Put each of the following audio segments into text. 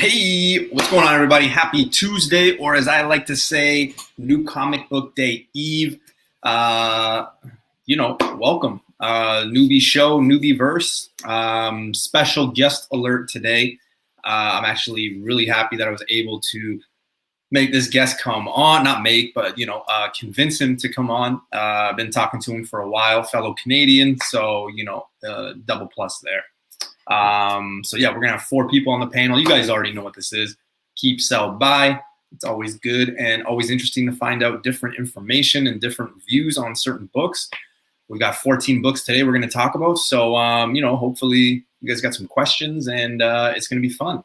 Hey, what's going on, everybody? Happy Tuesday, or as I like to say, New Comic Book Day Eve. Welcome. Newbie show, newbie verse. Special guest alert today. I'm actually really happy that I was able to make this guest come on. Not make, but, convince him to come on. I've been talking to him for a while, fellow Canadian. So, double plus there. We're gonna have 4 people on the panel. You guys already know what this is. Keep, sell, buy. It's always good and always interesting to find out different information and different views on certain books. We've got 14 books today we're going to talk about. So, hopefully you guys got some questions and it's going to be fun.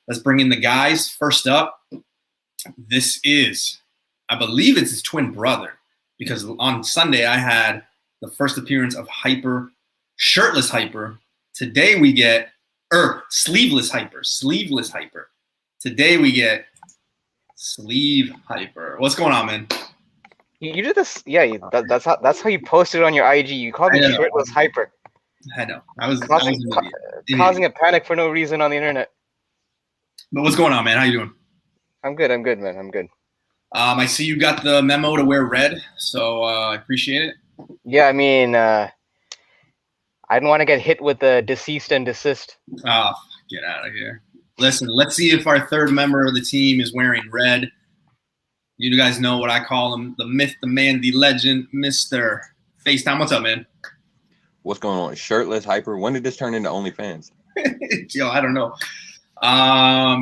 Let's bring in the guys. First up, this is, I believe it's his twin brother, because on Sunday I had the first appearance of Hyper, shirtless Hyper. Today we get, sleeveless Hyper. Today we get Sleeve Hyper. What's going on, man? You did this, yeah. That's how you posted on your IG. You called me shirtless Hyper. I know. I was causing a panic for no reason on the internet. But what's going on, man? How you doing? I'm good, man. I'm good. I see you got the memo to wear red, so I appreciate it. Yeah, I mean, I didn't want to get hit with the deceased and desist. Oh, get out of here. Listen, let's see if our third member of the team is wearing red. You guys know what I call him, the myth, the man, the legend, Mr. FaceTime. What's up, man? What's going on? Shirtless Hyper. When did this turn into OnlyFans? Yo, I don't know.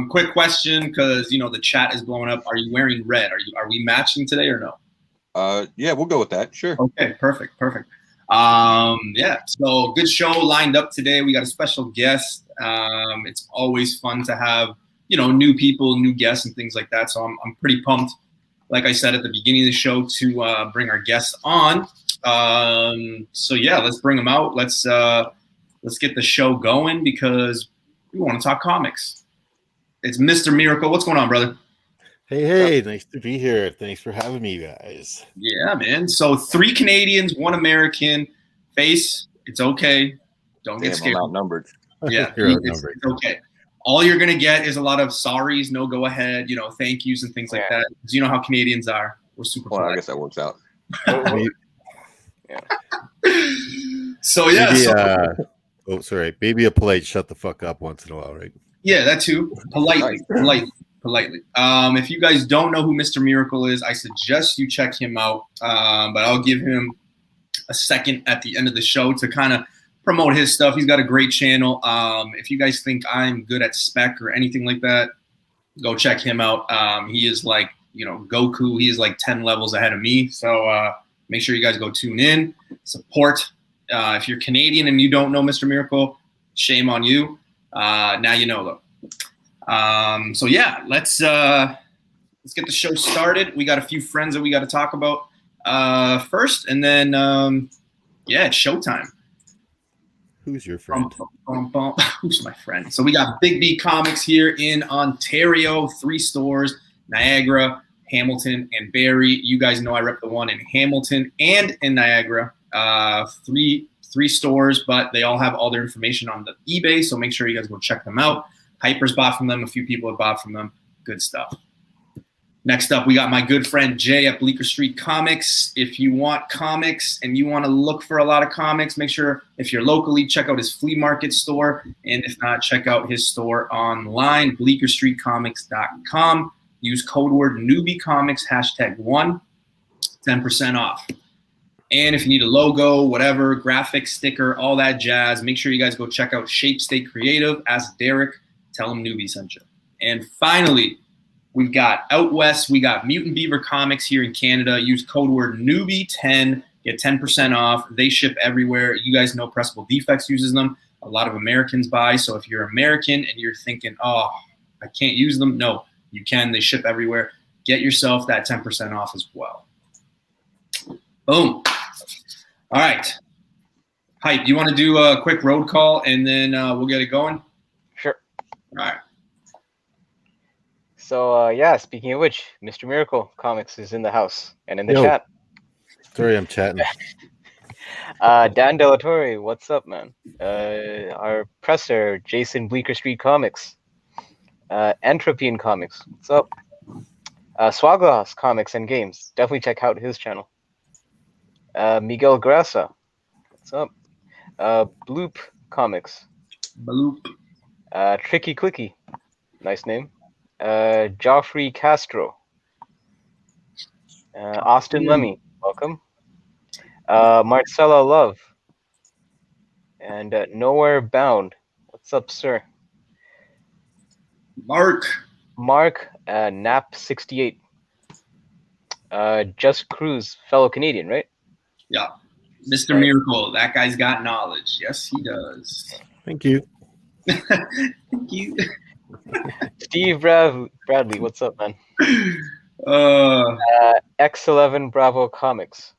Quick question, because the chat is blowing up. Are you wearing red? Are we matching today or no? Yeah, we'll go with that. Sure. Okay, perfect. So good show lined up today. We got a special guest. It's always fun to have, new people, new guests and things like that. So I'm pretty pumped, like I said at the beginning of the show, to bring our guests on. Let's bring them out. Let's get the show going because we want to talk comics. It's Mr. Miracle. What's going on, brother? Hey, nice to be here. Thanks for having me, guys. Yeah, man. So 3 Canadians, 1 American. Face, it's okay. Don't get scared. I'm outnumbered. Yeah, it's okay. All you're going to get is a lot of sorries, no go ahead, thank yous and things like that. Because you know how Canadians are. We're super polite. I guess that works out. Yeah. So, yeah. Maybe, maybe a polite shut the fuck up once in a while, right? Yeah, that too. Politely. If you guys don't know who Mr. Miracle is, I suggest you check him out. But I'll give him a second at the end of the show to kind of promote his stuff. He's got a great channel. If you guys think I'm good at spec or anything like that, go check him out. He is like, Goku. He is like 10 levels ahead of me. So make sure you guys go tune in, support. If you're Canadian and you don't know Mr. Miracle, shame on you. Now you know, though. Let's get the show started. We got a few friends that we got to talk about first, and then it's showtime. Who's your friend? Who's my friend? So we got Big B Comics here in Ontario, 3 stores: Niagara, Hamilton, and Barrie. You guys know I rep the one in Hamilton and in Niagara. 3 stores, but they all have all their information on the eBay, so make sure you guys go check them out. Hyper's bought from them. A few people have bought from them. Good stuff. Next up, we got my good friend Jay at Bleecker Street Comics. If you want comics and you want to look for a lot of comics, make sure if you're locally, check out his flea market store. And if not, check out his store online, bleekerstreetcomics.com. Use code word newbiecomics, #1, 10% off. And if you need a logo, whatever, graphic, sticker, all that jazz, make sure you guys go check out Shape Stay Creative. Ask Derek. Tell him Newbie sent you. And finally, we've got out west, we got Mutant Beaver Comics here in Canada. Use code word newbie10, get 10% off. They ship everywhere. You guys know Pressable Defects uses them. A lot of Americans buy. So if you're American and you're thinking, oh, I can't use them, no, you can. They ship everywhere. Get yourself that 10% off as well. Boom. All right. Hype, you want to do a quick road call and then we'll get it going? Sure. All right. So, speaking of which, Mr. Miracle Comics is in the house and in the chat. Sorry, I'm chatting. Dan Delatorre, what's up, man? Our presser, Jason, Bleecker Street Comics. Entropian Comics. What's up? Swaglass Comics and Games. Definitely check out his channel. Miguel Grassa. What's up? Bloop Comics. Bloop. Tricky Clicky. Nice name. Joffrey Castro. Austin Lemmy. Welcome. Marcella Love. And Nowhere Bound. What's up, sir? Mark Nap68. Just Cruz, fellow Canadian, right? Yeah. Mr. Miracle. That guy's got knowledge. Yes, he does. Thank you. Thank you. Steve Bradley, what's up, man? X11 Bravo Comics.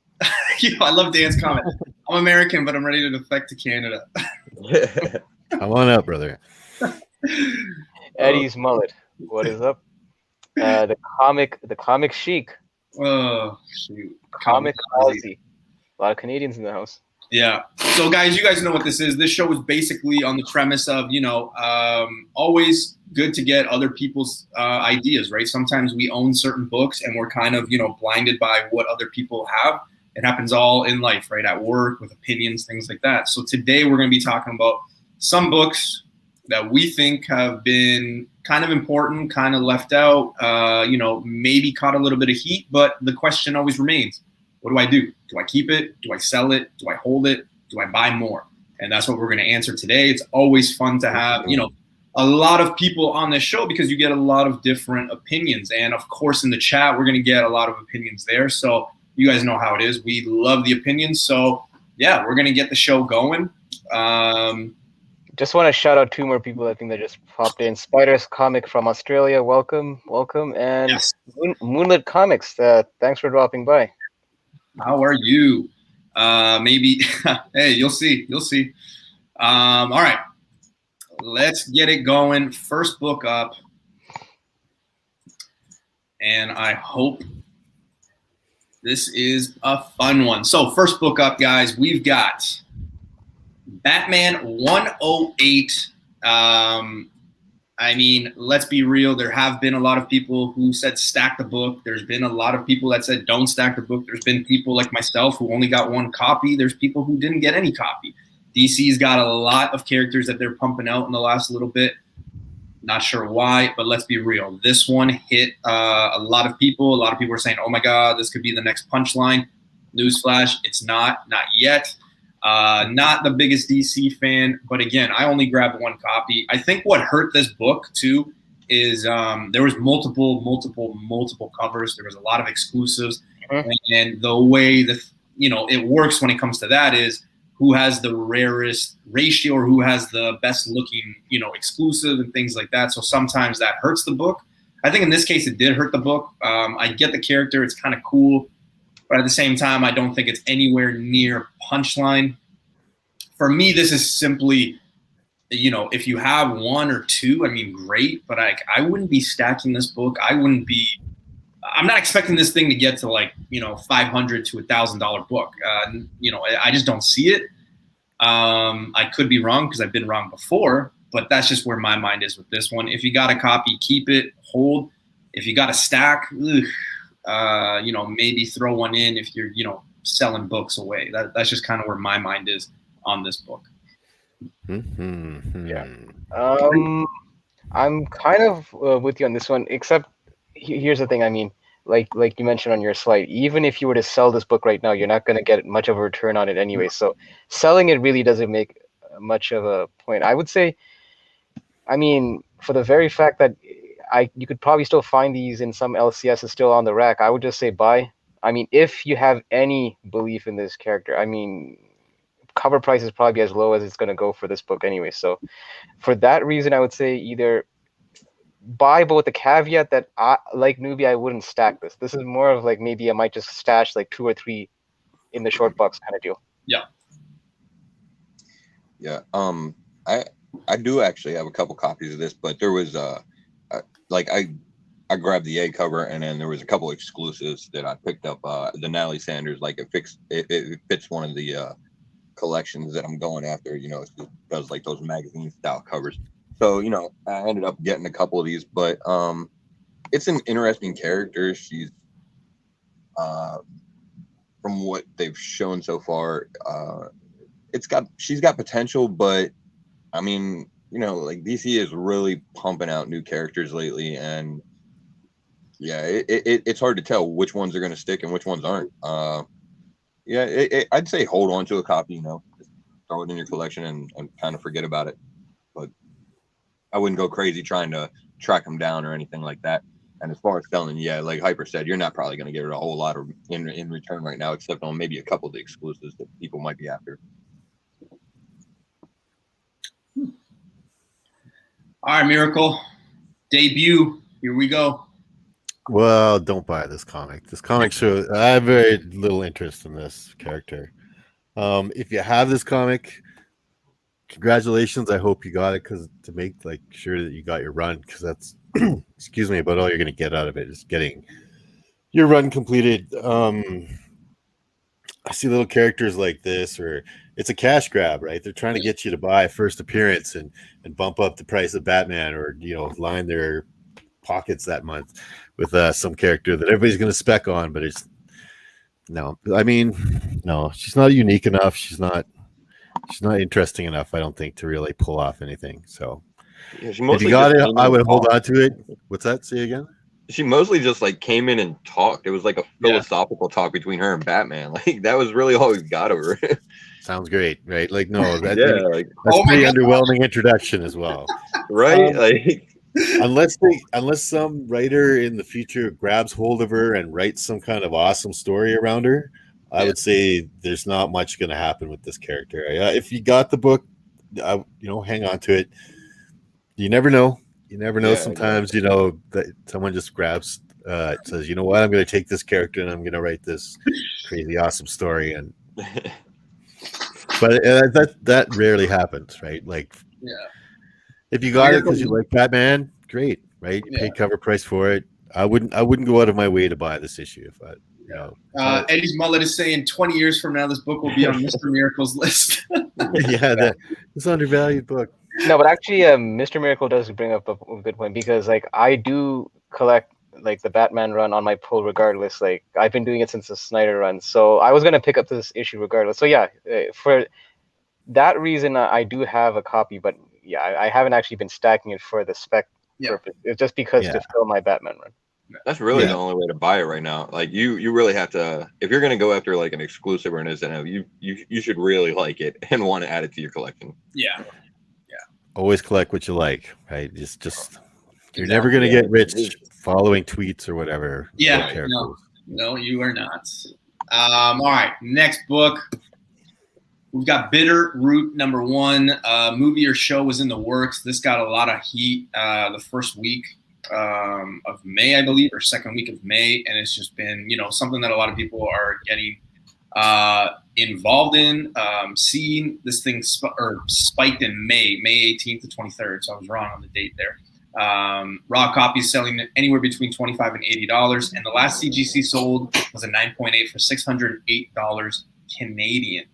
I love Dan's comment. I'm American, but I'm ready to defect to Canada. Come on up, brother. Eddie's Mullet, what is up? The comic chic. Oh, shoot. Comic Aussie. A lot of Canadians in the house. Yeah. So, guys, you guys know what this is. This show is basically on the premise of, always good to get other people's ideas, right? Sometimes we own certain books and we're kind of, blinded by what other people have. It happens all in life, right? At work, with opinions, things like that. So today we're going to be talking about some books that we think have been kind of important, kind of left out, maybe caught a little bit of heat, but the question always remains, what do I do? Do I keep it? Do I sell it? Do I hold it? Do I buy more? And that's what we're going to answer today. It's always fun to have, a lot of people on this show because you get a lot of different opinions. And of course, in the chat, we're going to get a lot of opinions there. So you guys know how it is. We love the opinions. So yeah, we're going to get the show going. Just want to shout out two more people I think that just popped in. Spider's Comic from Australia, welcome. And yes. Moonlit Comics, thanks for dropping by. How are you? Maybe, hey, you'll see. All right, let's get it going. First book up. And I hope this is a fun one. So first book up, guys, we've got Batman 108. Let's be real. There have been a lot of people who said stack the book. There's been a lot of people that said don't stack the book. There's been people like myself who only got one copy. There's people who didn't get any copy. DC's got a lot of characters that they're pumping out in the last little bit. Not sure why, but let's be real. This one hit a lot of people. A lot of people were saying, oh my God, this could be the next Punchline. Newsflash, it's not yet. Not the biggest DC fan, but again, I only grabbed one copy. I think what hurt this book too is there was multiple covers. There was a lot of exclusives, and the way it works when it comes to that is who has the rarest ratio or who has the best looking exclusive and things like that. So sometimes that hurts the book. I think in this case it did hurt the book. I get the character; it's kind of cool. But at the same time, I don't think it's anywhere near Punchline. For me, this is simply, if you have one or two, great. But I wouldn't be stacking this book. I'm not expecting this thing to get to $500 to $1,000 book. I just don't see it. I could be wrong because I've been wrong before, but that's just where my mind is with this one. If you got a copy, keep it, hold. If you got a stack, maybe throw one in if you're, selling books away. That's just kind of where my mind is on this book. Yeah. I'm kind of with you on this one, except here's the thing. Like you mentioned on your slide, even if you were to sell this book right now, you're not going to get much of a return on it anyway. So selling it really doesn't make much of a point. I would say, for the very fact that you could probably still find these in some LCSs still on the rack, I would just say buy. If you have any belief in this character, cover price is probably as low as it's going to go for this book anyway. So for that reason, I would say either buy, but with the caveat that like Newbie, I wouldn't stack this. This is more of maybe I might just stash 2 or 3 in the short box kind of deal. Yeah. Yeah. I do actually have a couple copies of this, but there was I grabbed the A cover, and then there was a couple exclusives that I picked up. The Natalie Sanders, it fits one of the collections that I'm going after. It does those magazine style covers. So, I ended up getting a couple of these, but it's an interesting character. She's from what they've shown so far, she's got potential, but I mean, like DC is really pumping out new characters lately, and yeah, it's hard to tell which ones are going to stick and which ones aren't. Yeah, I'd say hold on to a copy, just throw it in your collection and kind of forget about it. But I wouldn't go crazy trying to track them down or anything like that. And as far as selling, yeah, like Hyper said, you're not probably going to get a whole lot of in return right now, except on maybe a couple of the exclusives that people might be after. All right, Miracle. Debut. Here we go. Well, don't buy this comic. This comic shows I have very little interest in this character. If you have this comic, congratulations. I hope you got it to make sure that you got your run, because that's excuse me, but all you're going to get out of it is getting your run completed. I see little characters like this, or it's a cash grab, right? They're trying to get you to buy first appearance and bump up the price of Batman, or line their pockets that month with some character that everybody's going to spec on, but it's no. I mean, no, she's not unique enough. She's not interesting enough, I don't think, to really pull off anything. So yeah, if you got it, I would hold on to it. What's that? Say again? She mostly just came in and talked. It was like a philosophical talk between her and Batman. Like that was really all we got of her. Sounds great, right? That's oh pretty underwhelming introduction as well, right? Unless some writer in the future grabs hold of her and writes some kind of awesome story around her, I would say there's not much going to happen with this character. If you got the book, hang on to it. You never know. You never know. Sometimes, that someone just grabs, says, you know what, I'm going to take this character and I'm going to write this crazy awesome story. But that rarely happens, right? If you got it because you like Batman, great, right? You pay cover price for it. I wouldn't go out of my way to buy this issue if Eddie's mullet is saying 20 years from now this book will be on Mr. Miracle's list. It's an undervalued book. No, but actually, Mr. Miracle does bring up a good point, because I do collect the Batman run on my pull regardless. I've been doing it since the Snyder run, so I was gonna pick up this issue regardless. So yeah, for that reason, I do have a copy, but yeah, I haven't actually been stacking it for the spec purpose. It's just because to fill my Batman run. That's really the only way to buy it right now. You really have to, if you're gonna go after an exclusive or an SNL, you should really like it and want to add it to your collection. Yeah. Always collect what you like, right? Just you're never gonna get rich following tweets or whatever. Yeah, no, you are not. All right, next book. We've got Bitter Root #1. Movie or show was in the works. This got a lot of heat the first week of May, I believe, or second week of May, and it's just been something that a lot of people are getting involved in. Seeing this thing spiked in May 18th to 23rd, so I was wrong on the date there. Raw copies selling anywhere between $25 and $80, and the last CGC sold was a 9.8 for $608 Canadian.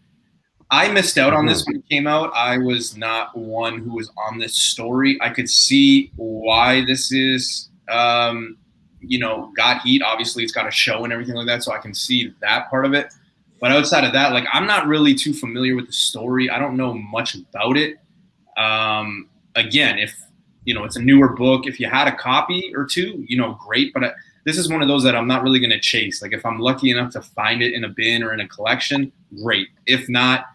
I missed out on this when it came out. I was not one who was on this story. I could see why this is, got heat. Obviously, it's got a show and everything like that, so I can see that part of it. But outside of that, I'm not really too familiar with the story. I don't know much about it. Again, if it's a newer book, if you had a copy or two, great. But this is one of those that I'm not really going to chase. If I'm lucky enough to find it in a bin or in a collection, great. If not,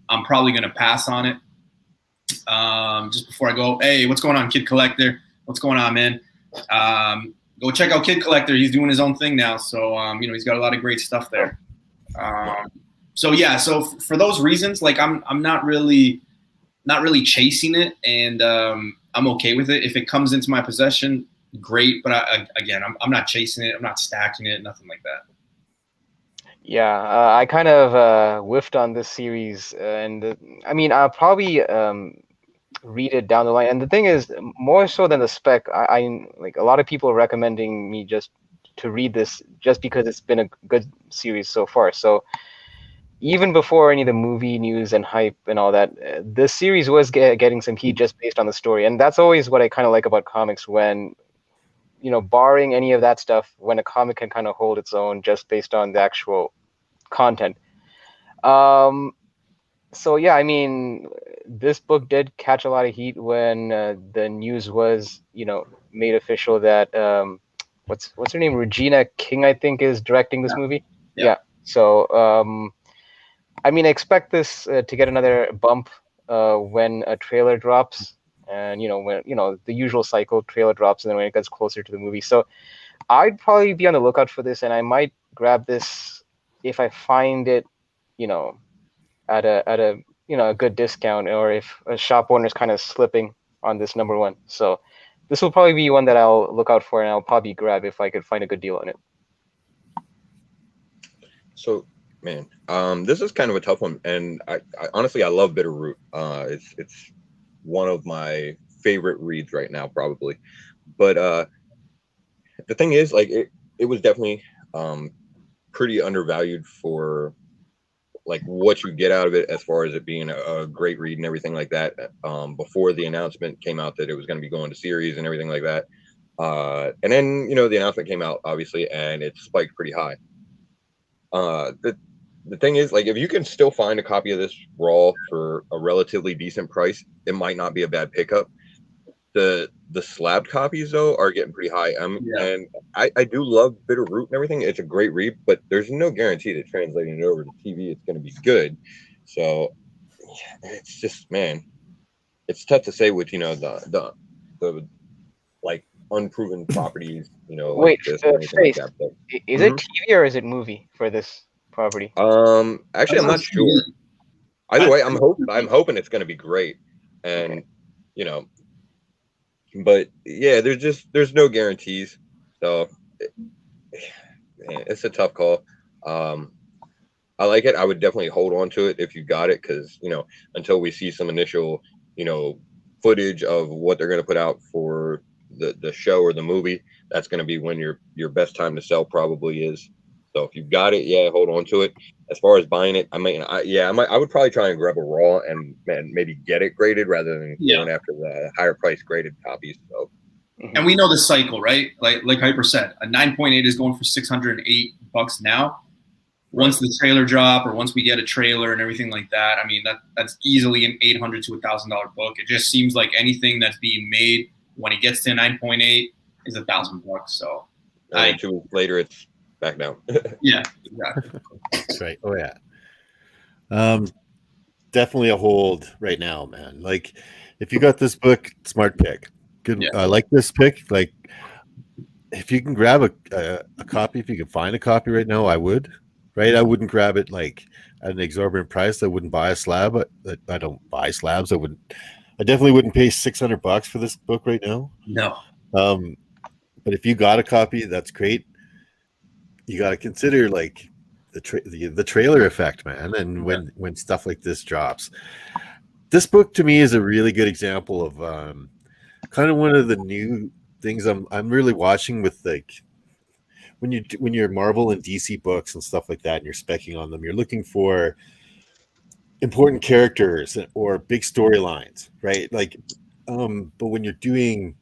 I'm probably going to pass on it. Just before I go, hey, what's going on, Kid Collector? What's going on, man? Go check out Kid Collector. He's doing his own thing now. So, he's got a lot of great stuff there. So for those reasons, I'm not really chasing it, and I'm okay with it. If it comes into my possession, great. But I'm not chasing it. I'm not stacking it. Nothing like that. Yeah, I kind of whiffed on this series, and I'll probably read it down the line. And the thing is, more so than the spec, I a lot of people are recommending me just to read this just because it's been a good series so far. So even before any of the movie news and hype and all that, this series was getting some heat just based on the story. And that's always what I kind of like about comics, when, barring any of that stuff, when a comic can kind of hold its own just based on the actual content. So yeah, I mean, this book did catch a lot of heat when the news was, made official that what's her name, Regina King, I think, is directing this movie. Yeah. So I mean, I expect this to get another bump when a trailer drops, and when the usual cycle, trailer drops, and then when it gets closer to the movie. So I'd probably be on the lookout for this, and I might grab this if I find it, at a a good discount, or if a shop owner is kind of slipping on this number one. So this will probably be one that I'll look out for, and I'll probably grab if I could find a good deal on it. So, man, this is kind of a tough one, and I honestly, I love Bitterroot. It's one of my favorite reads right now, probably. But the thing is, like, it was definitely pretty undervalued for like what you get out of it, as far as it being a great read and everything like that. Before the announcement came out that it was going to be going to series and everything like that, and then the announcement came out, obviously, and it spiked pretty high. The thing is, like, if you can still find a copy of this raw for a relatively decent price, it might not be a bad pickup. The slabbed copies, though, are getting pretty high. And I do love Bitterroot and everything. It's a great read, but there's no guarantee that translating it over to TV it's going to be good. So it's just, man, it's tough to say with the like unproven properties. Wait, like this or anything like that. But, is it TV or is it movie for this property? Actually, I'm not sure. Either way, I'm hoping it's going to be great, and but yeah, there's no guarantees, so it's a tough call. I like it. I would definitely hold on to it if you got it, because until we see some initial footage of what they're going to put out for the show or the movie, that's going to be when your best time to sell probably is. So if you've got it, hold on to it. As far as buying it, I would probably try and grab a raw and maybe get it graded rather than going after the higher price graded copies. So, and we know the cycle, right? Like Hyper said, a 9.8 is going for $608 now. Once the trailer drop, or once we get a trailer and everything like that, I mean that's easily an $800 to $1,000 book. It just seems like anything that's being made when it gets to 9.8 is $1,000. So, 2 weeks later, it's back down. Yeah, exactly. That's right. Oh yeah. Definitely a hold right now, man. Like, if you got this book, smart pick. Good. I like this pick. Like, if you can grab a copy, if you can find a copy right now, I would. Right, I wouldn't grab it like at an exorbitant price. I wouldn't buy a slab. I don't buy slabs. I definitely wouldn't pay $600 for this book right now. No. But if you got a copy, that's great. You got to consider like the trailer effect, man. And when stuff like this drops, this book to me is a really good example of kind of one of the new things I'm really watching with, like, when you're Marvel and DC books and stuff like that, and you're speccing on them, you're looking for important characters or big storylines, right? Like, but when you're doing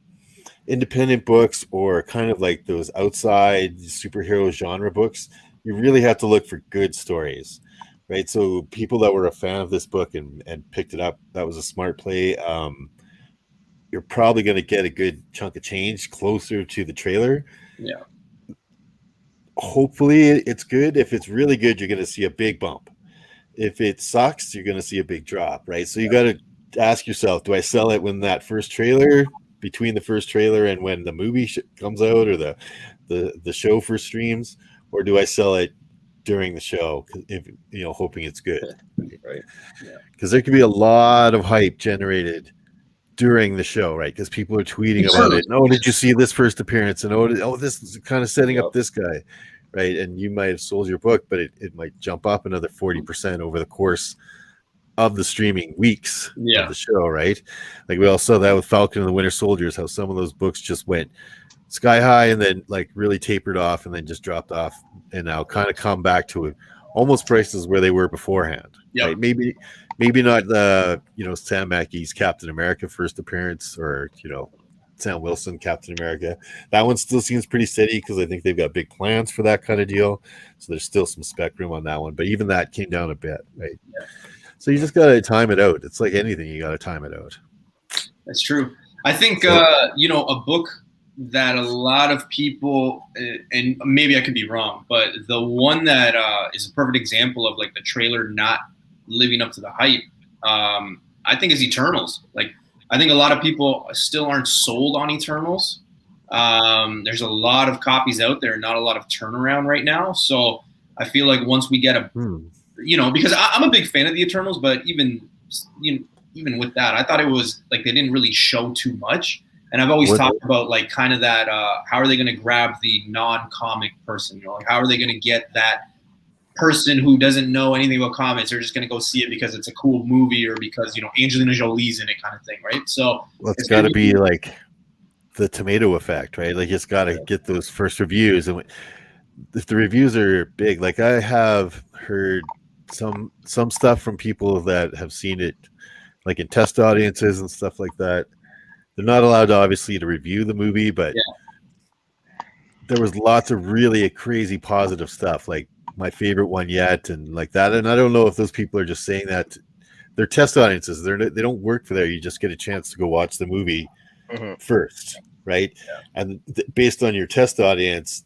independent books or kind of like those outside superhero genre books, you really have to look for good stories, right? So people that were a fan of this book and picked it up, that was a smart play. You're probably going to get a good chunk of change closer to the trailer. Yeah. Hopefully it's good. If it's really good, you're going to see a big bump. If it sucks, you're going to see a big drop, right? So you got to ask yourself, do I sell it when that first trailer, between the first trailer and when the movie comes out, or the show first streams, or do I sell it during the show, if hoping it's good, right? Because there could be a lot of hype generated during the show, right? Because people are tweeting about it. Oh, did you see this first appearance? And oh, this is kind of setting up this guy, right? And you might have sold your book, but it might jump up another 40% over the course of the streaming weeks of the show, right? Like we all saw that with Falcon and the Winter Soldiers, how some of those books just went sky high and then like really tapered off and then just dropped off, and now kind of come back to almost prices where they were beforehand. Yep. Right? Maybe not the Sam Mackey's Captain America first appearance, or Sam Wilson Captain America. That one still seems pretty steady because I think they've got big plans for that kind of deal. So there's still some spec room on that one, but even that came down a bit, right? Yeah. So you just got to time it out. It's like anything, you got to time it out. That's true. I think a book that a lot of people, and maybe I could be wrong, but the one that is a perfect example of like the trailer not living up to the hype, I think is Eternals. Like, I think a lot of people still aren't sold on Eternals. There's a lot of copies out there, not a lot of turnaround right now. So I feel like once we get because I'm a big fan of the Eternals, but even with that, I thought it was like they didn't really show too much. And I've always talked about like kind of that, how are they going to grab the non-comic person? Like, how are they going to get that person who doesn't know anything about comics? They're just going to go see it because it's a cool movie or because, Angelina Jolie's in it kind of thing, right? So it's got to be like the tomato effect, right? Like it's got to get those first reviews. And if the reviews are big, like I have heard some stuff from people that have seen it like in test audiences and stuff like that. They're not allowed obviously to review the movie, but there was lots of really crazy positive stuff, like my favorite one yet and like that. And I don't know if those people are just saying that they're test audiences. They don't work for there. You just get a chance to go watch the movie first, right? And based on your test audience,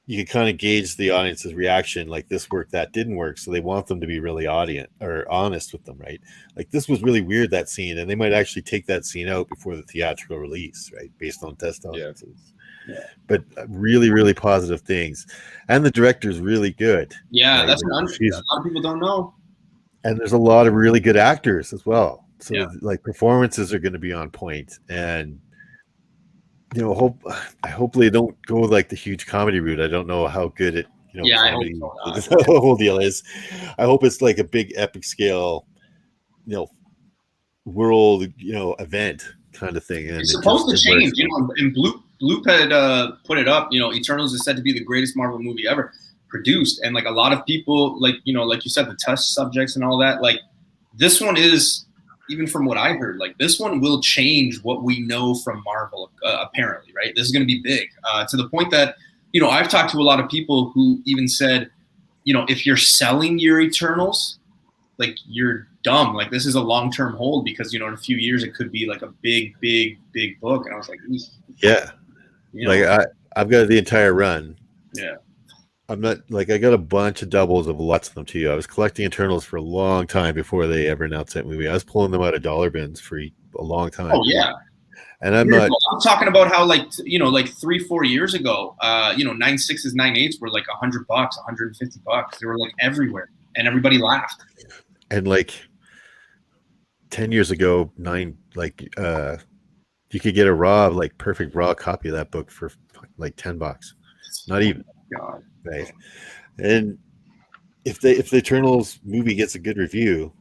you can kind of gauge the audience's reaction, like this worked, that didn't work. So they want them to be really honest with them, right? Like this was really weird, that scene, and they might actually take that scene out before the theatrical release, right? Based on test audiences. Yeah. But really, really positive things. And the director's really good. Yeah, right? That's an understatement. A lot of people don't know. And there's a lot of really good actors as well. So like performances are going to be on point. And hopefully they don't go like the huge comedy route. I don't know how good it, comedy, the whole deal is. I hope it's like a big epic scale, world, event kind of thing. And it's supposed to change, and Bloop had put it up. Eternals is said to be the greatest Marvel movie ever produced, and like a lot of people, like like you said, the test subjects and all that. Like this one is, even from what I heard, like this one will change what we know from Marvel. Apparently, right? This is going to be big to the point that I've talked to a lot of people who even said, if you're selling your Eternals, like you're dumb. Like this is a long-term hold because in a few years it could be like a big book. And I was like, like I've got the entire run. Yeah. I'm not like I got a bunch of doubles of lots of them too. I was collecting Eternals for a long time before they ever announced that movie. I was pulling them out of dollar bins for a long time. Oh yeah. And I'm talking about how like 3-4 years ago, 9.6s, 9.8s were like $100, $150. They were like everywhere, and everybody laughed. And like 10 years ago, you could get a perfect raw copy of that book for like $10. Not even. God. Right. And if the Eternals movie gets a good review,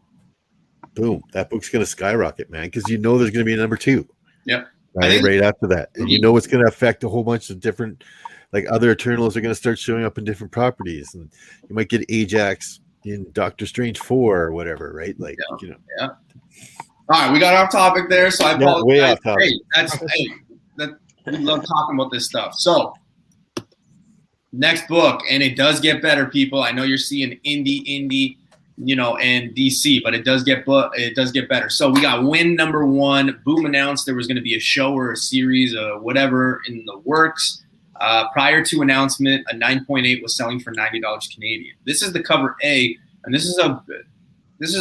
boom, that book's going to skyrocket, man, because there's going to be a number 2. Yeah. Right after that. And it's going to affect a whole bunch of different, like other Eternals are going to start showing up in different properties. And you might get Ajax in Doctor Strange 4 or whatever, right? Like, Yeah. All right, we got off topic there, so I apologize. Way off topic. We love talking about this stuff. So, next book, and it does get better, people. I know you're seeing indie, and DC, but it does get better. So we got win number 1. Boom announced there was going to be a show or a series, whatever, in the works. Prior to announcement, a 9.8 was selling for $90 Canadian. This is the cover A, and this is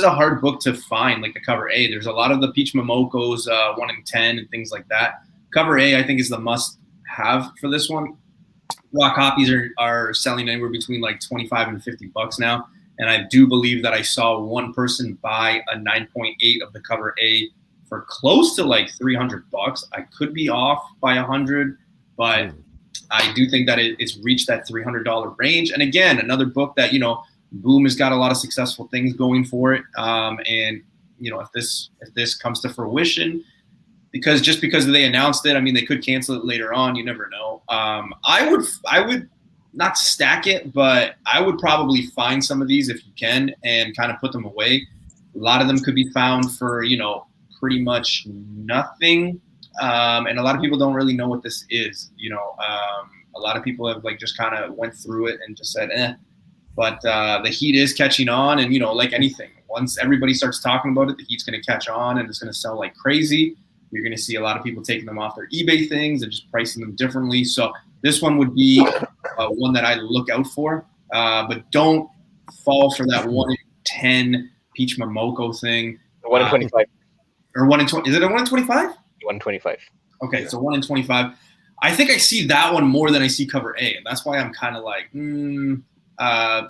a hard book to find, like the cover A. There's a lot of the Peach Momokos, 1 in 10, and things like that. Cover A, I think, is the must-have for this one. Raw copies are selling anywhere between like $25 and $50 now. And I do believe that I saw one person buy a 9.8 of the cover A for close to like $300. I could be off by $100, but I do think that it's reached that $300 range. And again, another book that, Boom has got a lot of successful things going for it. And if this comes to fruition, because they announced it, I mean, they could cancel it later on. You never know. I would not stack it, but I would probably find some of these if you can and kind of put them away. A lot of them could be found for, pretty much nothing. And a lot of people don't really know what this is. A lot of people have like just kind of went through it and just said, eh. But the heat is catching on, and like anything, once everybody starts talking about it, the heat's going to catch on, and it's going to sell like crazy. You're going to see a lot of people taking them off their eBay things and just pricing them differently. So this one would be one that I look out for, but don't fall for that 1 in 10 Peach Momoko thing. 1 in 25. Or 1 in 20. Is it a 1 in 25? 1 in 25. Okay, so 1 in 25. I think I see that one more than I see cover A, and that's why I'm kind of like,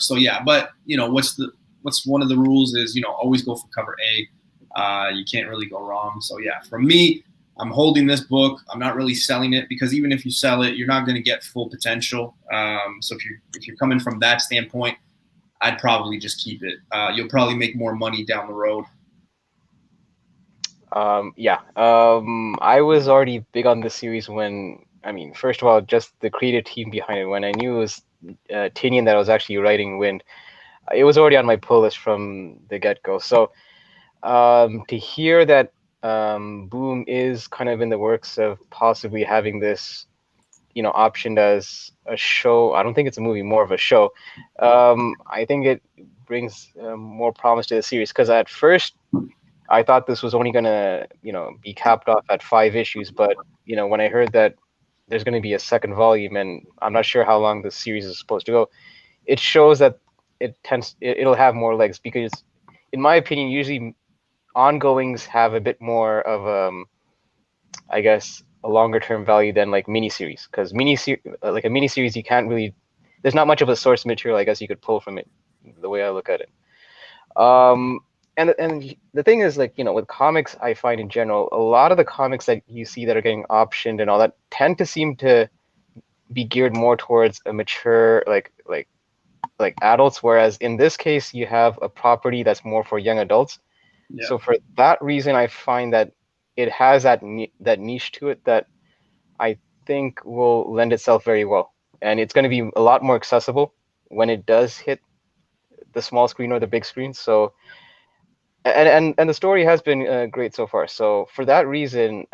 so yeah. But what's one of the rules is always go for cover A. You can't really go wrong. So yeah, for me, I'm holding this book. I'm not really selling it because even if you sell it, you're not going to get full potential. So if you're coming from that standpoint, I'd probably just keep it. You'll probably make more money down the road. I was already big on this series first of all, just the creative team behind it. When I knew it was Tinian that I was actually writing Wind, it was already on my pull list from the get-go. So to hear that Boom is kind of in the works of possibly having this, optioned as a show. I don't think it's a movie, more of a show. I think it brings more promise to the series because at first I thought this was only going to, be capped off at 5 issues. But, when I heard that there's going to be a second volume and I'm not sure how long the series is supposed to go, it shows that it'll have more legs because, in my opinion, usually ongoings have a bit more of, I guess, a longer term value than like miniseries. Because like a miniseries, you can't really, there's not much of a source material, I guess, you could pull from it, the way I look at it. And the thing is, like, with comics, I find in general, a lot of the comics that you see that are getting optioned and all that tend to seem to be geared more towards a mature, like adults, whereas in this case, you have a property that's more for young adults. Yeah. So for that reason, I find that it has that niche to it that I think will lend itself very well. And it's going to be a lot more accessible when it does hit the small screen or the big screen. So and the story has been great so far. So for that reason,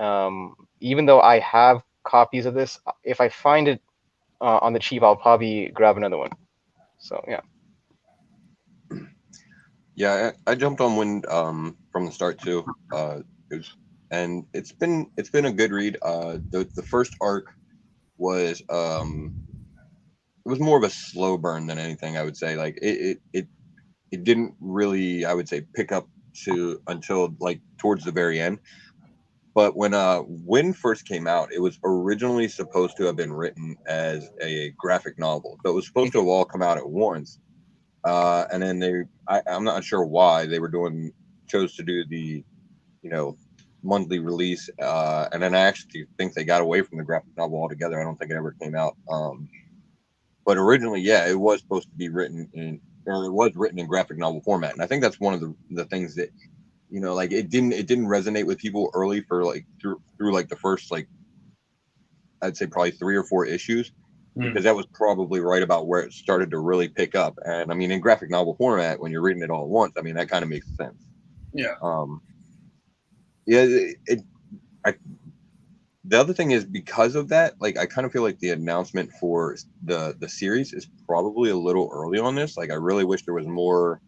even though I have copies of this, if I find it on the cheap, I'll probably grab another one. So yeah. Yeah, I jumped on Wind from the start too. And it's been a good read. The first arc was it was more of a slow burn than anything, I would say. Like it didn't really, I would say, pick up until like towards the very end. But when Wind first came out, it was originally supposed to have been written as a graphic novel. So it was supposed to have all come out at once. And then I'm not sure why they chose to do the, monthly release. And then I actually think they got away from the graphic novel altogether. I don't think it ever came out. But originally, yeah, it was supposed to be written in graphic novel format. And I think that's one of the things that, like it didn't resonate with people early for like through like the first, like, I'd say probably 3 or 4 issues. Because that was probably right about where it started to really pick up. And I mean, in graphic novel format, when you're reading it all at once, I mean, that kind of makes sense. Yeah. The other thing is, because of that, like, I kind of feel like the announcement for the series is probably a little early on this. Like, I really wish there was more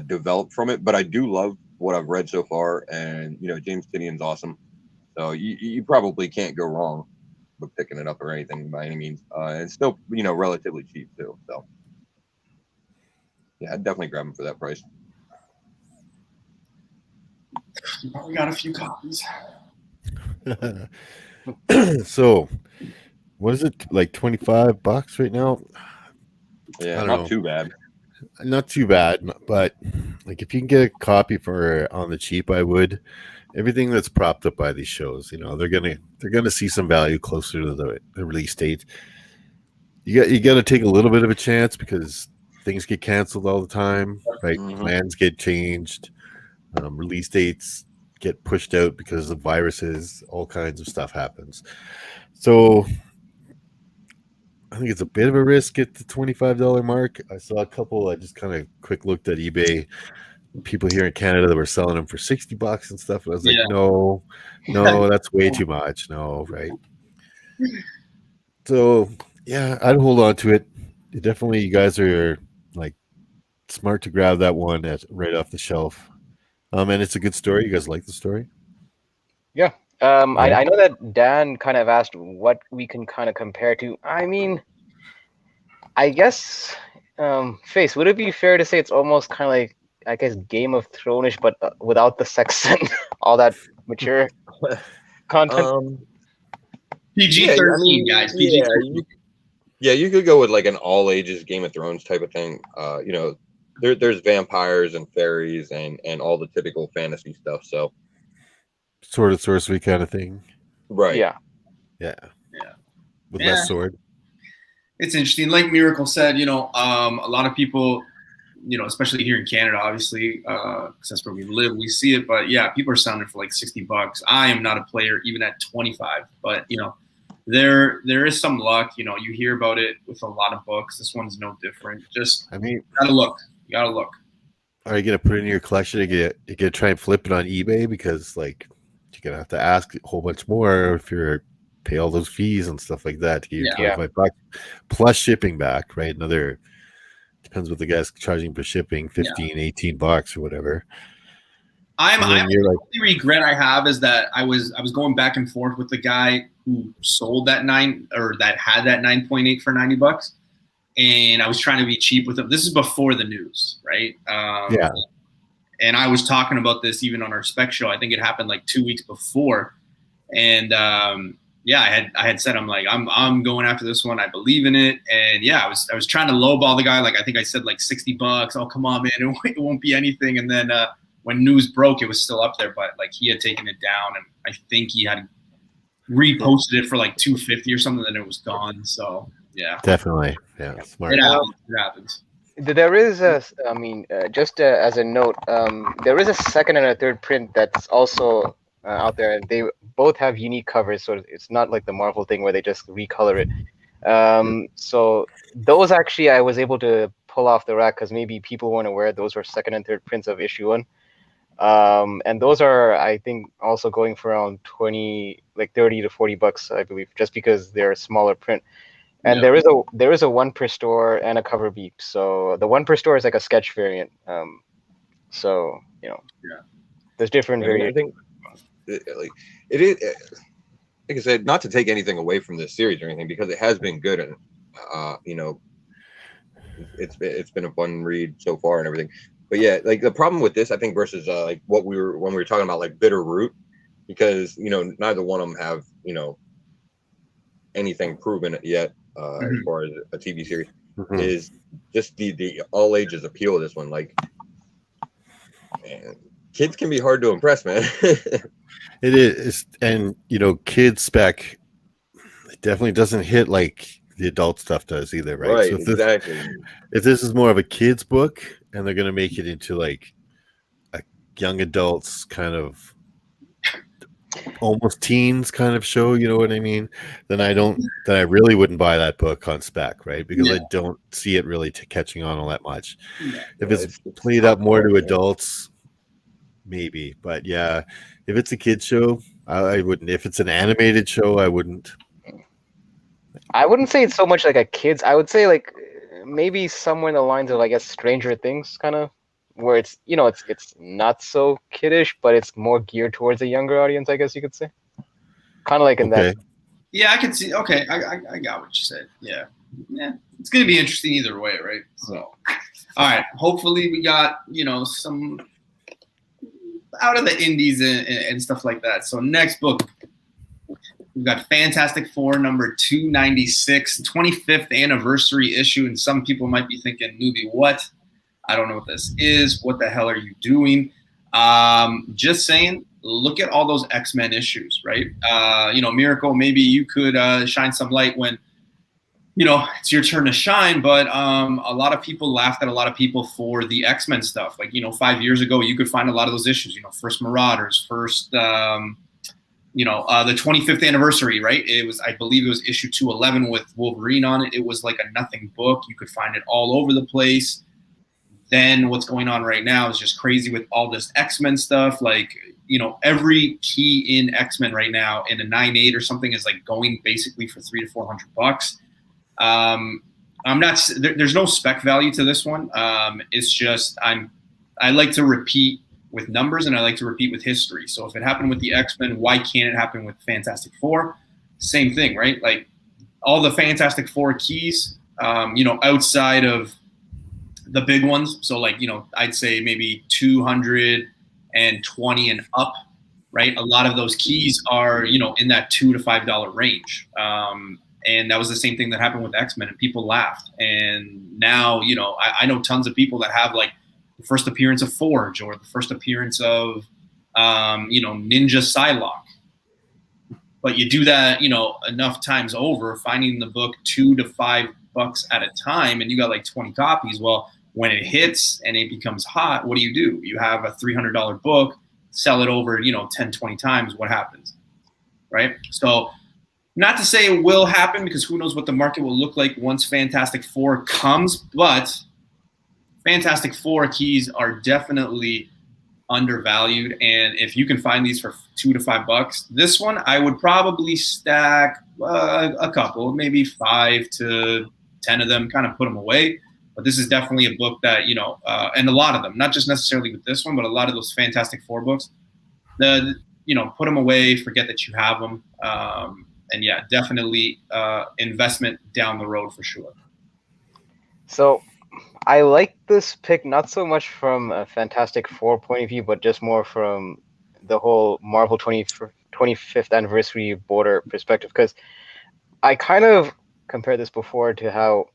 developed from it, but I do love what I've read so far. And, James Tinian's awesome. So you probably can't go wrong with picking it up or anything by any means. And it's still, relatively cheap too. So yeah, I'd definitely grab them for that price. You probably got a few copies. So what is it, like $25 right now? Yeah, not too bad. Not too bad, but like if you can get a copy for on the cheap, I would. Everything that's propped up by these shows, they're gonna see some value closer to the release date. You got to take a little bit of a chance because things get canceled all the time, right? Mm-hmm. Plans get changed, release dates get pushed out because of viruses. All kinds of stuff happens. So think it's a bit of a risk at the $25 mark. I saw a couple. I just kind of quick looked at eBay. People here in Canada that were selling them for $60 and stuff. And I was like, Yeah. no, that's way too much. No, right. So yeah, I'd hold on to it. Definitely, you guys are like smart to grab that one right off the shelf. And it's a good story. You guys like the story? Yeah. I know that Dan kind of asked what we can kind of compare to. I mean, I guess, Face, would it be fair to say it's almost kind of like, I guess, Game of Thrones-ish, but without the sex and all that mature content? PG-13, guys. PG-13. Yeah, you could go with like an all ages Game of Thrones type of thing. There's vampires and fairies and all the typical fantasy stuff. So sword and sorcery kind of thing. Right. Yeah. With less sword. It's interesting. Like Miracle said, a lot of people, especially here in Canada, obviously, because that's where we live, we see it. But yeah, people are selling it for like $60. I am not a player even at 25, but there is some luck. You hear about it with a lot of books. This one's no different. Just, you gotta look. You gotta look. Are you gonna put it in your collection? You gonna try and flip it on eBay because like you're gonna have to ask a whole bunch more if you're pay all those fees and stuff like that to get your $25 plus shipping back, right? Another depends what the guy's charging for shipping, $15, $18 or whatever. The only regret I have is that I was going back and forth with the guy who sold that had that 9.8 for $90, and I was trying to be cheap with him. This is before the news, right? And I was talking about this even on our spec show. I think it happened like 2 weeks before, and I had said I'm going after this one. I believe in it, and I was trying to lowball the guy. Like I think I said like $60. Oh come on, man, it won't be anything. And then when news broke, it was still up there, but like he had taken it down, and I think he had reposted it for like $250 or something. Then it was gone. So yeah, definitely, smart. It happens. There is just as a note, there is a second and a third print that's also out there, and they both have unique covers, so it's not like the Marvel thing where they just recolor it. So those actually I was able to pull off the rack because maybe people weren't aware those were second and third prints of issue 1. And those are, I think, also going for around $30 to $40, I believe, just because they're a smaller print. And there is a 1 per store and a cover beep. So the 1 per store is like a sketch variant. There's different variants. I think it is, like I said, not to take anything away from this series or anything, because it has been good, and it's been a fun read so far and everything. But yeah, like the problem with this, I think, versus like when we were talking about like Bitter Root, because neither one of them have anything proven yet as far as a TV series, is just the all ages appeal of this one. Like, man, kids can be hard to impress, man. It is, and kids spec it definitely doesn't hit like the adult stuff does either, right? Right, so if exactly. If this is more of a kids book and they're going to make it into like a young adults kind of almost teens kind of show, you know what I mean? Then I really wouldn't buy that book on spec, right? Because I don't see it really catching on all that much. If it's played up more to adults, maybe, but if it's a kids show, I wouldn't. If it's an animated show, I wouldn't. I wouldn't say it's so much like a kids. I would say like maybe somewhere in the lines of, I guess, Stranger Things, kind of, where it's it's not so kiddish, but it's more geared towards a younger audience, I guess you could say. Kind of like in that. Yeah, I can see. Okay, I got what you said. Yeah, it's gonna be interesting either way, right? So, all right. Hopefully, we got some out of the indies and stuff like that. So next book, we've got Fantastic Four number 296, 25th anniversary issue. And some people might be thinking, newbie, what? I don't know what this is. What the hell are you doing? Just saying, look at all those X-Men issues, right? Miracle, maybe you could shine some light when, it's your turn to shine, but a lot of people laughed at a lot of people for the X-Men stuff. Like, 5 years ago, you could find a lot of those issues, first Marauders, first, the 25th anniversary, right? I believe it was issue 211 with Wolverine on it. It was like a nothing book. You could find it all over the place. Then what's going on right now is just crazy with all this X-Men stuff. Like, every key in X-Men right now in a 9.8 or something is like going basically for $300 to $400. I'm not. There's no spec value to this one. It's just I like to repeat with numbers and I like to repeat with history. So if it happened with the X-Men, why can't it happen with Fantastic Four? Same thing, right? Like all the Fantastic Four keys, outside of the big ones. So like, I'd say maybe 220 and up, right? A lot of those keys are, in that $2 to $5 range. And that was the same thing that happened with X-Men, and people laughed. And now, I know tons of people that have like the first appearance of Forge or the first appearance of, Ninja Psylocke. But you do that, enough times over, finding the book $2 to $5 at a time, and you got like 20 copies. Well, when it hits and it becomes hot, what do? You have a $300 book, sell it over, 10, 20 times. What happens, right? So not to say it will happen, because who knows what the market will look like once Fantastic Four comes, but Fantastic Four keys are definitely undervalued. And if you can find these for $2 to $5, this one I would probably stack a couple, maybe 5 to 10 of them, kind of put them away. But this is definitely a book that, and a lot of them, not just necessarily with this one, but a lot of those Fantastic Four books, put them away, forget that you have them. And yeah, definitely investment down the road for sure. So I like this pick not so much from a Fantastic Four point of view, but just more from the whole Marvel 25th anniversary border perspective, because I kind of compared this before to how,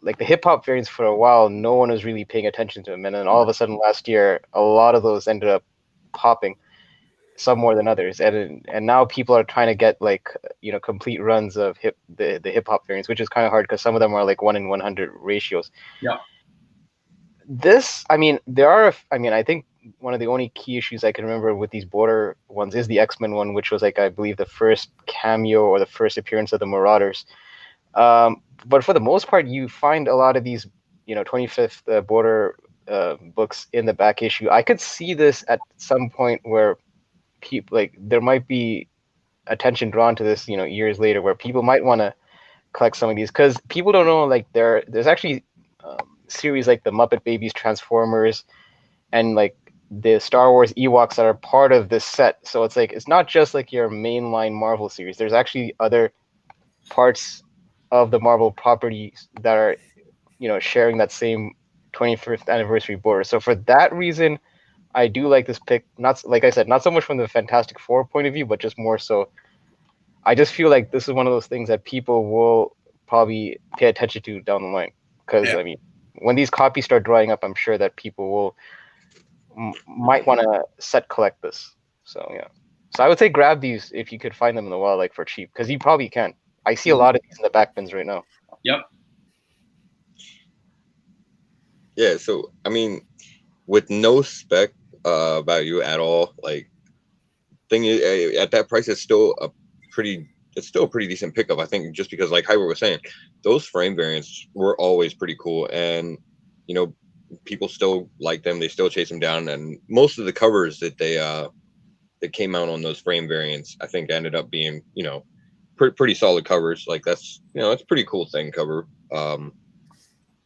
like the hip hop variants for a while, no one was really paying attention to them. And then all of a sudden last year, a lot of those ended up popping, some more than others. And now people are trying to get like, complete runs of the hip hop variants, which is kind of hard because some of them are like 1 in 100 ratios. Yeah. I think one of the only key issues I can remember with these border ones is the X-Men one, which was like, I believe the first cameo or the first appearance of the Marauders. But for the most part, you find a lot of these, 25th border books in the back issue. I could see this at some point where people, like, there might be attention drawn to this, years later, where people might want to collect some of these, because people don't know, like, there's actually series like the Muppet Babies, Transformers, and like the Star Wars Ewoks that are part of this set. So it's like, it's not just like your mainline Marvel series. There's actually other parts of the Marvel properties that are, sharing that same 25th anniversary border. So for that reason, I do like this pick. Not, like I said, not so much from the Fantastic Four point of view, but just more so, I just feel like this is one of those things that people will probably pay attention to down the line. Because, I mean, when these copies start drying up, I'm sure that people might want to collect this. So, yeah. So I would say grab these if you could find them in the wild, like for cheap, because you probably can. I see a lot of these in the back bins right now. Yep. Yeah, so I mean, with no spec value at all, like, thing is, at that price, it's still a pretty decent pickup. I think just because, like Hyber was saying, those frame variants were always pretty cool, and people still like them. They still chase them down, and most of the covers that that came out on those frame variants, I think, ended up being pretty solid covers. Like, that's it's a pretty cool thing cover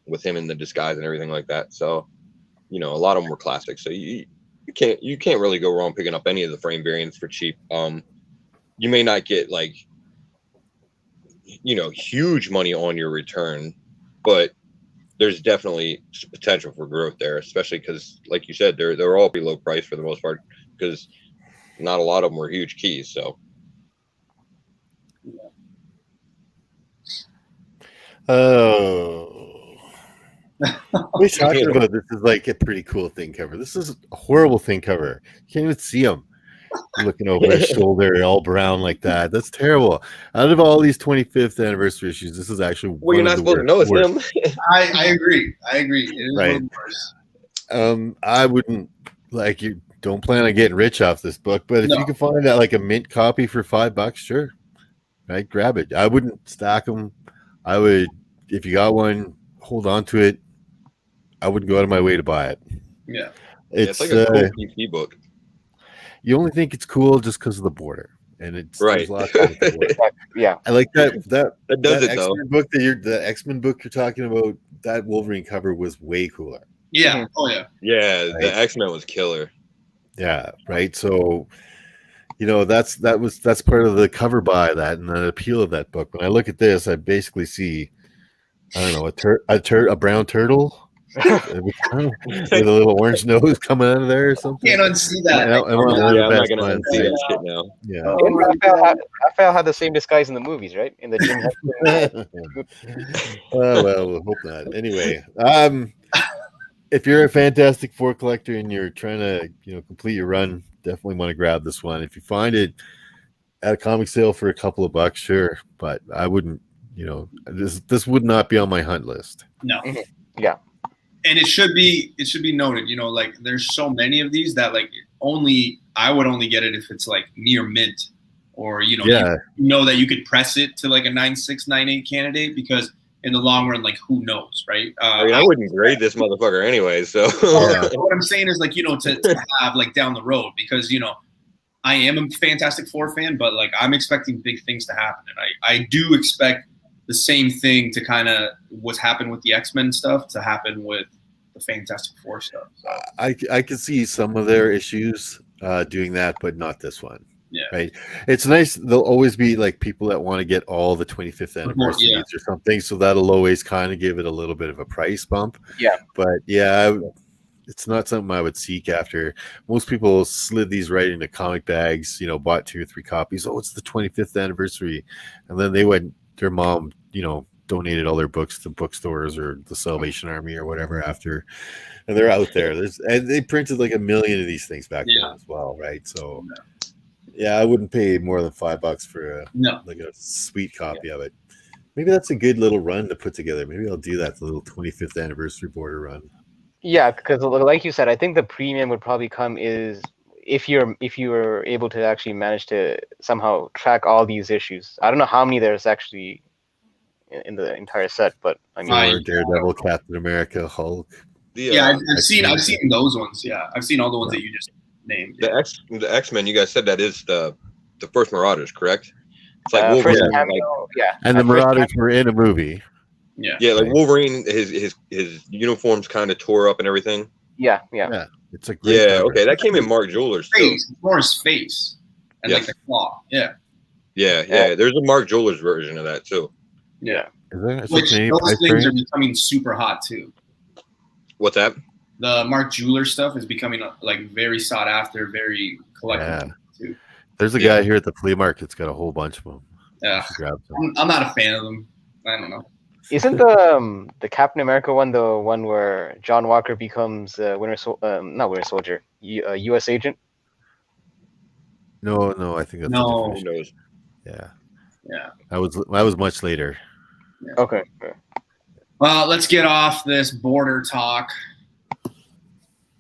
with him in the disguise and everything like that. So a lot of them were classics. So you can't really go wrong picking up any of the frame variants for cheap. You may not get like huge money on your return, but there's definitely potential for growth there, especially because, like you said, they're all below price for the most part, because not a lot of them were huge keys. So we talking about this is like a pretty cool thing cover. This is a horrible thing cover. You can't even see them looking over their shoulder, all brown like that. That's terrible. Out of all these 25th anniversary issues, this is actually you're not supposed to know it's them. I agree. It is right. one of the worst. I wouldn't like you. don't plan on getting rich off this book, but if No. you can find that like a mint copy for $5, sure, right? Grab it. I wouldn't stack them. I would, if you got one, hold on to it. I wouldn't go out of my way to buy it. Yeah. It's like a cool PC book. You only think it's cool just because of the border, and it's Right. there's lots of border. Yeah. I like that does it though. X-Men book the X-Men book you're talking about. That Wolverine cover was way cooler. Yeah. Mhm. Oh yeah. Yeah, Right. the X-Men was killer. Yeah, right. So, that's part of the cover by that and the appeal of that book. When I look at this, I basically see, I don't know, a brown turtle with a little orange nose coming out of there or something. Can't unsee that. I want one of Yeah, the I'm not best gonna ones. unsee that shit now. Yeah. Oh my Raphael had the same disguise in the movies, right? In the Jim Henson. Well, we'll hope not. Anyway, if you're a Fantastic Four collector and you're trying to, complete your run, definitely want to grab this one. If you find it at a comic sale for a couple of bucks, sure, but I wouldn't. This would not be on my hunt list. No. Yeah. And it should be noted, like there's so many of these that like I would only get it if it's like near mint, or you know that you could press it to like a 9.6, 9.8 candidate, because in the long run, like who knows, right? I wouldn't grade this motherfucker anyway. So what I'm saying is like to have like down the road, because I am a Fantastic Four fan, but like I'm expecting big things to happen, and I do expect the same thing to kind of what's happened with the X-Men stuff to happen with the Fantastic Four stuff. So. I could see some of their issues doing that, but not this one. Yeah. Right. It's nice. There'll always be like people that want to get all the 25th anniversaries or something. So that'll always kind of give it a little bit of a price bump. Yeah. But it's not something I would seek after. Most people slid these right into comic bags, bought 2 or 3 copies. Oh, it's the 25th anniversary. And then their mom, donated all their books to bookstores or the Salvation Army or whatever after. And they're out there. And they printed like 1 million of these things back then as well, right? So I wouldn't pay more than $5 for like a sweet copy of it. Maybe that's a good little run to put together. Maybe I'll do that, the little 25th anniversary border run. Yeah, because like you said, I think the premium would probably come is if you're able to actually manage to somehow track all these issues. I don't know how many there's actually in the entire set, but I mean, Daredevil, Captain America, Hulk. I've seen those ones. Yeah, I've seen all the ones that you just named. The X-Men, you guys said that is the first Marauders, correct? It's like Wolverine, Wolverine, and the Marauders were in a movie. Yeah, like Wolverine, his uniforms kind of tore up and everything. Yeah. It's a great cover. Okay, that came in Mark Jewelers too. More his face and like the claw. Yeah. There's a Mark Jewelers version of that too. Yeah. Which those things are becoming super hot too. What's that? The Mark Jeweler stuff is becoming like very sought after, very collectible too. There's a guy here at the flea market that's got a whole bunch of them. Yeah, I'm not a fan of them. I don't know. Isn't the Captain America one the one where John Walker becomes not Winter Soldier, a U.S. agent? No, I think that's no. Who knows? Yeah. I was much later. Yeah. Okay. Well, let's get off this border talk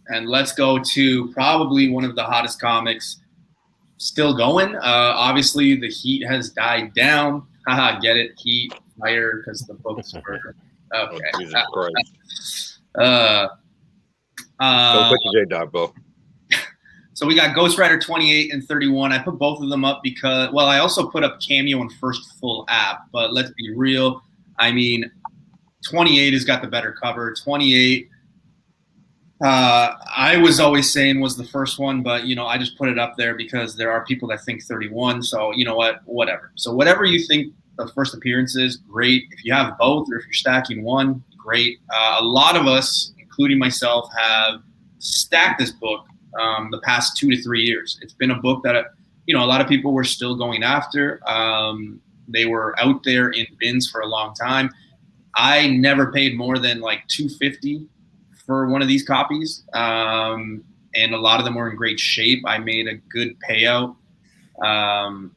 and let's go to probably one of the hottest comics still going. Obviously, the heat has died down. Haha, get it? Heat, fire, because the books were okay. Oh, Jesus Christ. Don't put your J-Dog, Bo. So we got Ghost Rider 28 and 31. I put both of them up because, well, I also put up Cameo and First Full App, but let's be real. I mean, 28 has got the better cover. 28, I was always saying was the first one, but, I just put it up there because there are people that think 31. So, you know what? Whatever. So whatever you think the first appearance is, great. If you have both or if you're stacking one, great. A lot of us, including myself, have stacked this book the past 2 to 3 years. It's been a book that, a lot of people were still going after. They were out there in bins for a long time. I never paid more than like $250 for one of these copies. And a lot of them were in great shape. I made a good payout. And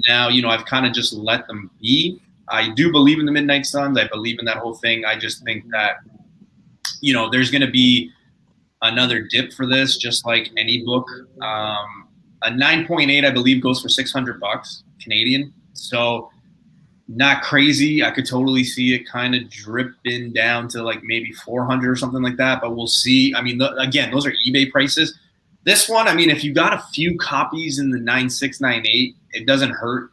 now, I've kind of just let them be. I do believe in the Midnight Suns. I believe in that whole thing. I just think that, there's going to be another dip for this, just like any book. A 9.8, I believe, goes for $600 Canadian. So not crazy. I could totally see it kind of dripping down to like maybe 400 or something like that, but we'll see. I mean, again, those are eBay prices. This one, I mean, if you got a few copies in the 9.6, 9.8, it doesn't hurt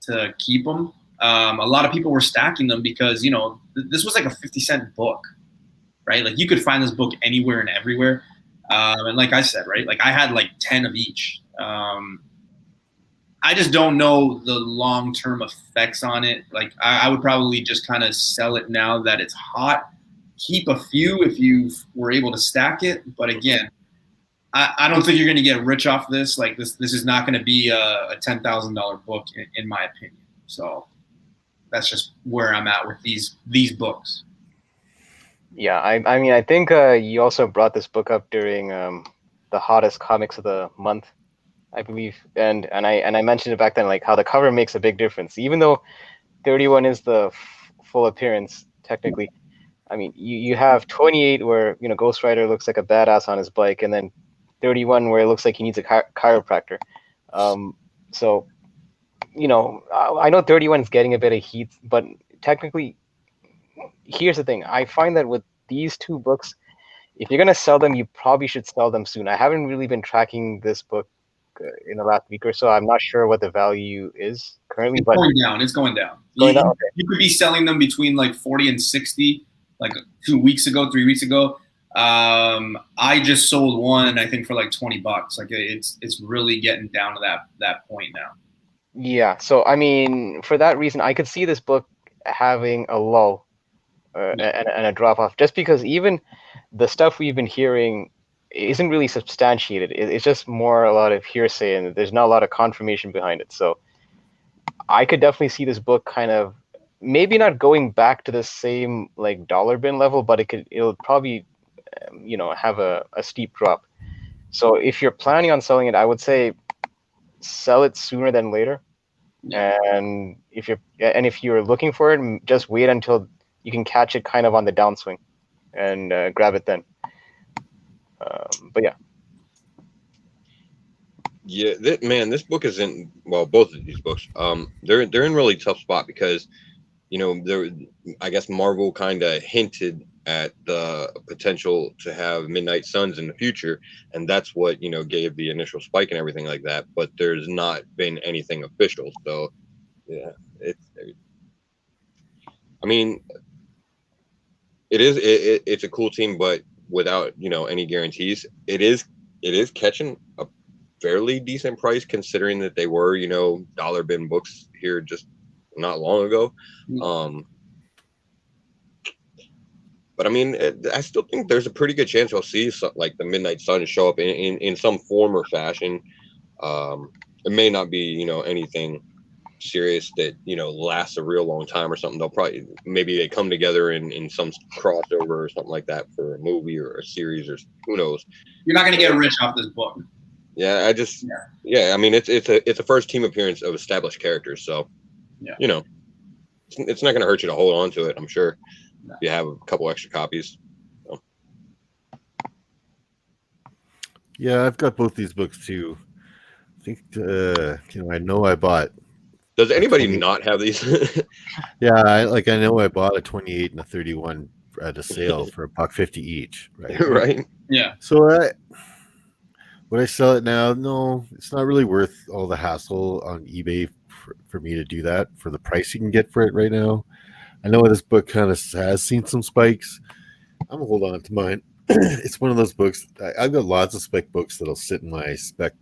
to keep them. A lot of people were stacking them because, you know, this was like a 50-cent book, right? Like you could find this book anywhere and everywhere. And like I said, right, like I had like 10 of each. I just don't know the long-term effects on it. Like I would probably just kind of sell it now that it's hot. Keep a few if you were able to stack it. But again, I don't think you're going to get rich off this. Like this is not going to be a $10,000 book in my opinion. So that's just where I'm at with these books. Yeah, I mean, I think you also brought this book up during the hottest comics of the month, I believe, and I mentioned it back then, like how the cover makes a big difference. Even though 31 is the full appearance technically, I mean, you have 28 where, you know, Ghost Rider looks like a badass on his bike, and then 31 where it looks like he needs a chiropractor. So, you know, I know 31 is getting a bit of heat, but technically, here's the thing. I find that with these two books, if you're gonna sell them, you probably should sell them soon. I haven't really been tracking this book in the last week or so. I'm not sure what the value is currently, It's but going down. It's going down. Going down? Okay. You could be selling them between like 40 and 60, like 2 weeks ago, 3 weeks ago. I just sold one, I think, for like $20. Like it's really getting down to that point now. Yeah. So I mean, for that reason, I could see this book having a lull and a drop off, just because even the stuff we've been hearing isn't really substantiated. It's just more a lot of hearsay, and there's not a lot of confirmation behind it. So I could definitely see this book kind of maybe not going back to the same like dollar bin level, but it'll probably you know, have a steep drop. So if you're planning on selling it, I would say sell it sooner than later. Yeah. And if you're looking for it, just wait until you can catch it kind of on the downswing and grab it then. But yeah. Yeah, this book is in, well, both of these books, they're in really tough spot because, you know, I guess Marvel kind of hinted at the potential to have Midnight Suns in the future, and that's what, you know, gave the initial spike and everything like that. But there's not been anything official, so yeah, I mean, it's a cool team, but without, you know, any guarantees. It is catching a fairly decent price considering that they were, you know, dollar bin books here just not long ago. But I mean, I still think there's a pretty good chance we'll see like the Midnight Sun show up in some form or fashion. It may not be, you know, anything serious that, you know, lasts a real long time or something. Maybe they come together in some crossover or something like that for a movie or a series, or who knows. You're not going to get rich off this book. Yeah, I mean, it's a first team appearance of established characters, so yeah, you know, it's not going to hurt you to hold on to it, I'm sure. No. If you have a couple extra copies. So. Yeah, I've got both these books too. I think you know, I know I bought. Does anybody not have these? Yeah, I know I bought a 28 and a 31 at a sale for $1.50 each, right? Right. Yeah. So would I sell it now? No, it's not really worth all the hassle on eBay for me to do that for the price you can get for it right now. I know this book kind of has seen some spikes. I'm gonna hold on to mine. It's one of those books. I've got lots of spec books that'll sit in my spec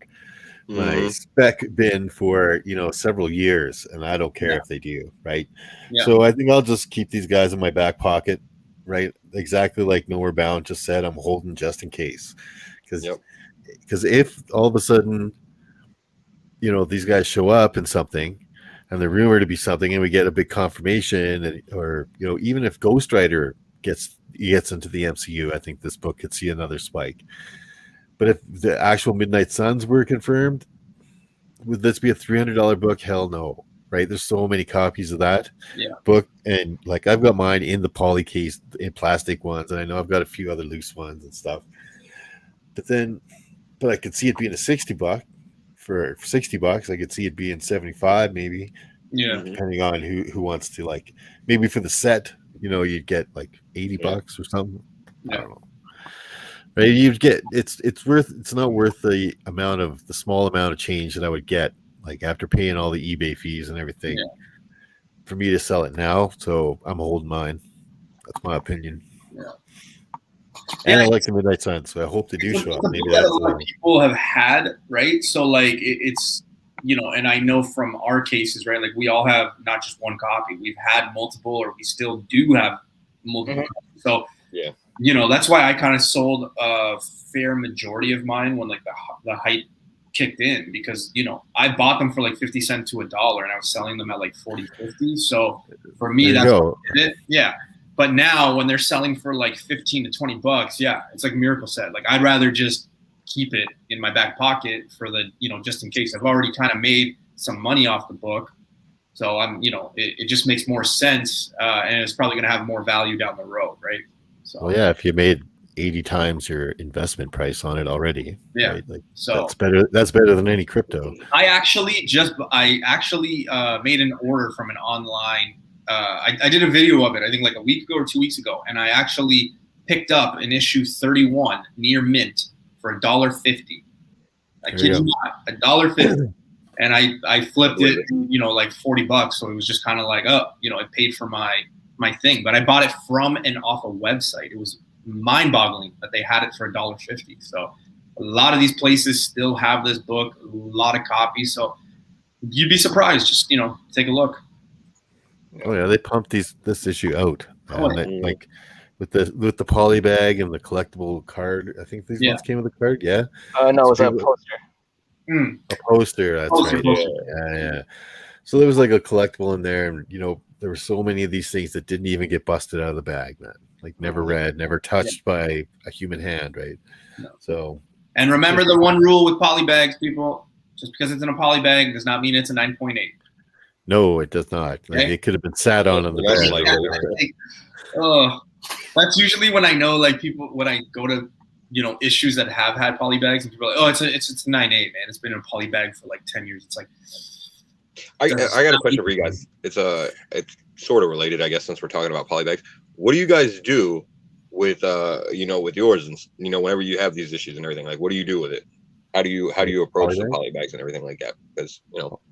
bin for, you know, several years, and I don't care if they do, right? Yeah. So I think I'll just keep these guys in my back pocket, right? Exactly like Nowhere Bound just said. I'm holding just in case, because if all of a sudden, you know, these guys show up in something, and they're rumored to be something, and we get a big confirmation, or, you know, even if Ghost Rider gets into the MCU, I think this book could see another spike. But if the actual Midnight Suns were confirmed, would this be a $300 book? Hell no, right? There's so many copies of that book, and like I've got mine in the poly case in plastic ones, and I know I've got a few other loose ones and stuff. but I could see it being a $60 for $60. I could see it being 75 maybe, Yeah. depending on who wants to, like, maybe for the set, you'd get like $80 or something. Yeah. I don't know. Right? You'd get it's not worth the small amount of change that I would get, like, after paying all the eBay fees and everything, for me to sell it now. So I'm holding mine. That's my opinion. Yeah. And I like the Midnight Sun, so I hope they do show up. Maybe that that's a lot of people have had, right? So like it's and I know from our cases, right? Like we all have not just one copy. We've had multiple, or we still do have multiple. Copies. So that's why I kind of sold a fair majority of mine when like the hype kicked in, because I bought them for like 50 cents to $1, and I was selling them at like 40, 50. So for me, that's what I did it. Yeah. But now when they're selling for like 15 to 20 bucks, it's like Miracle said. Like I'd rather just keep it in my back pocket for the, just in case. I've already kind of made some money off the book. So I'm, it just makes more sense, and it's probably going to have more value down the road, right? So well, yeah, if you made 80 times your investment price on it already, right? Like, so that's better than any crypto. I actually made an order from an online. I did a video of it, I think like a week ago or 2 weeks ago, and I actually picked up an issue 31 near mint for $1.50. I kid you not, $1.50. And I flipped it, like $40. So it was just kind of like, it paid for my thing. But I bought it from and off a website. It was mind-boggling that they had it for $1.50. So a lot of these places still have this book, a lot of copies. So you'd be surprised. Just take a look. Oh yeah, they pumped this issue out, like with the poly bag and the collectible card. I think these ones came with a card. Yeah. No, it was a poster. A poster. That's right. Yeah. So there was like a collectible in there, and there were so many of these things that didn't even get busted out of the bag, man. Like never read, never touched by a human hand, right? No. So. And remember the one rule with poly bags, people. Just because it's in a poly bag does not mean it's a 9.8. No, it does not. Like, it could have been sat on the bag. That's usually when I know, like, people, when I go to, issues that have had poly bags, and people are like, it's a 9.8, man. It's been in a poly bag for like 10 years. It's like, I got a question for you guys. It's sort of related, I guess, since we're talking about poly bags. What do you guys do with with yours, and whenever you have these issues and everything? Like, what do you do with it? How do you approach the poly bags and everything like that? Because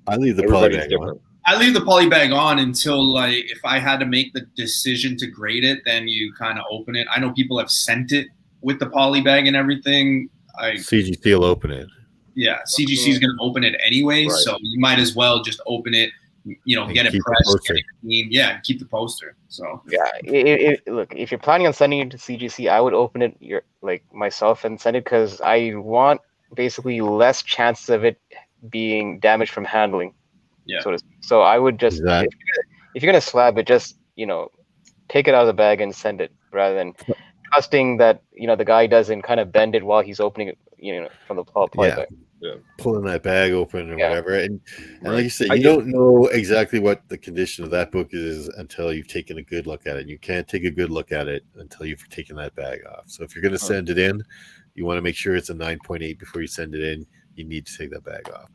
I leave the poly bag on. I leave the poly bag on until, like, if I had to make the decision to grade it, then you kind of open it. I know people have sent it with the poly bag and everything. CGC will open it. Yeah, CGC is going to open it anyway, right. So you might as well just open it, get it pressed, get it clean. Yeah, keep the poster. So yeah, look, if you're planning on sending it to CGC, I would open it myself and send it, because I want basically less chances of it being damaged from handling. Yeah. So I would just, if you're gonna slab it, just take it out of the bag and send it, rather than trusting that the guy doesn't kind of bend it while he's opening it, from the poly bag. Yeah, pulling that bag open or whatever, and like you said, you don't know exactly what the condition of that book is until you've taken a good look at it. You can't take a good look at it until you've taken that bag off. So if you're gonna send it in, you want to make sure it's a 9.8 before you send it in. You need to take that bag off.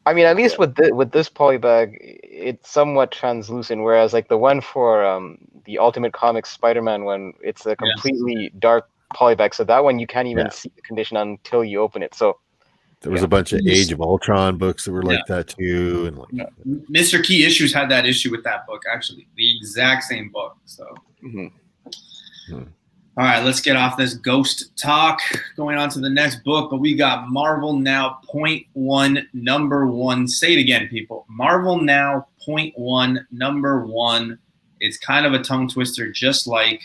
I mean, at least with this poly bag, it's somewhat translucent. Whereas like the one for the Ultimate Comics Spider-Man one, it's a completely dark poly bag. So that one you can't even see the condition until you open it. So there was a bunch of Age of Ultron books that were like that too, and like Mr. Key Issues had that issue with that book, actually, the exact same book. So. All right, let's get off this ghost talk. Going on to the next book, but we got Marvel Now .1 number 1. Say it again, people. Marvel Now .1 number 1. It's kind of a tongue twister, just like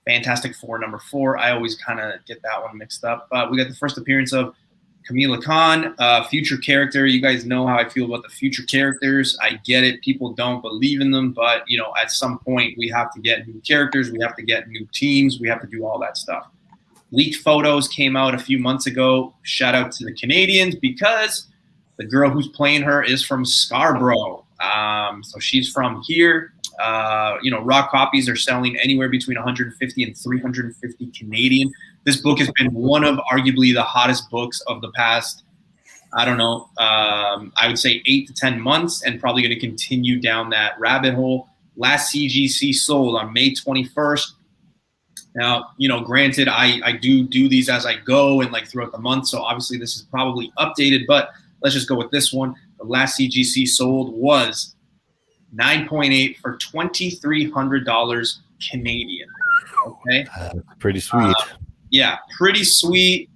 Fantastic Four number 4. I always kind of get that one mixed up. But we got the first appearance of Kamala Khan, future character. You guys know how I feel about the future characters. I get it. People don't believe in them, but at some point we have to get new characters. We have to get new teams. We have to do all that stuff. Leaked photos came out a few months ago. Shout out to the Canadians, because the girl who's playing her is from Scarborough. So she's from here. Raw copies are selling anywhere between 150 and 350 Canadian. This book has been one of arguably the hottest books of the past, I don't know, I would say 8 to 10 months, and probably going to continue down that rabbit hole. Last CGC sold on May 21st. Now, granted, I do these as I go and like throughout the month, so obviously this is probably updated, but let's just go with this one. The last CGC sold was 9.8 for $2,300 Canadian. Okay, pretty sweet. Yeah, pretty sweet.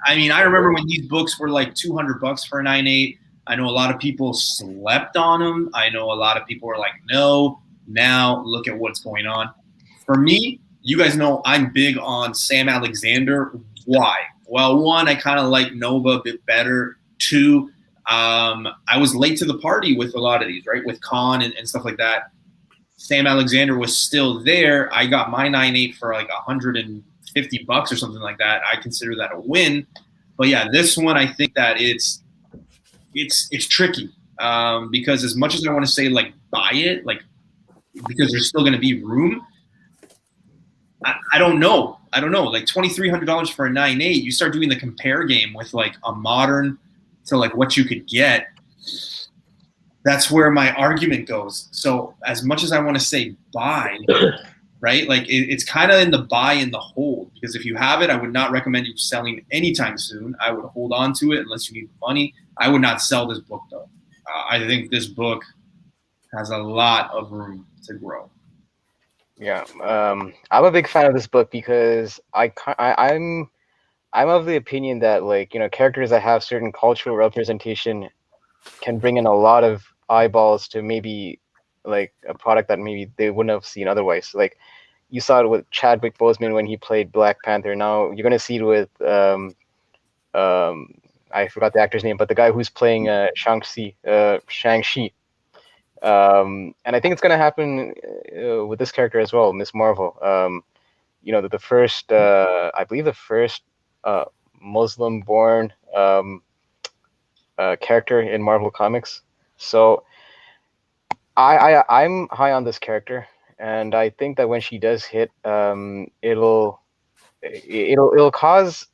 I mean, I remember when these books were like $200 for a 9.8. I know a lot of people slept on them. I know a lot of people were like, no. Now look at what's going on. For me, you guys know I'm big on Sam Alexander. Why? Well, one, I kind of like Nova a bit better. Two, I was late to the party with a lot of these, right? With Khan and stuff like that. Sam Alexander was still there. I got my 9.8 for like $150 or something like that. I consider that a win. But yeah, this one, I think that it's tricky because as much as I want to say like buy it, like because there's still going to be room. I don't know. Like $2,300 for a 9.8. You start doing the compare game with like a modern to like what you could get. That's where my argument goes. So as much as I want to say buy, right? Like it's kind of in the buy and the hold, because if you have it, I would not recommend you selling anytime soon. I would hold on to it unless you need the money. I would not sell this book though. I think this book has a lot of room to grow. Yeah, I'm a big fan of this book because I'm of the opinion that characters that have certain cultural representation can bring in a lot of eyeballs to maybe like a product that maybe they wouldn't have seen otherwise. Like you saw it with Chadwick Boseman when he played Black Panther. Now you're gonna see it with I forgot the actor's name, but the guy who's playing Shang-Chi. And I think it's going to happen with this character as well, Miss Marvel. The first, I believe the first Muslim-born character in Marvel Comics. So I'm high on this character, and I think that when she does hit, it'll cause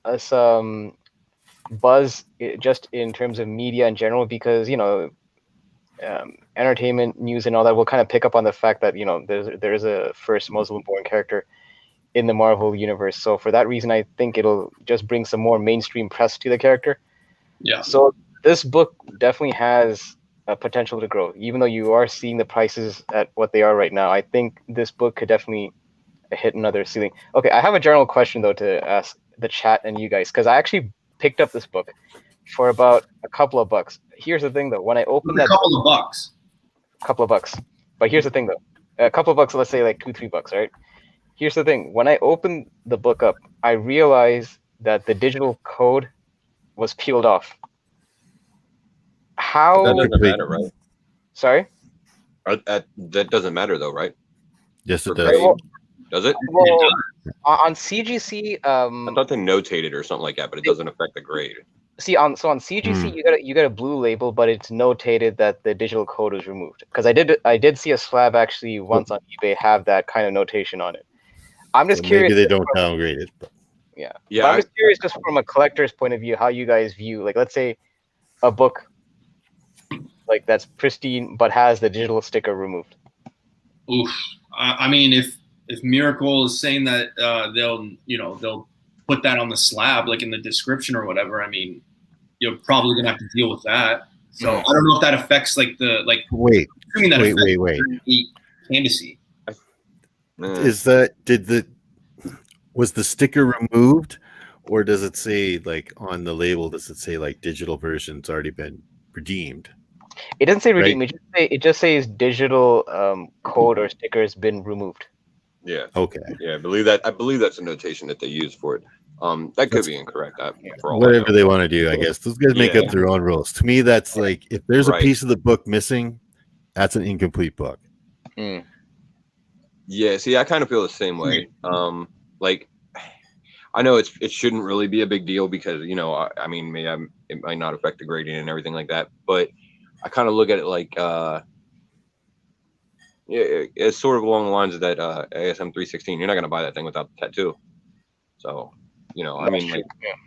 us buzz just in terms of media in general, because entertainment news and all that will kind of pick up on the fact that there's a first Muslim-born character in the Marvel universe. So for that reason, I think it'll just bring some more mainstream press to the character. Yeah. So this book definitely has a potential to grow, even though you are seeing the prices at what they are right now. I think this book could definitely hit another ceiling. Okay, I have a general question though to ask the chat and you guys, because I actually picked up this book for about a couple of bucks. Here's the thing though, when I opened that couple of bucks. But here's the thing though, a couple of bucks, let's say like $2-3, right? Here's the thing, when I opened the book up, I realized that the digital code was peeled off. How? That doesn't matter, right? Sorry? That doesn't matter though, right? Yes, it For does. grade? Does it? Well, on CGC, I thought they notated or something like that, but it doesn't affect the grade. on CGC you get a blue label, but it's notated that the digital code was removed. Because I did see a slab actually once on eBay have that kind of notation on it. I'm just curious. Maybe they don't downgrade it. But. Yeah. Yeah. I'm just curious, just from a collector's point of view, how you guys view, like, let's say a book like that's pristine but has the digital sticker removed. Oof. I mean, if Miracle is saying that they'll put that on the slab, like in the description or whatever, I mean, you're probably gonna have to deal with that. So I don't know if that affects like the Wait. candidacy. Is was the sticker removed, or does it say like on the label? Does it say like digital version's already been redeemed? It doesn't say redeem. Right. It just says digital code or sticker has been removed. Yeah. Okay. Yeah, I believe that's a notation that they use for it. That could be incorrect. For all whatever they want to do, I guess. Those guys make up their own rules. To me, that's like if there's a piece of the book missing, that's an incomplete book. Yeah. See, I kind of feel the same way. Like, I know it shouldn't really be a big deal because I mean, it might not affect the grading and everything like that, but I kind of look at it like it's sort of along the lines of that ASM 316. You're not gonna buy that thing without the tattoo. So, I mean, like,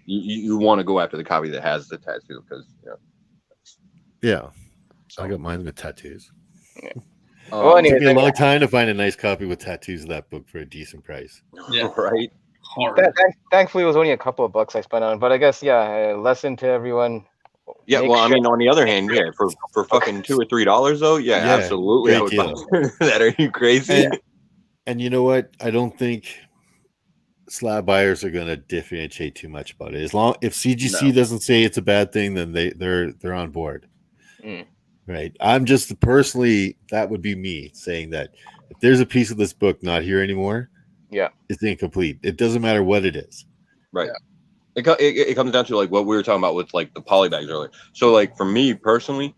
you want to go after the copy that has the tattoo because, Yeah, so. I got mine with tattoos. Yeah. Well, It took me a long time to find a nice copy with tattoos of that book for a decent price. Yeah. Right. Hard. Thankfully, it was only a couple of bucks I spent on, but I guess lesson to everyone. Yeah, well, I mean, on the other hand, for fucking $2 or $3 though, yeah, absolutely, I would buy that. Are you crazy? And you know what? I don't think slab buyers are going to differentiate too much about it. As long if CGC doesn't say it's a bad thing, then they're on board. Right. I'm just personally, that would be me saying that if there's a piece of this book not here anymore, it's incomplete. It doesn't matter what it is. Right. Yeah. It comes down to like what we were talking about with like the poly bags earlier. So like for me personally,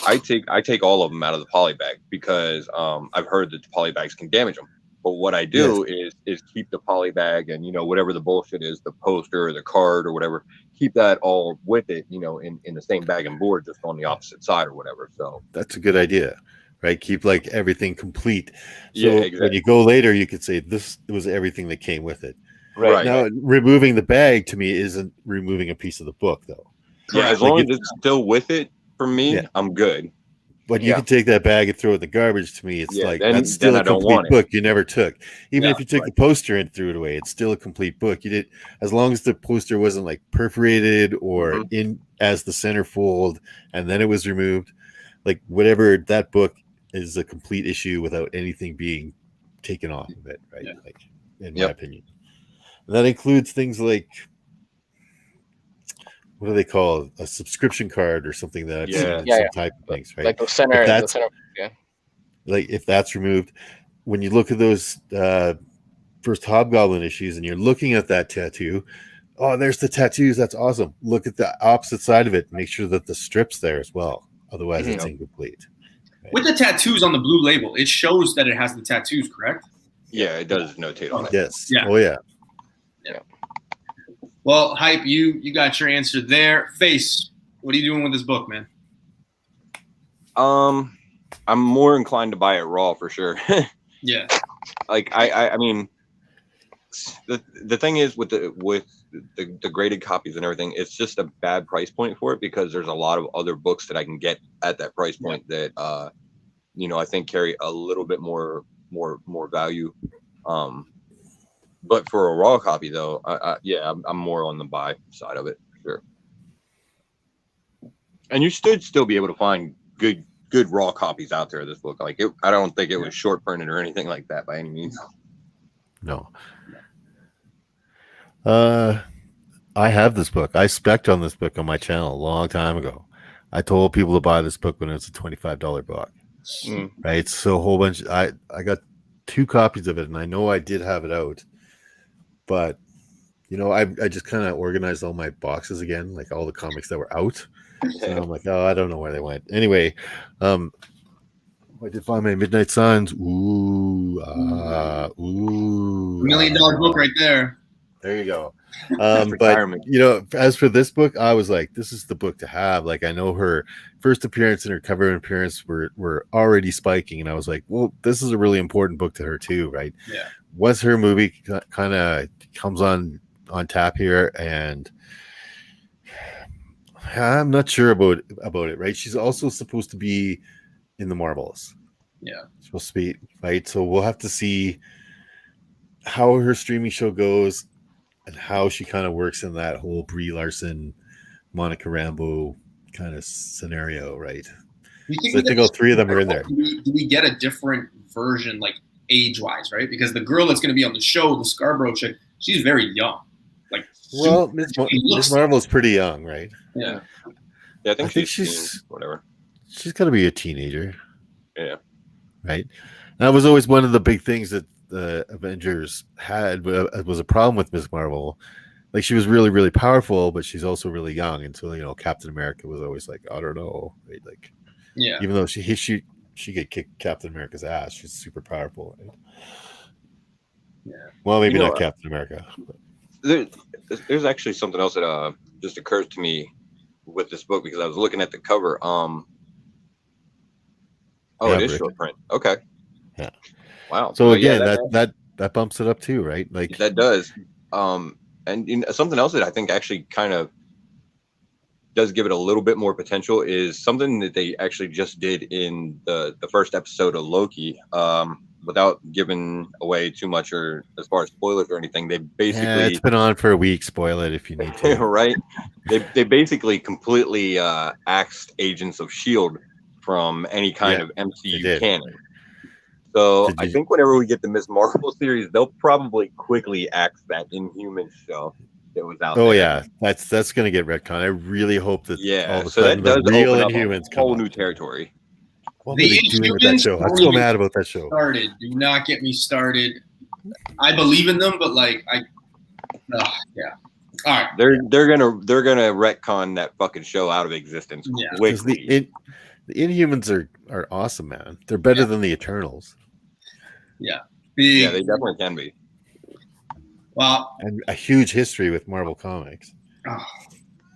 I take all of them out of the poly bag because I've heard that the poly bags can damage them. But what I do is keep the poly bag and whatever the bullshit is, the poster or the card or whatever, keep that all with it, in the same bag and board, just on the opposite side or whatever. So that's a good idea, right? Keep like everything complete. So exactly. When you go later, you could say this was everything that came with it. Right. Now, removing the bag to me isn't removing a piece of the book, though. Yeah, as long as it's still with it, for me, I'm good. But you can take that bag and throw it in the garbage. To me, it's that's still a complete book you never took. Even if you took the poster and threw it away, it's still a complete book. You did, as long as the poster wasn't like perforated or in as the centerfold, and then it was removed. Like whatever, that book is a complete issue without anything being taken off of it, right? Like in my opinion, and that includes things like, what do they call it? A subscription card or something that I've seen some type of things, right? Like the center, like if that's removed, when you look at those first Hobgoblin issues and you're looking at that tattoo, oh, there's the tattoos. That's awesome. Look at the opposite side of it. Make sure that the strip's there as well. Otherwise, it's incomplete. Right? With the tattoos on the blue label, it shows that it has the tattoos, correct? Yeah, it does notate on it. Yes. Yeah. Oh, yeah. Well, Hype, you got your answer there. Face, what are you doing with this book, man? I'm more inclined to buy it raw for sure. Yeah. Like I mean, the thing is with the graded copies and everything, it's just a bad price point for it because there's a lot of other books that I can get at that price point that I think carry a little bit more value. But for a raw copy, though, I'm more on the buy side of it, for sure. And you should still be able to find good raw copies out there of this book. Like, I don't think it was short printed or anything like that by any means. No. I have this book. I spec'd on this book on my channel a long time ago. I told people to buy this book when it was a $25 book. Right? So a whole bunch. I got 2 copies of it, and I know I did have it out. But, I just kind of organized all my boxes again, like all the comics that were out. So I'm like, oh, I don't know where they went. Anyway, I did find my Midnight Suns. Ooh. $1 million book right there. There you go. But, as for this book, I was like, this is the book to have. Like, I know her first appearance and her cover appearance were already spiking. And I was like, well, this is a really important book to her too, right? Yeah. Once her movie kind of comes on tap here, and I'm not sure about it, right? She's also supposed to be in the Marvels. Yeah. Supposed to be, right? So we'll have to see how her streaming show goes and how she kind of works in that whole Brie Larson, Monica Rambeau kind of scenario, right? So I think all 3 of them are in there. Do we get a different version, like age-wise, right? Because the girl that's going to be on the show, the Scarborough chick, she's very young. Like, well, Miss Marvel's pretty young, right? Yeah. Yeah, I think she's whatever. She's got to be a teenager. Yeah. Right. That was always one of the big things that the Avengers had was a problem with Miss Marvel. Like, she was really, really powerful, but she's also really young. Until Captain America was always like, I don't know, right? Like, even though she could kick Captain America's ass, she's super powerful. Right? Yeah. Well, maybe not Captain America. There's actually something else that just occurs to me with this book because I was looking at the cover. It is short print. Okay. Wow. So But yeah, again, that bumps it up too, right? Like that does. And something else that I think actually kind of does give it a little bit more potential is something that they actually just did in the first episode of Loki. Without giving away too much or as far as spoilers or anything, they basically it's been on for a week. Spoil it if you need to. right. They basically completely axed Agents of Shield from any kind of MCU canon. So I think whenever we get the Ms. Marvel series, they'll probably quickly axe that Inhuman show that was out there. Oh yeah, that's going to get retconned. I really hope that all of a so sudden that the does real open up Inhumans a come whole up. new territory. What were they doing with that show? I'm so mad about that show. Started. Do not get me started. I believe in them, but like yeah. All right. They're gonna retcon that fucking show out of existence quickly. The Inhumans are awesome, man. They're better than the Eternals. Yeah. Yeah, they definitely can be. Well, and a huge history with Marvel Comics. Oh,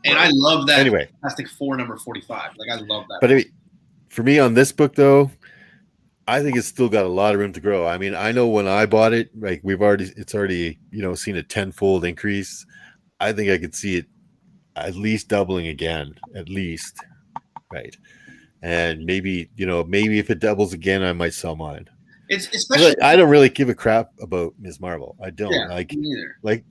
and I love that. Anyway, Fantastic Four number 45. Like I love that. But I mean, for me on this book though, I think it's still got a lot of room to grow. I mean, I know when I bought it, like it's already seen a tenfold increase. I think I could see it at least doubling again, at least, right? And maybe if it doubles again, I might sell mine. It's especially I don't really give a crap about Ms. Marvel. I don't neither.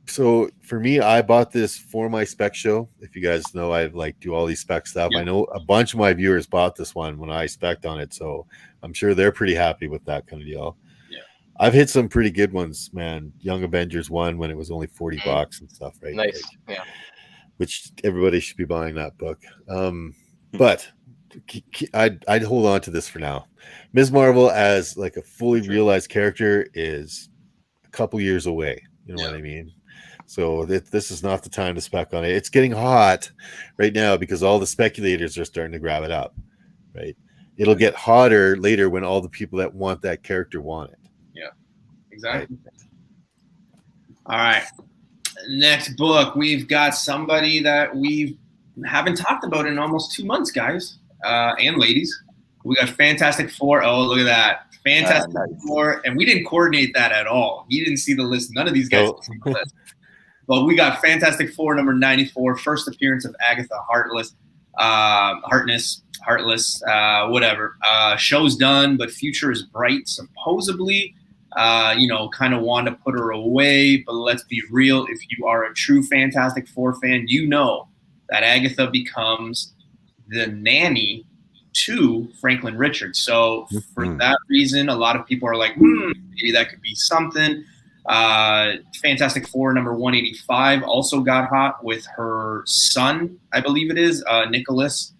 So for me, I bought this for my spec show. If you guys know, I do all these spec stuff. Yeah. I know a bunch of my viewers bought this one when I spec'd on it, so I'm sure they're pretty happy with that kind of deal. Yeah, I've hit some pretty good ones, man. Young Avengers 1 when it was only $40 and stuff, right? Nice, yeah. Which everybody should be buying that book. But I'd hold on to this for now. Ms. Marvel as like a fully realized character is a couple years away. You know what I mean? So this is not the time to spec on it. It's getting hot right now because all the speculators are starting to grab it up, right? It'll get hotter later when all the people that want that character want it. Yeah, exactly. Right? All right. Next book, we've got somebody that we haven't talked about in almost 2 months, guys and ladies. We got Fantastic Four. Oh, look at that. Fantastic Four. And we didn't coordinate that at all. He didn't see the list. None of these guys see the list. But we got Fantastic Four number 94, first appearance of Agatha Harkness, whatever. Show's done, but future is bright, supposedly. Kind of want to put her away, but let's be real. If you are a true Fantastic Four fan, you know that Agatha becomes the nanny to Franklin Richards. So for that reason, a lot of people are like, maybe that could be something. Fantastic Four number 185 also got hot with her son, I believe it is, Nicholas,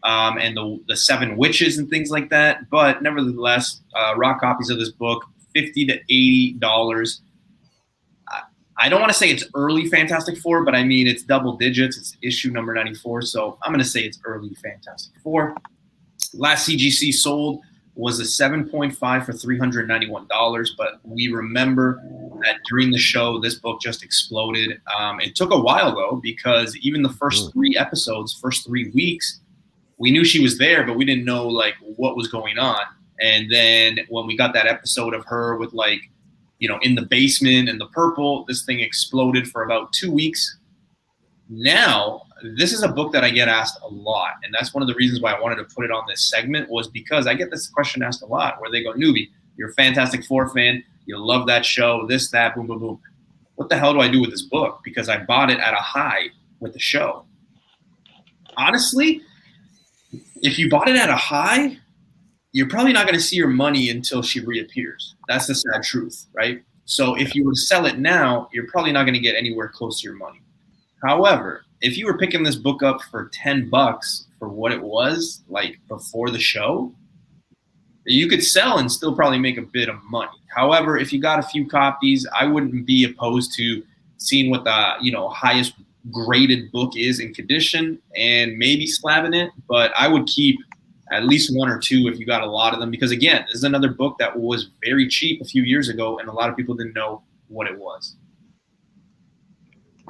and the Seven Witches and things like that. But nevertheless, raw copies of this book, $50 to $80. I don't want to say it's early Fantastic Four, but I mean it's double digits. It's issue number 94, so I'm going to say it's early Fantastic Four. Last CGC sold was a 7.5 for $391, but we remember that during the show, this book just exploded. It took a while, though, because even the first 3 episodes, first 3 weeks, we knew she was there, but we didn't know, like, what was going on. And then when we got that episode of her with, like, in the basement and the purple, this thing exploded for about 2 weeks. Now, this is a book that I get asked a lot, and that's one of the reasons why I wanted to put it on this segment was because I get this question asked a lot where they go, Newbie, you're a Fantastic Four fan, you love that show, this, that, boom, boom, boom. What the hell do I do with this book? Because I bought it at a high with the show. Honestly, if you bought it at a high, you're probably not going to see your money until she reappears. That's the sad truth, right? So if you were to sell it now, you're probably not going to get anywhere close to your money. However, if you were picking this book up for $10 for what it was, like before the show, you could sell and still probably make a bit of money. However, if you got a few copies, I wouldn't be opposed to seeing what the highest graded book is in condition and maybe slabbing it. But I would keep at least 1 or 2 if you got a lot of them, because again, this is another book that was very cheap a few years ago, and a lot of people didn't know what it was.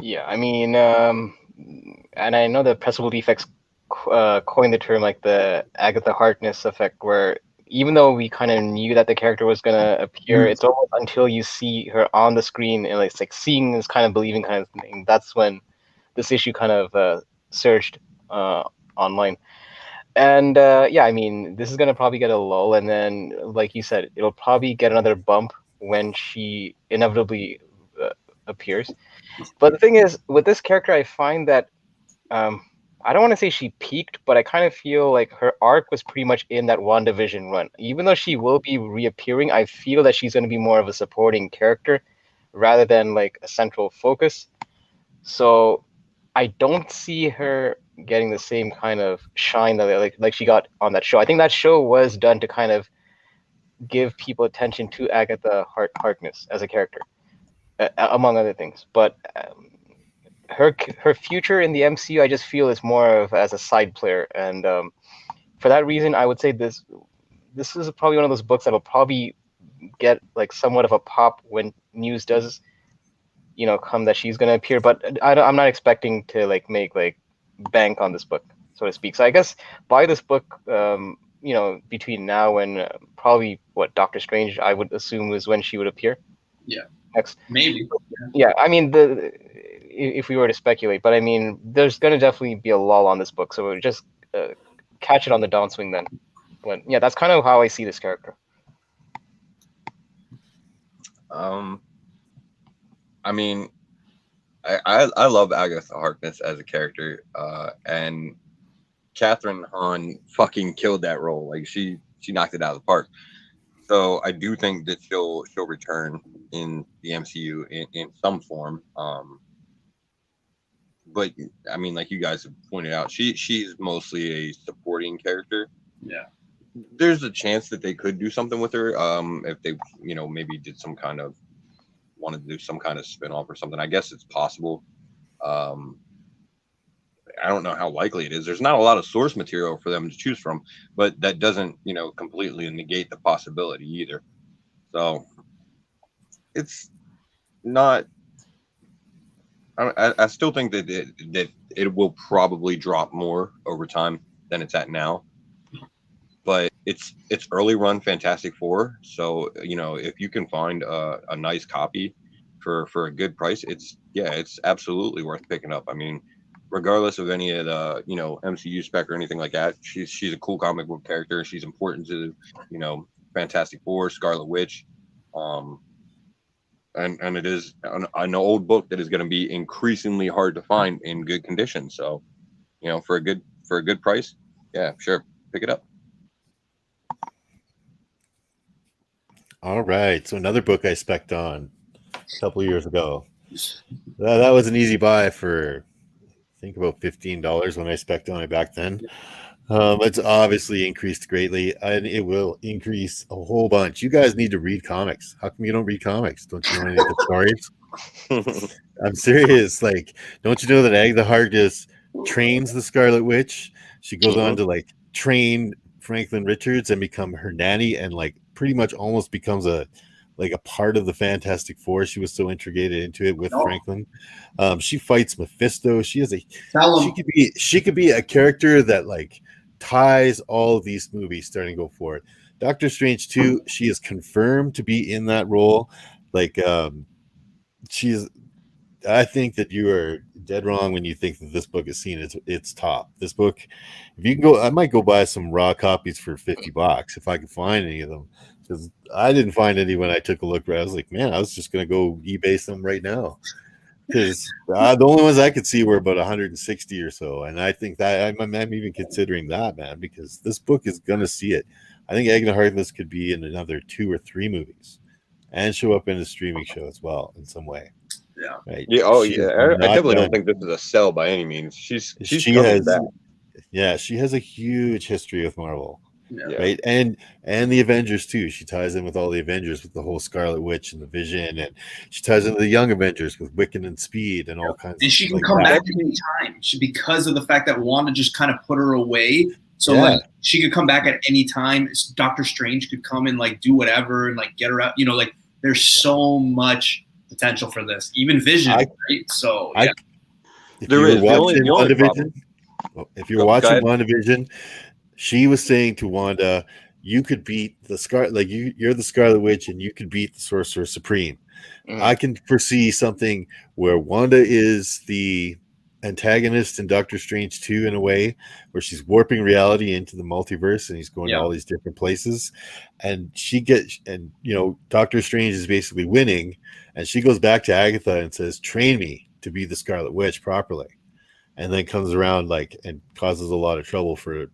Yeah, I mean, and I know the Pressable Defects coined the term like the Agatha Harkness effect, where even though we kind of knew that the character was gonna appear, it's almost until you see her on the screen and it's like seeing is kind of believing kind of thing. That's when this issue kind of surged online. And yeah, I mean, this is gonna probably get a lull, and then, like you said, it'll probably get another bump when she inevitably appears. But the thing is, with this character, I find that I don't want to say she peaked, but I kind of feel like her arc was pretty much in that WandaVision run. Even though she will be reappearing, I feel that she's going to be more of a supporting character rather than like a central focus. So I don't see her getting the same kind of shine that like she got on that show. I think that show was done to kind of give people attention to Agatha Harkness as a character, among other things. But her future in the MCU, I just feel is more of as a side player, and for that reason, I would say this is probably one of those books that'll probably get like somewhat of a pop when news does, come that she's going to appear. But I'm not expecting to like make like bank on this book, so to speak. So I guess buy this book, between now and probably what Doctor Strange, I would assume, is when she would appear. Yeah. Next. Maybe. Yeah, I mean, if we were to speculate, but I mean, there's going to definitely be a lull on this book, so just catch it on the downswing then. Yeah, that's kind of how I see this character. I mean, I love Agatha Harkness as a character, and Catherine Hahn fucking killed that role. Like she knocked it out of the park. So I do think that she'll return in the MCU in some form. But I mean, like you guys have pointed out, she's mostly a supporting character. Yeah. There's a chance that they could do something with her, if they, maybe wanted to do some kind of spin-off or something. I guess it's possible. I don't know how likely it is. There's not a lot of source material for them to choose from, but that doesn't, completely negate the possibility either. So it's not. I still think that it will probably drop more over time than it's at now. But it's early run Fantastic Four, so if you can find a nice copy for a good price, it's absolutely worth picking up. I mean, regardless of any of the MCU spec or anything like that, she's a cool comic book character. She's important to Fantastic Four, Scarlet Witch, and it is an old book that is going to be increasingly hard to find in good condition. So for a good price, yeah, sure, pick it up. All right, so another book I spec'd on a couple of years ago. That was an easy buy for, I think, about $15 when I spec'd on it back then. It's obviously increased greatly, and it will increase a whole bunch. You guys need to read comics. How come you don't read comics? Don't you know any of the stories? I'm serious. Like, don't you know that Agatha Harkness trains the Scarlet Witch? She goes on to like train Franklin Richards and become her nanny, and like pretty much almost becomes a part of the Fantastic Four. She was so integrated into it with Franklin. She fights Mephisto. She could be a character that like ties all of these movies starting to go forward. Doctor Strange 2, she is confirmed to be in that role. Like I think that you are dead wrong when you think that this book is seen its top. This book, if you can go, I might go buy some raw copies for $50 if I can find any of them, because I didn't find any when I took a look. I was like, man, I was just going to go eBay some right now, because the only ones I could see were about 160 or so, and I think that I'm even considering that, man, because this book is going to see it. I think Agatha Harkness could be in another 2 or 3 movies and show up in a streaming show as well in some way. Yeah. Right. Yeah. Oh, yeah. I definitely don't think this is a sell by any means. She coming back. Yeah, she has a huge history with Marvel. Yeah. Right, and the Avengers too. She ties in with all the Avengers, with the whole Scarlet Witch and the Vision, and she ties into the Young Avengers with Wiccan and Speed and all kinds. And she can come back at any time. Because of the fact that Wanda just kind of put her away. So like she could come back at any time. Doctor Strange could come and like do whatever and like get her out. Like there's so much potential for this. Even Vision, right? So if you're watching WandaVision, she was saying to Wanda, you could beat the you're the Scarlet Witch and you could beat the Sorcerer Supreme. I can foresee something where Wanda is the antagonist in Doctor Strange 2 in a way, where she's warping reality into the multiverse and he's going to all these different places, and Doctor Strange is basically winning, and she goes back to Agatha and says, train me to be the Scarlet Witch properly, and then comes around and causes a lot of trouble for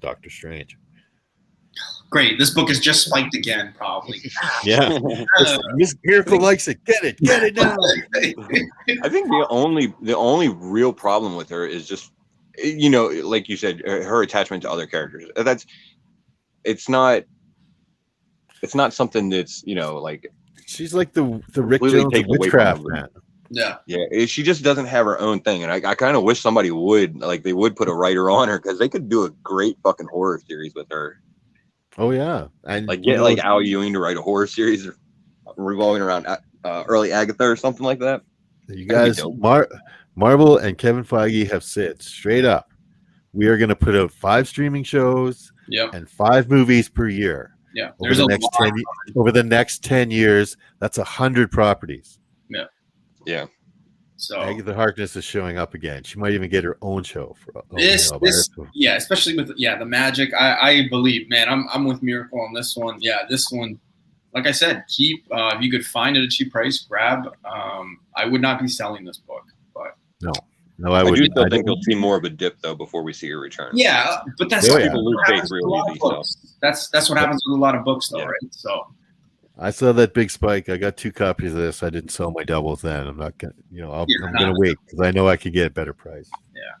Doctor Strange. Great. This book is just spiked again, probably. Yeah. Miss Miracle likes it. Get it now. I think the only real problem with her is just, like you said, her attachment to other characters. It's not something that's, she's like the Rick Jones of witchcraft, man. Yeah. She just doesn't have her own thing, and I kind of wish somebody would put a writer on her, because they could do a great fucking horror series with her. Oh yeah, and get Al Ewing to write a horror series revolving around early Agatha or something like that. You guys, Marvel and Kevin Feige have said straight up, we are going to put out 5 streaming shows and 5 movies per year. Yeah, over the next 10 years, that's 100 properties. Yeah. So Agatha Harkness is showing up again. She might even get her own show for especially with the magic. I believe, man. I'm with Miracle on this one. Yeah, this one, like I said, keep if you could find it at a cheap price, grab. I would not be selling this book, but no, I wouldn't. I do still think you'll see more of a dip though before we see her return. Yeah, but that's people lose faith real easy. So. That's what happens with a lot of books, though, right? So. I saw that big spike. I got 2 copies of this. I didn't sell my doubles then. I'm not gonna, I'm gonna wait because I know I could get a better price. Yeah.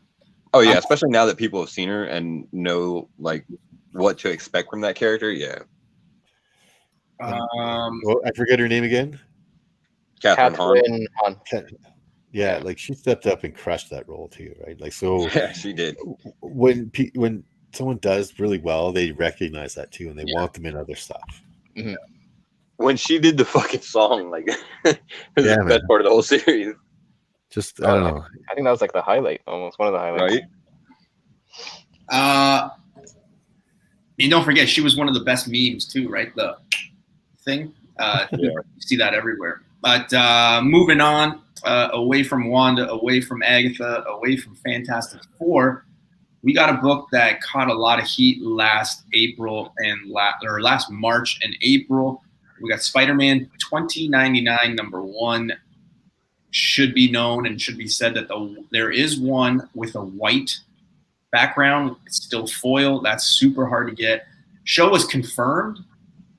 Oh yeah, especially now that people have seen her and know what to expect from that character. Yeah. I forget her name again. Catherine Hahn. Yeah, she stepped up and crushed that role too, right? Yeah, she did. When someone does really well, they recognize that too, and they want them in other stuff. Mm-hmm. When she did the fucking song, it was the best part of the whole series. Just I don't know. I think that was the highlight, almost one of the highlights. Right. And don't forget, she was one of the best memes too, right? The thing. You see that everywhere. But moving on, away from Wanda, away from Agatha, away from Fantastic Four, we got a book that caught a lot of heat last March and April. We got Spider-Man 2099 #1. Should be known and should be said that there is one with a white background. It's still foil. That's super hard to get. Show was confirmed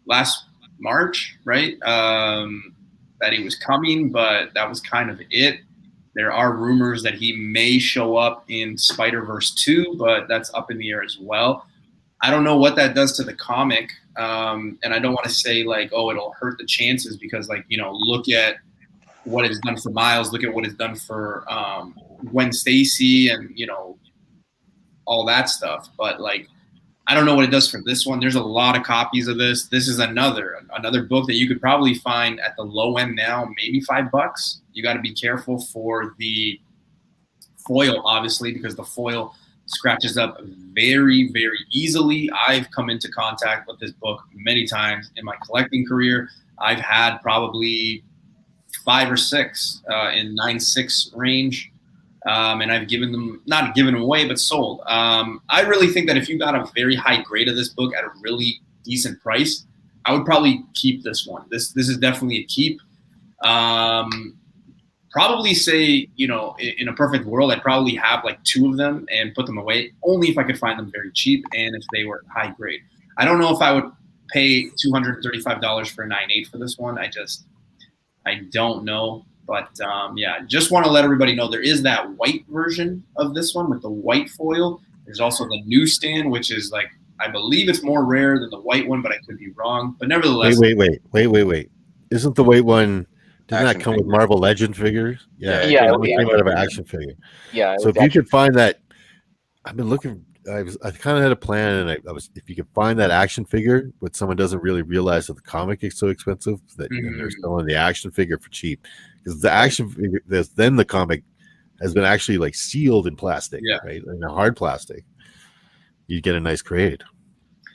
last March, right? That he was coming, but that was kind of it. There are rumors that he may show up in Spider-Verse 2, but that's up in the air as well. I don't know what that does to the comic. And I don't want to say it'll hurt the chances because look at what it's done for Miles, look at what it's done for Gwen Stacy and, all that stuff. But I don't know what it does for this one. There's a lot of copies of this. This is another book that you could probably find at the low end now, maybe $5. You got to be careful for the foil, obviously, because the foil scratches up very, very easily. I've come into contact with this book many times in my collecting career. I've had probably 5 or 6 in 9.6 range. And I've not given them away, but sold. I really think that if you got a very high grade of this book at a really decent price, I would probably keep this one. This is definitely a keep. Probably say, in a perfect world, I'd probably have 2 of them and put them away, only if I could find them very cheap and if they were high grade. I don't know if I would pay $235 for a 9.8 for this one. I don't know. But just want to let everybody know there is that white version of this one with the white foil. There's also the newsstand, which is I believe it's more rare than the white one, but I could be wrong. But nevertheless, wait. Isn't the white one? Didn't that come with Marvel Legend figures? Yeah. It came out of an action figure. Yeah. So if you could find that, I've been looking. I kind of had a plan, and if you could find that action figure, but someone doesn't really realize that the comic is so expensive that they're selling the action figure for cheap. Because the action figure, then the comic has been actually sealed in plastic, right? In a hard plastic. You get a nice grade.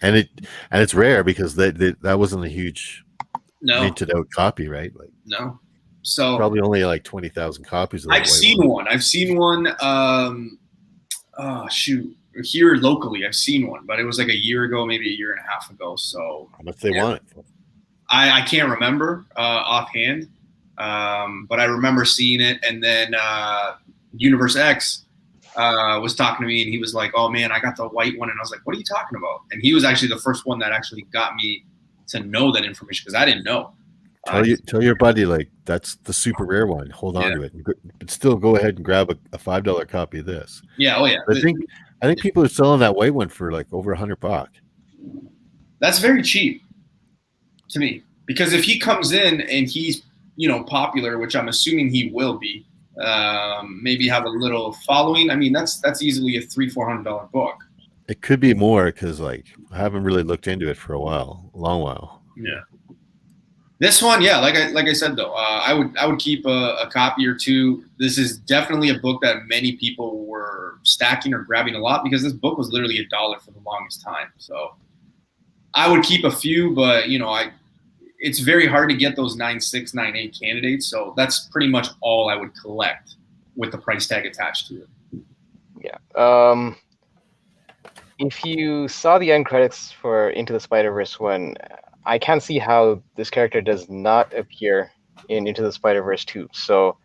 and it's rare because that wasn't a huge No, minted out copy, right? Like no. So probably only like 20,000 copies of that I've white seen one. one. I've seen one. Oh shoot, here locally, I've seen one, but it was like a year ago, maybe a year and a half ago. So How much they want it for? I can't remember offhand, but I remember seeing it. And then Universe X was talking to me, and he was like, "Oh man, I got the white one," and I was like, "What are you talking about?" And he was actually the first one that actually got me to know that information because I didn't know. Tell your buddy like that's the super rare one. Hold on to it, but still go ahead and grab a $5 copy of this. Yeah. Oh yeah. I think people are selling that white one for like over $100. That's very cheap to me, because if he comes in and he's popular, which I'm assuming he will be, maybe have a little following. I mean, that's easily a $300-400 book. It could be more because like I haven't really looked into it for a long while. Yeah. This one, yeah, like I said though, I would keep a copy or two. This is definitely a book that many people were stacking or grabbing a lot because this book was literally $1 for the longest time. So I would keep a few, but it's very hard to get those 9.6, 9.8 candidates. So that's pretty much all I would collect with the price tag attached to it. Yeah. If you saw the end credits for Into the Spider-Verse one, I can't see how this character does not appear in Into the Spider-Verse 2. So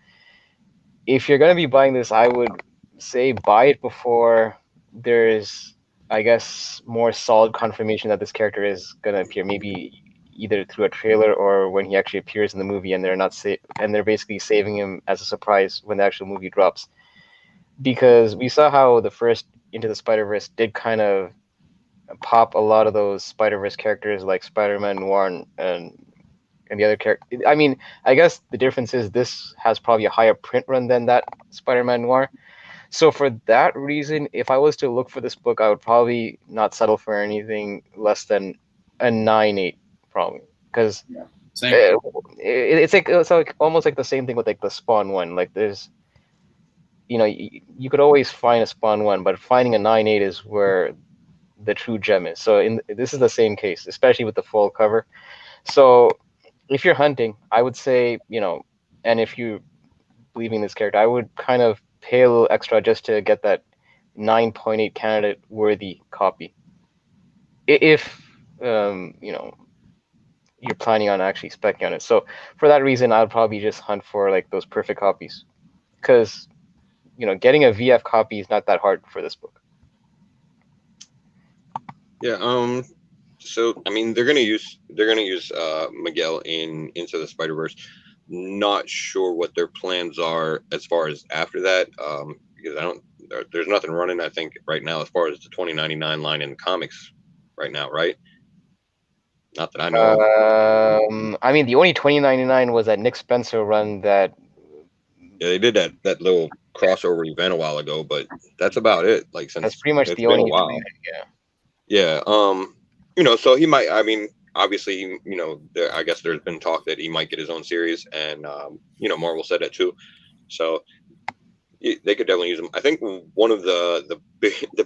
if you're going to be buying this, I would say buy it before there's, I guess, more solid confirmation that this character is going to appear. Maybe either through a trailer or when he actually appears in the movie, and they're basically saving him as a surprise when the actual movie drops. Because we saw how the first Into the Spider-Verse did kind of pop a lot of those Spider-Verse characters like Spider-Man Noir and the other character. I mean, I guess the difference is this has probably a higher print run than that Spider-Man Noir. So for that reason, if I was to look for this book, I would probably not settle for anything less than a 9.8, probably, because it's like almost like the same thing with like the Spawn one. Like there's, you could always find a Spawn one, but finding a 9.8 is where the true gem is. So this is the same case, especially with the full cover. So if you're hunting, I would say, and if you believe in this character, I would kind of pay a little extra just to get that 9.8 candidate worthy copy. If you're planning on actually specking on it. So for that reason, I'd probably just hunt for like those perfect copies, because getting a VF copy is not that hard for this book. Yeah. So I mean, they're gonna use Miguel in Into the Spider-Verse. Not sure what their plans are as far as after that. Because there's nothing running, I think, right now as far as the 2099 line in the comics right now, right? Not that I know of. I mean, the only 2099 was that Nick Spencer run that. Yeah, they did that little crossover event a while ago, but that's about it. Like since that's pretty much the only. Yeah. Yeah. So he might. I mean, obviously, I guess there's been talk that he might get his own series, and Marvel said that too. So they could definitely use him. I think one of the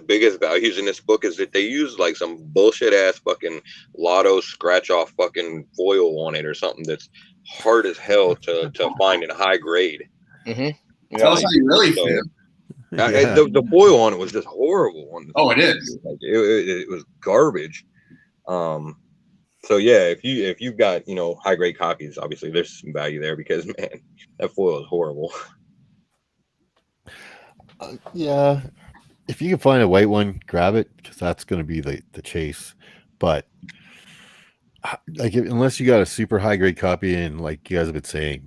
biggest values in this book is that they use like some bullshit ass fucking lotto scratch off fucking foil on it or something that's hard as hell to find in high grade. Mm-hmm. Tell us how you really feel. The foil on it was just horrible. It is. Like, it was garbage. So yeah, if you've got high grade copies, obviously there's some value there because man, that foil is horrible. Yeah, if you can find a white one, grab it because that's going to be the chase. But like unless you got a super high grade copy, and like you guys have been saying,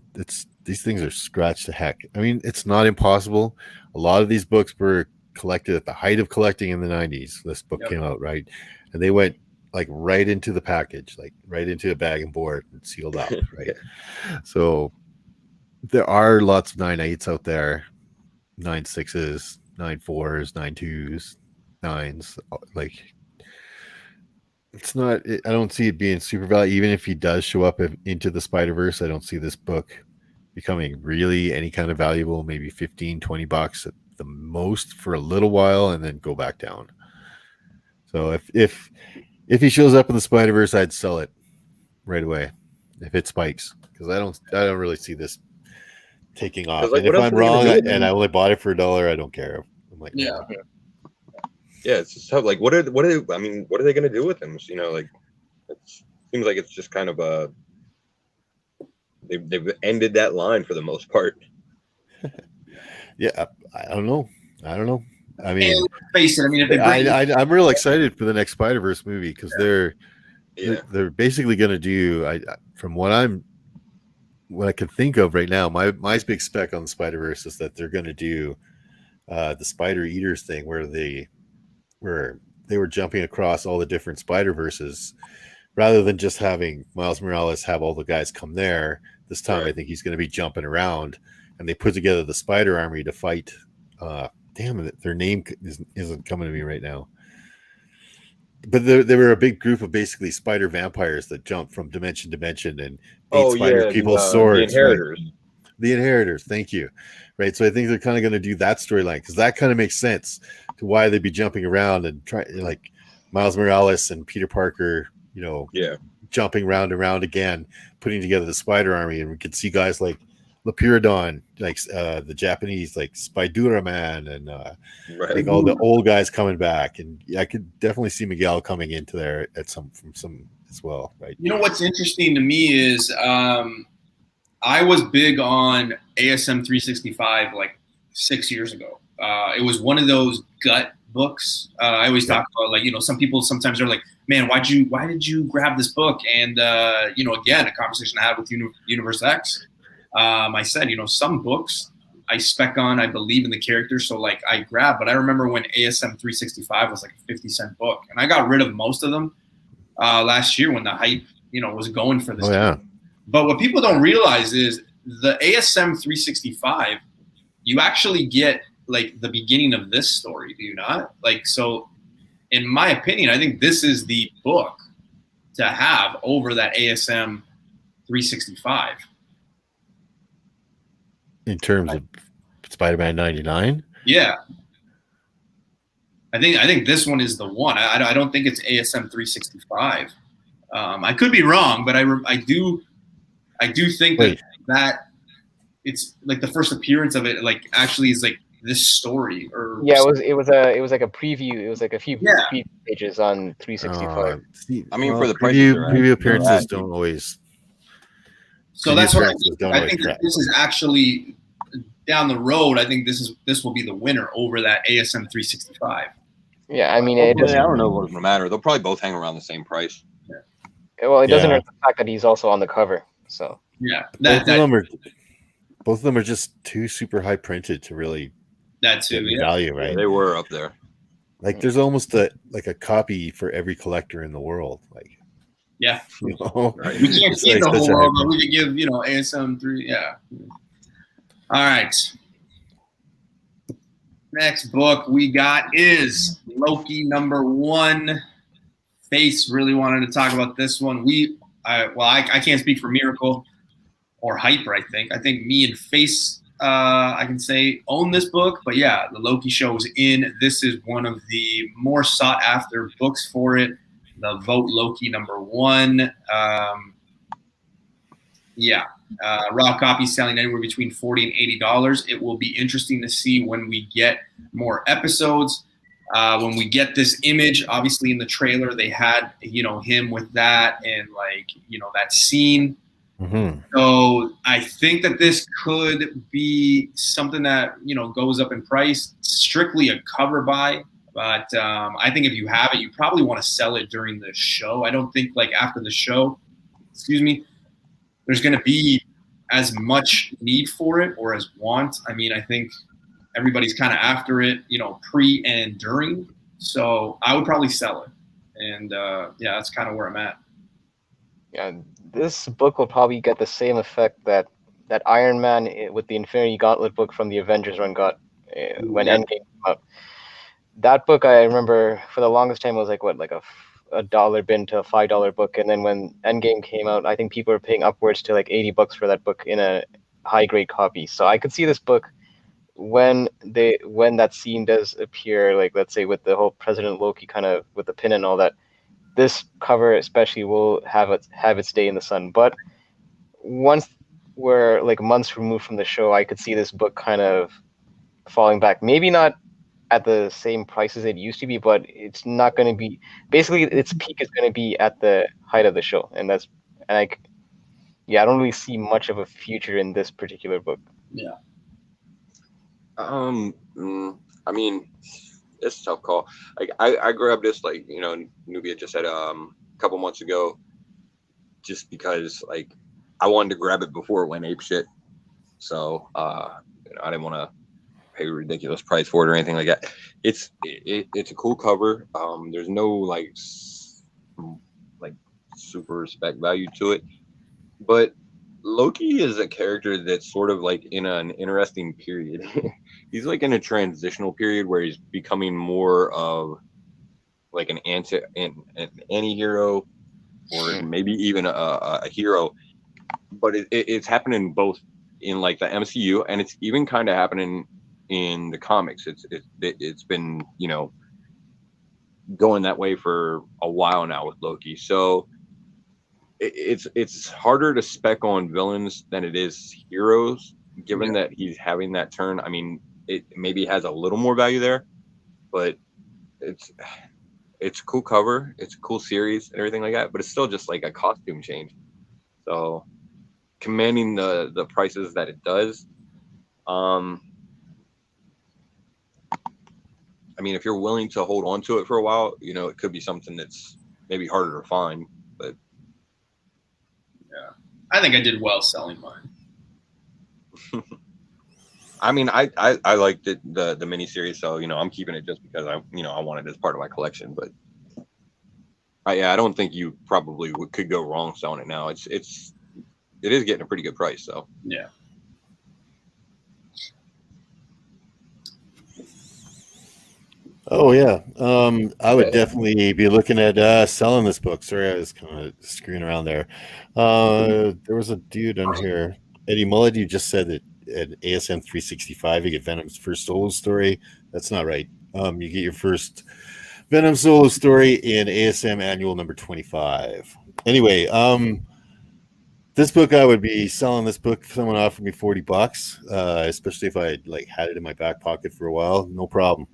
these things are scratched to heck. I mean, it's not impossible. A lot of these books were collected at the height of collecting in the 90s. This book came out, right? And they went like right into the package, like right into a bag and board and sealed up, right? So there are lots of 9.8s out there, 9.6s, 9.4s, 9.2s, 9s. Like it's not, I don't see it being super valuable. Even if he does show up into the Spider-Verse, I don't see this book becoming really any kind of valuable, maybe $15-20 at the most for a little while and then go back down. So if If he shows up in the Spider-Verse, I'd sell it right away if it spikes, because I don't really see this taking off. like, And what if else I'm are they gonna wrong do with and him? I only bought it for $1, I don't care. I'm like, Yeah. Yeah, it's just tough. Like, what are they? I mean, what are they gonna do with him? You know, like, it seems like it's just kind of they've ended that line for the most part. yeah, I don't know. I And mean, let's face it. I mean, if they bring, I'm real excited for the next Spider-Verse movie because Yeah, they're basically going to do. From what I can think of right now, my big spec on the Spider-Verse is that they're going to do the Spider Eaters thing where they were jumping across all the different Spider-Verses rather than just having Miles Morales have all the guys come there. This time, right. I think he's going to be jumping around, and they put together the Spider Army to fight. Damn it, their name isn't coming to me right now. But they were a big group of basically spider vampires that jump from dimension to dimension and ate Oh spider yeah, people's the swords. Right? Inheritors. The Inheritors. Thank you. Right. So I think they're kind of going to do that storyline because that kind of makes sense to why they'd be jumping around and try like Miles Morales and Peter Parker. Yeah, Jumping round and round again, putting together the Spider Army, and we could see guys like Lapiridon, like the Japanese, like Spidura Man, and right. like all the old guys coming back. And I could definitely see Miguel coming into there from some as well, right? you know, what's interesting to me is I was big on ASM 365 like 6 years ago. It was one of those gut books. I always talk about, like, some people sometimes are like, man, why did you grab this book? And again, a conversation I had with Universe X. I said, some books I spec on, I believe in the characters, so like I grab. But I remember when ASM 365 was like a 50-cent book, and I got rid of most of them last year when the hype, was going for this. Oh yeah. But what people don't realize is the ASM 365, you actually get like the beginning of this story, do you not? Like, so in my opinion, I think this is the book to have over that ASM 365. In terms of Spider-Man 99? Yeah. I think this one is the one. I don't think it's ASM 365. I could be wrong, but I do think that it's like the first appearance of it, like, actually is like this story. Or Yeah, it was like a preview. It was like a few preview pages on 365. I mean, for the prices preview appearances don't always. So that's what I think that this is actually down the road. I think this will be the winner over that ASM 365. Yeah, I mean, I don't know what's gonna matter. They'll probably both hang around the same price. Well, it doesn't hurt the fact that he's also on the cover. So yeah, both of them are just too super high printed to really that too value, right? Yeah, they were up there. Like there's almost a copy for every collector in the world. Like, yeah, right. We can't see the whole world, but we could give ASM 3. Yeah. All right. Next book we got is Loki #1. Face really wanted to talk about this one. I can't speak for Miracle or Hyper. I think me and Face, I can say, own this book. But yeah, the Loki show is in. This is one of the more sought after books for it. The Vote Loki #1. Raw copies selling anywhere between $40 and $80. It will be interesting to see when we get more episodes. When we get this image, obviously in the trailer they had him with that and that scene. Mm-hmm. So I think that this could be something that goes up in price. Strictly a cover buy, but I think if you have it, you probably want to sell it during the show. I don't think after the show, there's going to be as much need for it or as want. I mean, I think everybody's kind of after it, pre and during. So I would probably sell it. And that's kind of where I'm at. Yeah, this book will probably get the same effect that Iron Man with the Infinity Gauntlet book from the Avengers run got when Endgame came out. That book, I remember for the longest time was like a $1 bin to a $5 book, and then when Endgame came out, I think people were paying upwards to like $80 for that book in a high grade copy. So I could see this book when that scene does appear, like let's say with the whole President Loki kind of with the pin and all that, this cover especially will have its day in the sun. But once we're like months removed from the show, I could see this book kind of falling back. Maybe not at the same price as it used to be, but it's not going to be. Basically, its peak is going to be at the height of the show, and that's like, yeah, I don't really see much of a future in this particular book. Yeah. I mean, it's a tough call. Like I grabbed this, like, you know, Nubia just said a couple months ago, just because like I wanted to grab it before it went ape shit. So you know, I didn't want to pay a ridiculous price for it or anything like that. It's a cool cover. There's no like super respect value to it, but Loki is a character that's sort of like in an interesting period. He's like in a transitional period where he's becoming more of like an anti-hero, or maybe even a hero. But it's happening both in like the MCU, and it's even kind of happening in the comics. It's been, you know, going that way for a while now with Loki. So it's harder to spec on villains than it is heroes, given that he's having that turn. I mean, it maybe has a little more value there, but it's a cool cover, it's a cool series and everything like that, but it's still just like a costume change. So commanding the prices that it does, I mean, if you're willing to hold on to it for a while, you know, it could be something that's maybe harder to find. But yeah, I think I did well selling mine. I mean, I liked the miniseries, so, you know, I'm keeping it just because I want it as part of my collection. But I don't think you probably could go wrong selling it now. It is getting a pretty good price, so yeah. Oh yeah, I would definitely be looking at selling this book. Sorry, I was kind of screwing around there. There was a dude on here, Eddie Mullet. You just said that at ASM 365 you get Venom's first solo story. That's not right. You get your first Venom solo story in ASM Annual number 25. Anyway, this book, I would be selling this book if someone offered me $40, especially if I like had it in my back pocket for a while. No problem,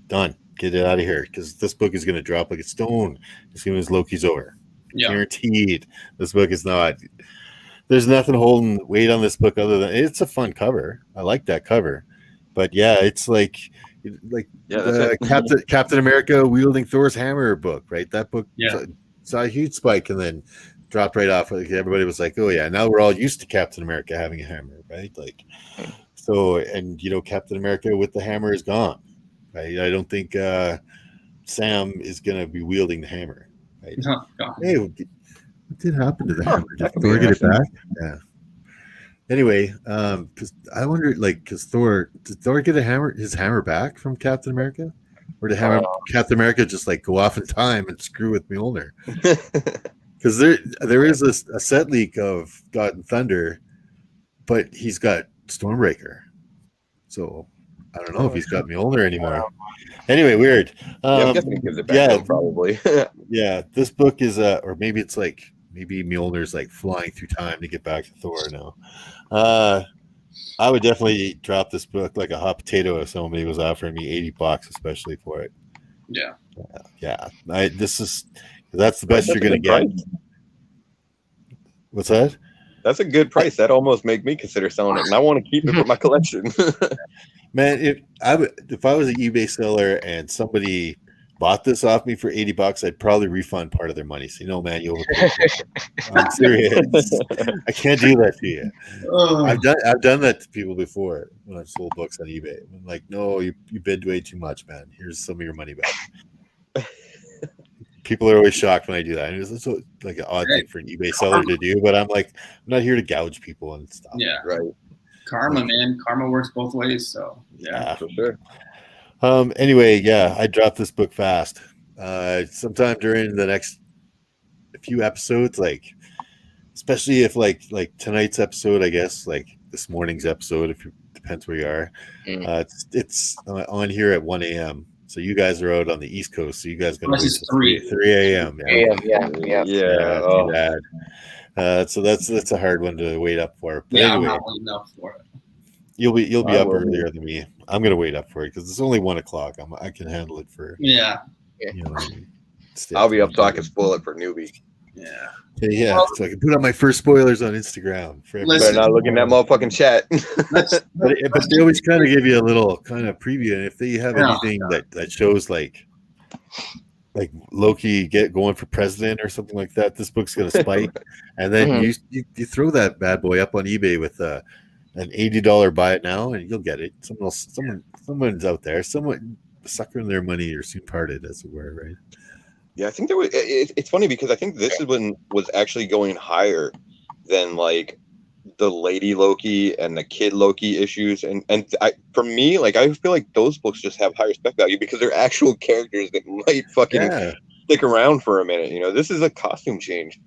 done. Get it out of here, because this book is going to drop like a stone as soon as Loki's over. Yeah. Guaranteed. This book is not. There's nothing holding weight on this book other than it's a fun cover. I like that cover, but yeah, it's like Captain America wielding Thor's hammer book, right? That book saw a huge spike and then dropped right off. Like everybody was like, "Oh yeah, now we're all used to Captain America having a hammer, right?" Like, so, and you know, Captain America with the hammer is gone. Right? I don't think Sam is going to be wielding the hammer. Right? Oh, God. Hey, what did happen to the hammer? Did Thor get it back? Yeah. Anyway, because I wonder, like, did Thor get his hammer back from Captain America, or did Captain America just like go off in time and screw with Mjolnir? Because there is a set leak of God and Thunder, but he's got Stormbreaker, so I don't know if he's got Mjolnir anymore. Anyway, weird. I'm guessing he gives it back to him, probably. Yeah, this book is or maybe it's like Mjolnir's like flying through time to get back to Thor now. I would definitely drop this book like a hot potato if somebody was offering me $80, especially for it. Yeah. Yeah. That's the best you're gonna get. What's that? That's a good price. That almost made me consider selling it, and I want to keep it for my collection. Man, if I was an eBay seller and somebody bought this off me for $80, I'd probably refund part of their money. So, man, you overpaid. I'm serious. I can't do that to you. I've done that to people before when I've sold books on eBay. I'm like, no, you bid way too much, man. Here's some of your money back. People are always shocked when I do that. It's like an odd thing for an eBay seller to do, but I'm like, I'm not here to gouge people and stuff. Yeah, right. Karma, man. Karma works both ways. So yeah, for sure. Anyway, yeah, I dropped this book fast. Sometime during the next few episodes, like especially if like tonight's episode, I guess, like this morning's episode, if it depends where you are. It's on here at 1 a.m. So you guys are out on the East Coast, so you guys gonna Plus wait it's till 3 a.m. Yeah, yeah. Yeah, Oh, too bad. So that's a hard one to wait up for. But Yeah, I'm anyway, not waiting up for it. you'll be I up will be. earlier than me. I'm gonna wait up for it because it's only 1 o'clock. I can handle it for Yeah, stay I'll be up so I till can spoil it for newbie. yeah. yeah, Well, so I can put up my first spoilers on Instagram for everybody. Listen, Better not look in that motherfucking chat. But they always kind of give you a little kind of preview, and if they have Yeah. anything that shows like Loki going for president or something like that, this book's gonna spike, and then you throw that bad boy up on eBay with an $80 buy it now, and you'll get it. Someone's out there, someone suckering their money or soon parted, as it were, right? Yeah, I think there was. It's funny because I think this is when was actually going higher than like the Lady Loki and the Kid Loki issues, and for me, like I feel like those books just have higher spec value because they're actual characters that might fucking stick around for a minute. You know, this is a costume change.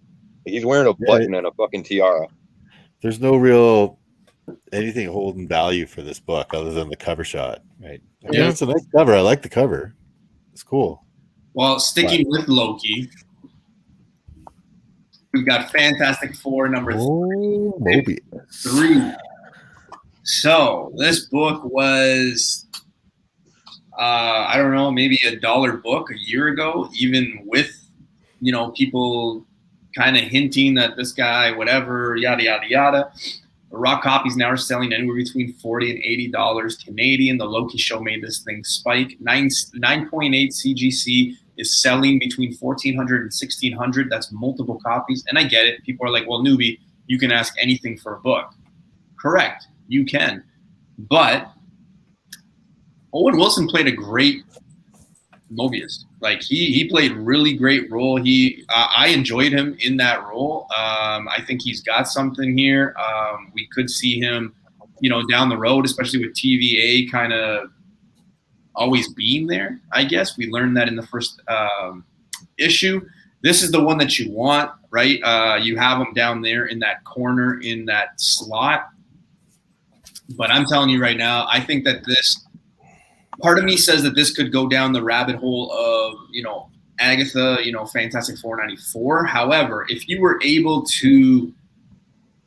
He's wearing a button and a fucking tiara. There's no real anything holding value for this book other than the cover shot, right? I mean, it's a nice cover. I like the cover. It's cool. Well, sticking with Loki, we've got Fantastic Four number 3. So this book was, I don't know, maybe $1 book a year ago, even with, people kind of hinting that this guy, whatever, yada, yada, yada. The raw copies now are selling anywhere between $40 and $80 Canadian. The Loki show made this thing spike. 9.8 CGC is selling between $1,400 and $1,600. That's multiple copies. And I get it. People are like, well, newbie, you can ask anything for a book. Correct. You can. But Owen Wilson played a great Mobius. Like he played really great role. I enjoyed him in that role. I think he's got something here. We could see him, down the road, especially with TVA kind of always being there. I guess we learned that in the first issue. This is the one that you want, right? You have him down there in that corner in that slot. But I'm telling you right now, I think that this. Part of me says that this could go down the rabbit hole of, Agatha, Fantastic 494. However, if you were able to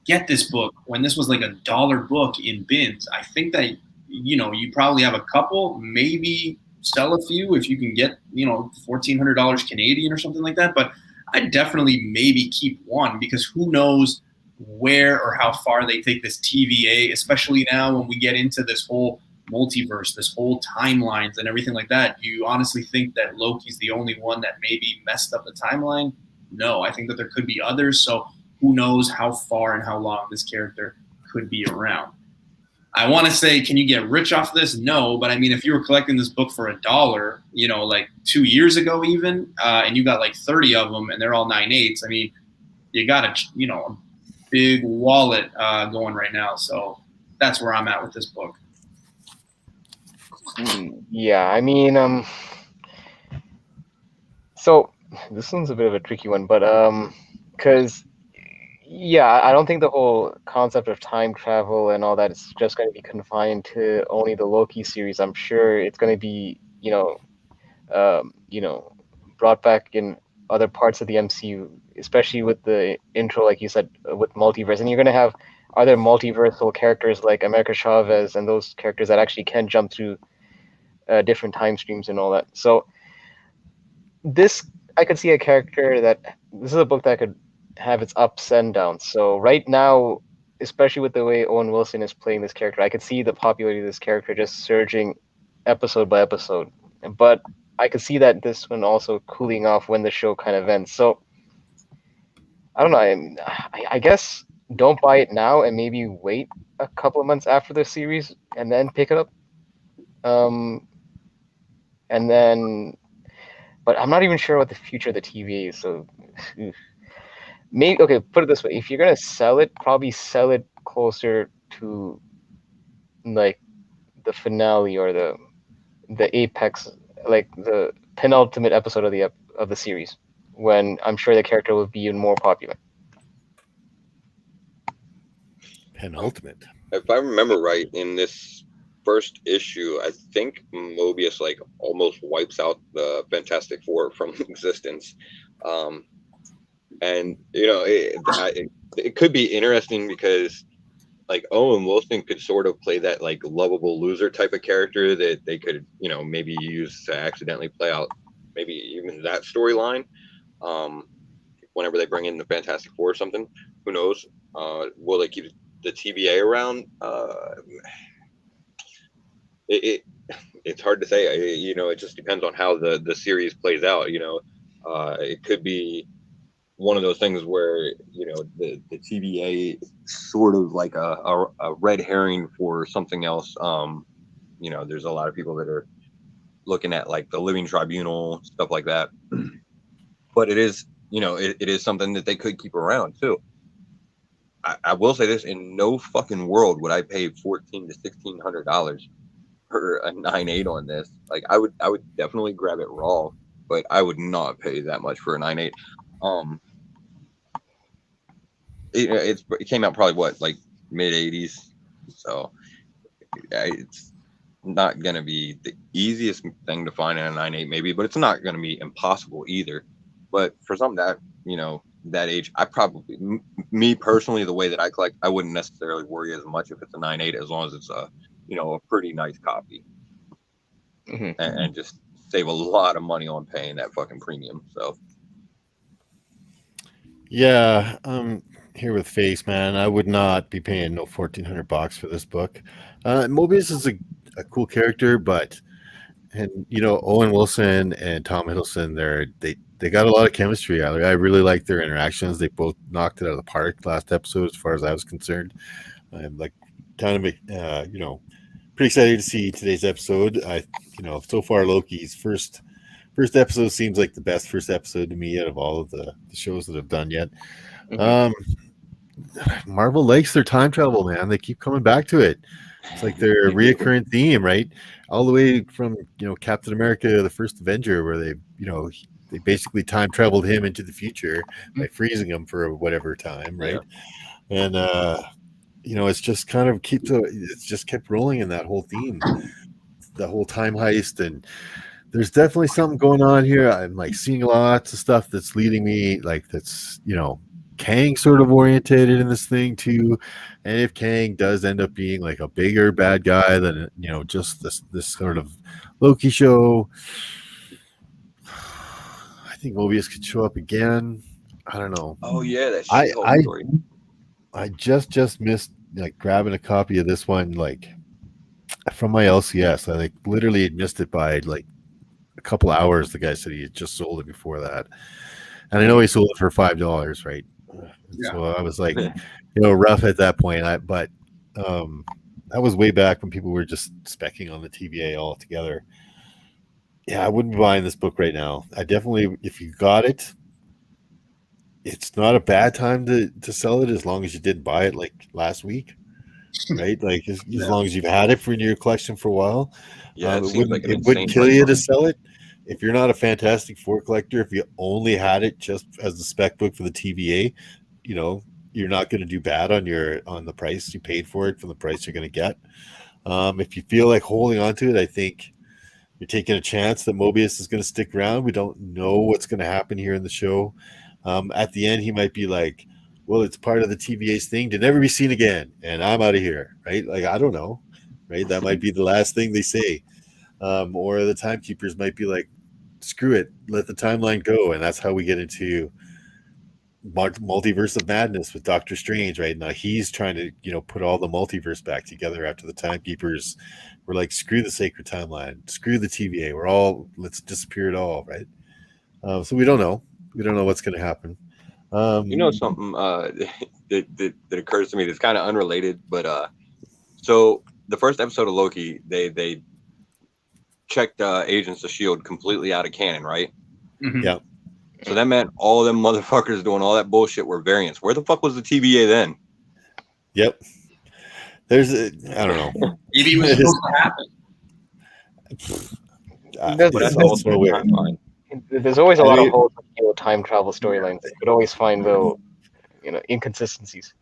get this book when this was like $1 book in bins, I think that, you probably have a couple, maybe sell a few if you can get, $1,400 Canadian or something like that. But I'd definitely maybe keep one because who knows where or how far they take this TVA, especially now when we get into this whole multiverse, this whole timelines and everything like that. Do you honestly think that Loki's the only one that maybe messed up the timeline? No, I think that there could be others. So who knows how far and how long this character could be around. I want to say, can you get rich off this? No, but I mean, if you were collecting this book for $1, like 2 years ago even, and you got like 30 of them and they're all 9/8, I mean, you got a big wallet going right now. So that's where I'm at with this book. Yeah, I mean, so this one's a bit of a tricky one, but because I don't think the whole concept of time travel and all that is just going to be confined to only the Loki series. I'm sure it's going to be, brought back in other parts of the MCU, especially with the intro, like you said, with multiverse, and you're going to have other multiversal characters like America Chavez and those characters that actually can jump through different time streams and all that. So I could see a character this is a book that could have its ups and downs. So right now, especially with the way Owen Wilson is playing this character, I could see the popularity of this character just surging episode by episode. But I could see that this one also cooling off when the show kind of ends. So I don't know. I guess don't buy it now and maybe wait a couple of months after the series and then pick it up. And then, but I'm not even sure what the future of the TVA is. So maybe, okay, put it this way. If you're going to sell it, probably sell it closer to like the finale or the apex, like the penultimate episode of the series, when I'm sure the character will be even more popular. Penultimate. If I remember right, in this first issue, I think Mobius like almost wipes out the Fantastic Four from existence. And you know, it could be interesting because like Owen Wilson could sort of play that like lovable loser type of character that they could, you know, maybe use to accidentally play out maybe even that storyline. Whenever they bring in the Fantastic Four or something, who knows? Will they keep the TVA around? It's hard to say. You know, it just depends on how the series plays out. You know, it could be one of those things where, you know, the TVA sort of like a red herring for something else. You know, there's a lot of people that are looking at like the Living Tribunal, stuff like that. But it is, you know, it is something that they could keep around too. I will say this: in no fucking world would I pay $1,400 to $1,600 for a 9.8 on this. Like, I would definitely grab it raw, but I would not pay that much for a 9.8. It came out probably what, like mid 80s, so it's not gonna be the easiest thing to find in a 9.8 maybe, but it's not gonna be impossible either. But for something that, you know, that age, I probably, me personally, the way that I collect, I wouldn't necessarily worry as much if it's a 9.8 as long as it's a, you know, a pretty nice copy, and just save a lot of money on paying that fucking premium. So Yeah, here with Face, man. I would not be paying no $1,400 for this book. Mobius is a cool character, but you know, Owen Wilson and Tom Hiddleston, they got a lot of chemistry. I really like their interactions. They both knocked it out of the park last episode, as far as I was concerned. I'm like kind of you know, pretty excited to see today's episode. You know, so far Loki's first episode seems like the best first episode to me out of all of the shows that I've done yet. Marvel likes their time travel, man. They keep coming back to it. It's like their reoccurring theme, right? All the way from, you know, Captain America, the first Avenger, where they, you know, they basically time traveled him into the future by freezing him for whatever time, right? Yeah. And you know, it's just kind of it's just kept rolling in that whole theme, the whole time heist, and there's definitely something going on here. I'm like seeing lots of stuff that's leading me, like, that's, you know, Kang sort of orientated in this thing too. And if Kang does end up being like a bigger bad guy than, you know, just this sort of Loki show, I think Mobius could show up again. I don't know. Oh yeah, that She-Hulk story. I just missed like grabbing a copy of this one, like from my LCS. I like literally had missed it by like a couple hours. The guy said he had just sold it before that, and I know he sold it for $5, right? Yeah. So I was like, you know, rough at that point. But that was way back when people were just specking on the TVA altogether. Yeah, I wouldn't be buying this book right now. I definitely, if you got it, it's not a bad time to sell it, as long as you didn't buy it like last week, right? Like as long as you've had it in your collection for a while. Yeah, it wouldn't kill you to sell it. If you're not a Fantastic Four collector, if you only had it just as the spec book for the TVA, you know, you're not going to do bad on the price you paid for it from the price you're going to get. If you feel like holding on to it, I think you're taking a chance that Mobius is going to stick around. We don't know what's going to happen here in the show. At the end, he might be like, well, it's part of the TVA's thing to never be seen again, and I'm out of here, right? Like, I don't know, right? That might be the last thing they say. Or the timekeepers might be like, screw it, let the timeline go. And that's how we get into multiverse of madness with Doctor Strange, right? Now he's trying to, you know, put all the multiverse back together after the timekeepers were like, screw the sacred timeline, screw the TVA, let's disappear it all, right? So we don't know what's going to happen. You know, something that occurs to me that's kind of unrelated, but so the first episode of Loki, they checked Agents of S.H.I.E.L.D. completely out of canon, right? Mm-hmm. Yeah. So that meant all of them motherfuckers doing all that bullshit were variants. Where the fuck was the TVA then? Yep. I don't know. Maybe it was supposed to happen. That's so weird. There's always a lot of holes in time travel storylines. You could always find little, you know, inconsistencies.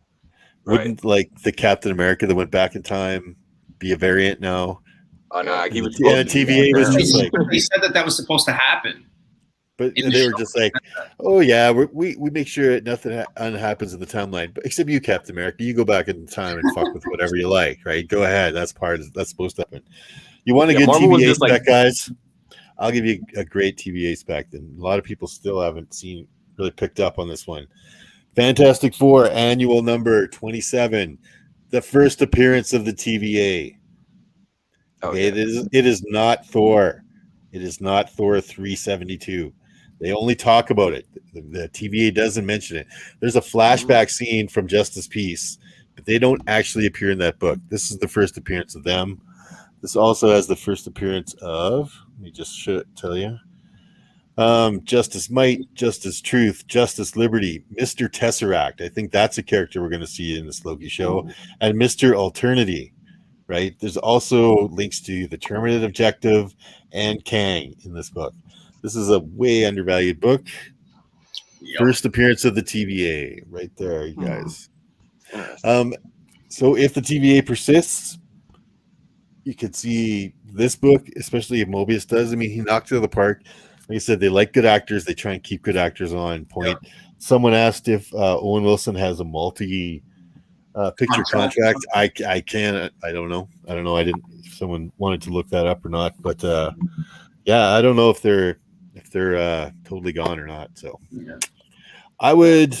Wouldn't like the Captain America that went back in time be a variant now. Oh no, he was Yeah, supposed to be TVA was apparently. just like, They said that was supposed to happen. but In the they were show. just like, oh yeah, we make sure nothing happens in the timeline, but except you, Captain America, you go back in time and fuck with whatever you like, right? Go ahead, that's supposed to happen. You want to get Marvel was TVA just spec, like, guys? I'll give you a great TVA spec, and a lot of people still haven't really picked up on this one. Fantastic Four annual number 27, the first appearance of the TVA. Okay, it is not Thor. It is not Thor 372. They only talk about it. The TVA doesn't mention it. There's a flashback scene from Justice Peace, but they don't actually appear in that book. This is the first appearance of them. This also has the first appearance of, let me just tell you, Justice Might, Justice Truth, Justice Liberty, Mr. Tesseract. I think that's a character we're going to see in this Loki show, and Mr. Alternity. Right? There's also links to the Terminative Objective and Kang in this book. This is a way undervalued book. Yep. First appearance of the TVA, right there, you guys. So if the TVA persists, you could see this book, especially if Mobius does. I mean, he knocked it out of the park. Like I said, they like good actors. They try and keep good actors on point. Yep. Someone asked if Owen Wilson has a picture contract. I can't. I don't know. I didn't. If someone wanted to look that up or not, but yeah, I don't know if they're totally gone or not. So yeah. I would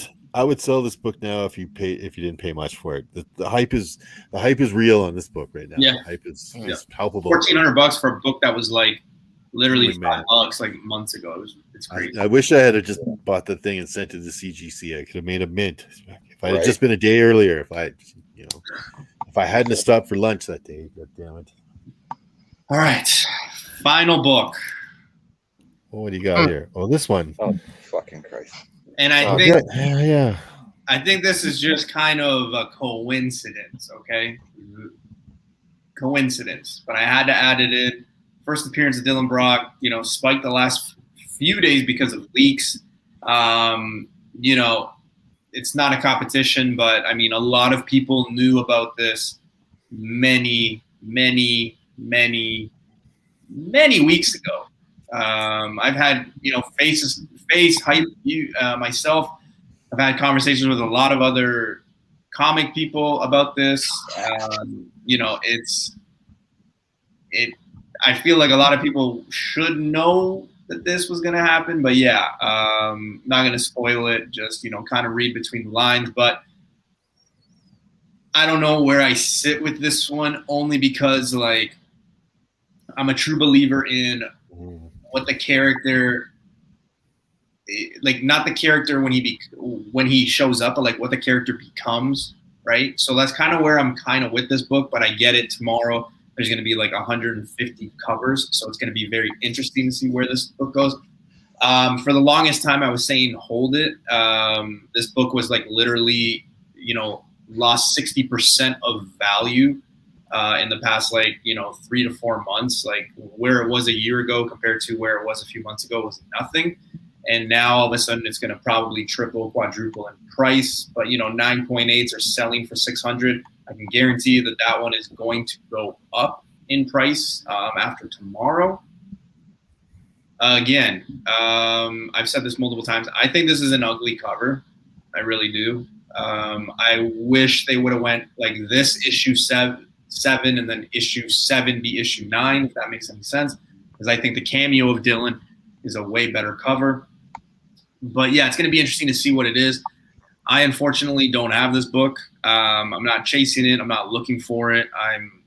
sell this book now if you didn't pay much for it. The hype is real on this book right now. Yeah, the hype is palpable. $1,400 for a book that was like literally $5 like months ago. It's crazy. I wish I had just bought the thing and sent it to CGC. I could have made a mint. If I had just been a day earlier, if I hadn't stopped for lunch that day, god damn it. All right. Final book. What do you got here? Oh, this one. Oh, fucking Christ. And I think yeah. I think this is just kind of a coincidence, okay? Coincidence. But I had to add it in. First appearance of Dylan Brock, spiked the last few days because of leaks. It's not a competition, but I mean, a lot of people knew about this many weeks ago. I've had, face hype myself. I've had conversations with a lot of other comic people about this. I feel like a lot of people should know that this was going to happen, but yeah, not going to spoil it, just, kind of read between the lines, but I don't know where I sit with this one, only because like I'm a true believer in what the character, like not the character when he shows up, but like what the character becomes, right? So that's kind of where I'm kind of with this book, but I get it. Tomorrow there's going to be like 150 covers, so it's going to be very interesting to see where this book goes. For the longest time, I was saying hold it. This book was like literally, lost 60% of value in the past 3 to 4 months. Like where it was a year ago compared to where it was a few months ago was nothing. And now all of a sudden it's going to probably triple, quadruple in price. But 9.8s are selling for 600. I can guarantee you that one is going to go up in price after tomorrow. Again, I've said this multiple times. I think this is an ugly cover. I really do. I wish they would have went like this issue 7 and then issue 7 be issue 9, if that makes any sense. Because I think the cameo of Dylan is a way better cover. But yeah, it's going to be interesting to see what it is. I unfortunately don't have this book. I'm not chasing it. I'm not looking for it. I'm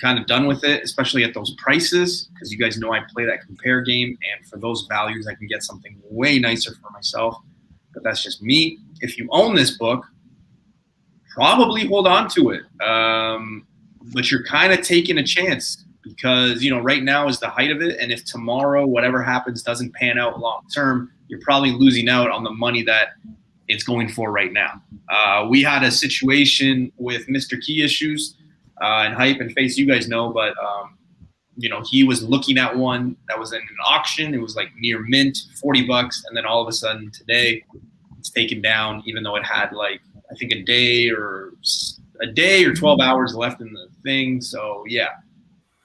kind of done with it, especially at those prices, because you guys know I play that compare game, and for those values, I can get something way nicer for myself. But that's just me. If you own this book, probably hold on to it. But you're kind of taking a chance because, right now is the height of it. And if tomorrow, whatever happens, doesn't pan out long term, you're probably losing out on the money that it's going for right now. We had a situation with Mr. Key Issues and Hype and Face, you guys know, but, he was looking at one that was in an auction. It was like near mint, $40. And then all of a sudden today it's taken down, even though it had I think a day or a day or 12 hours left in the thing. So yeah,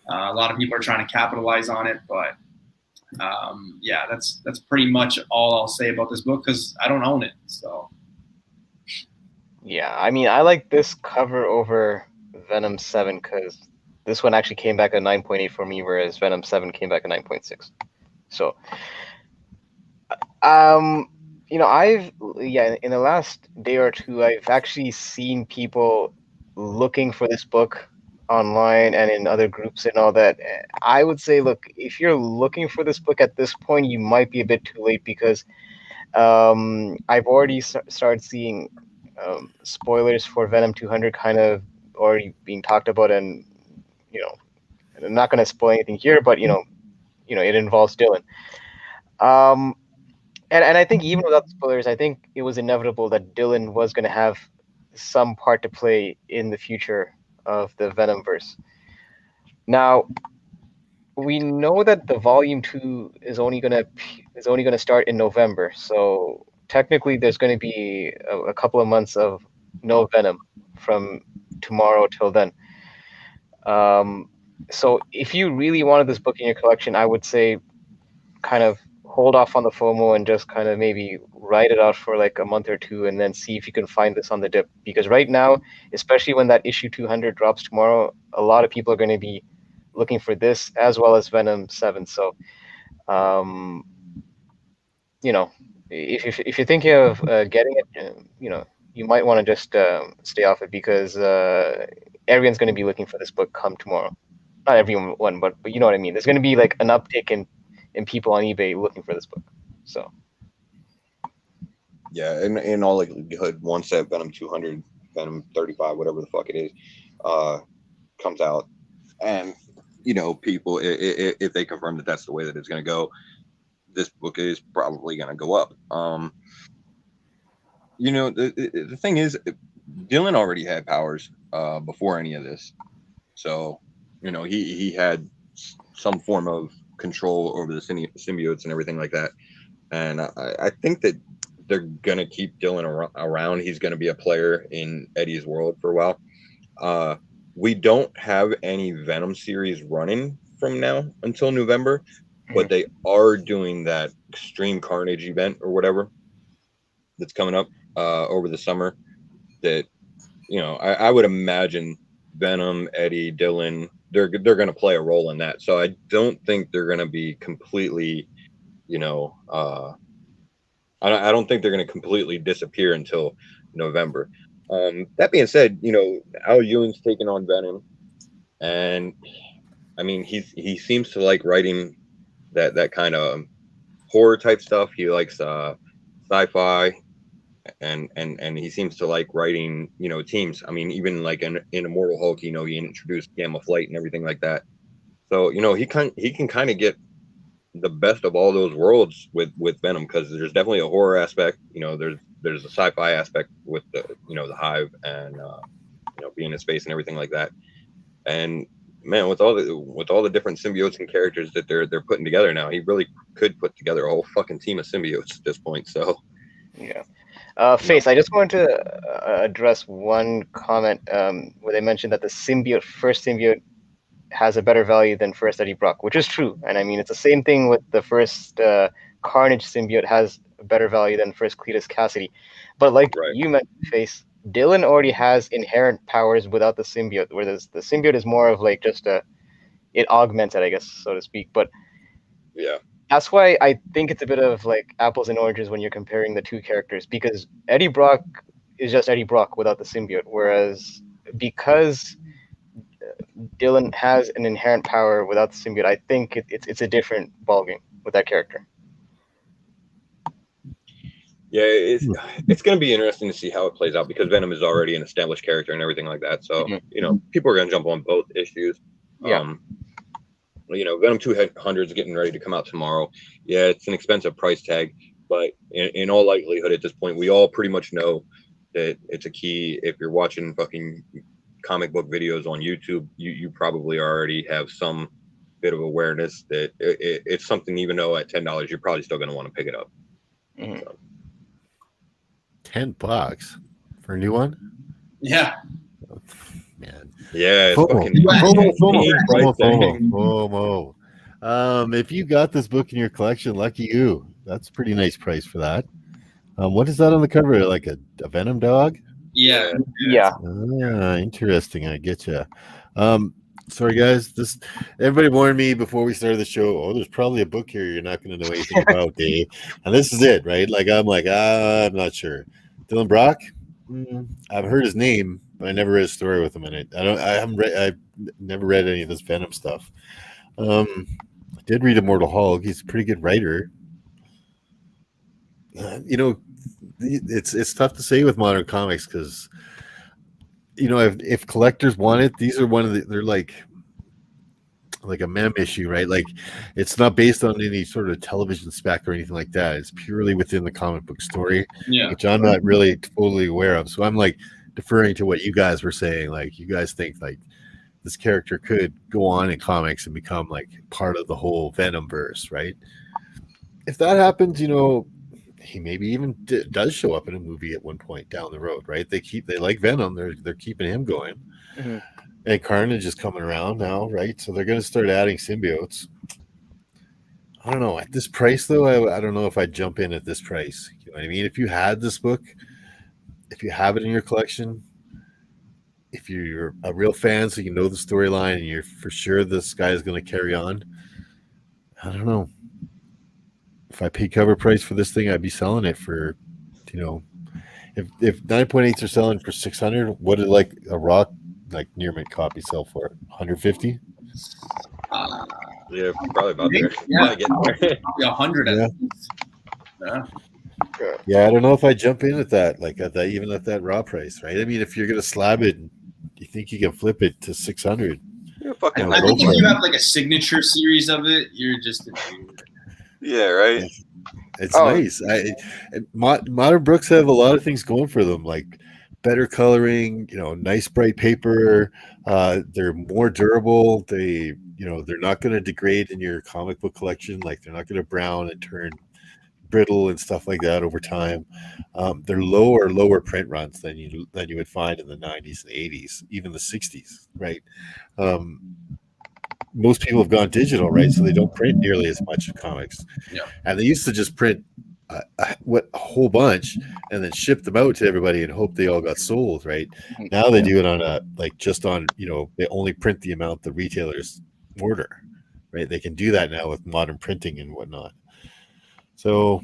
a lot of people are trying to capitalize on it, but yeah, that's pretty much all I'll say about this book because I don't own it. So Yeah, I mean, I like this cover over Venom 7 because this one actually came back at 9.8 for me, whereas Venom 7 came back at 9.6. So, I've in the last day or two, I've actually seen people looking for this book online and in other groups and all that. I would say, look, if you're looking for this book at this point, you might be a bit too late because I've already started seeing spoilers for Venom 200 kind of already being talked about, and I'm not going to spoil anything here, but it involves Dylan. And I think even without spoilers, I think it was inevitable that Dylan was going to have some part to play in the future of the Venomverse. Now, we know that the volume 2 is only going to start in November. So technically there's going to be a couple of months of no Venom from tomorrow till then. So if you really wanted this book in your collection, I would say kind of hold off on the FOMO and just kind of maybe write it out for like a month or two and then see if you can find this on the dip. Because right now, especially when that issue 200 drops tomorrow, a lot of people are going to be looking for this as well as Venom 7. So, if you're thinking of getting it, you might want to just stay off it because everyone's going to be looking for this book come tomorrow. Not everyone, but you know what I mean. There's going to be like an uptick in people on eBay looking for this book. So yeah, in all likelihood, once that Venom 200, Venom 35, whatever the fuck it is, comes out, and people, if they confirm that that's the way that it's going to go, this book is probably going to go up. The thing is, Dylan already had powers before any of this, so he had some form of control over the symbiotes and everything like that. And I think that they're going to keep Dylan around. He's going to be a player in Eddie's world for a while. We don't have any Venom series running from now until November, but they are doing that Extreme Carnage event or whatever that's coming up over the summer. That I would imagine Venom, Eddie, Dylan, they're going to play a role in that. So I don't think they're going to be completely, I don't think they're going to completely disappear until November. That being said, Al Ewing's taking on Venom, and I mean he seems to like writing that kind of horror type stuff. He likes sci-fi, and he seems to like writing teams. I mean, even like in Immortal Hulk, he introduced Gamma Flight and everything like that. So he can kind of get the best of all those worlds with Venom, because there's definitely a horror aspect. There's a sci-fi aspect with the the Hive and being in space and everything like that. And man, with all the different symbiotes and characters that they're putting together now, he really could put together a whole fucking team of symbiotes at this point. So yeah. Face, I just wanted to address one comment where they mentioned that the first symbiote has a better value than first Eddie Brock, which is true. And I mean, it's the same thing with the first Carnage symbiote has a better value than first Cletus Cassidy. But like you mentioned, Face, Dylan already has inherent powers without the symbiote, whereas the symbiote is more of like just it augments it, I guess, so to speak. But yeah, that's why I think it's a bit of like apples and oranges when you're comparing the two characters, because Eddie Brock is just Eddie Brock without the symbiote, whereas because Dylan has an inherent power without the symbiote, I think it's a different ballgame with that character. Yeah, it's going to be interesting to see how it plays out, because Venom is already an established character and everything like that. So people are going to jump on both issues. Yeah. Venom 200 is getting ready to come out tomorrow. Yeah, it's an expensive price tag, but in all likelihood at this point, we all pretty much know that it's a key. If you're watching fucking comic book videos on YouTube, you probably already have some bit of awareness that it's something. Even though at $10, you're probably still going to want to pick it up. So. $10 for a new one? Yeah. Yeah, it's FOMO. fucking FOMO. If you got this book in your collection, lucky you. That's a pretty nice price for that. What is that on the cover? Like a Venom dog? Yeah. Yeah. Ah, interesting. I get you. Sorry guys, everybody warned me before we started the show. Oh, there's probably a book here you're not going to know anything about, Dave. And this is it, right? Like I'm I'm not sure. Dylan Brock, I've heard his name, but I never read a story with him in it. I've never read any of this Venom stuff. I did read Immortal Hulk. He's a pretty good writer. It's tough to say with modern comics because if collectors want it, these are they're like a mem issue, right? Like it's not based on any sort of television spec or anything like that. It's purely within the comic book story, which I'm not really totally aware of. So I'm like deferring to what you guys were saying. Like you guys think like this character could go on in comics and become like part of the whole Venom verse, right? If that happens, he maybe even does show up in a movie at one point down the road, right? They like Venom. They're keeping him going. Mm-hmm. And Carnage is coming around now, right? So they're going to start adding symbiotes. I don't know. At this price, though, I don't know if I'd jump in at this price. You know what I mean? If you had this book, if you have it in your collection, if you're a real fan, so you know the storyline and you're for sure this guy is going to carry on, I don't know. If I paid cover price for this thing, I'd be selling it for, if 9.8s are selling for 600, what did like a rock like near mint copy sell for? 150? Yeah, probably about there. Yeah, probably 100 at least. Yeah, I don't know if I jump in at that, like at that, even at that raw price, right? I mean, if you're gonna slab it, you think you can flip it to 600? I think if you have like a signature series of it, you're just. Yeah, right. It's nice. Modern books have a lot of things going for them, like better coloring, nice bright paper. They're more durable. They're not going to degrade in your comic book collection. Like they're not going to brown and turn brittle and stuff like that over time. They're lower print runs than you would find in the 90s and 80s, even the 60s, right? Most people have gone digital, right? So they don't print nearly as much of comics. Yeah. And they used to just print a whole bunch and then ship them out to everybody and hope they all got sold, right? Now they do it on they only print the amount the retailers order, right? They can do that now with modern printing and whatnot. So,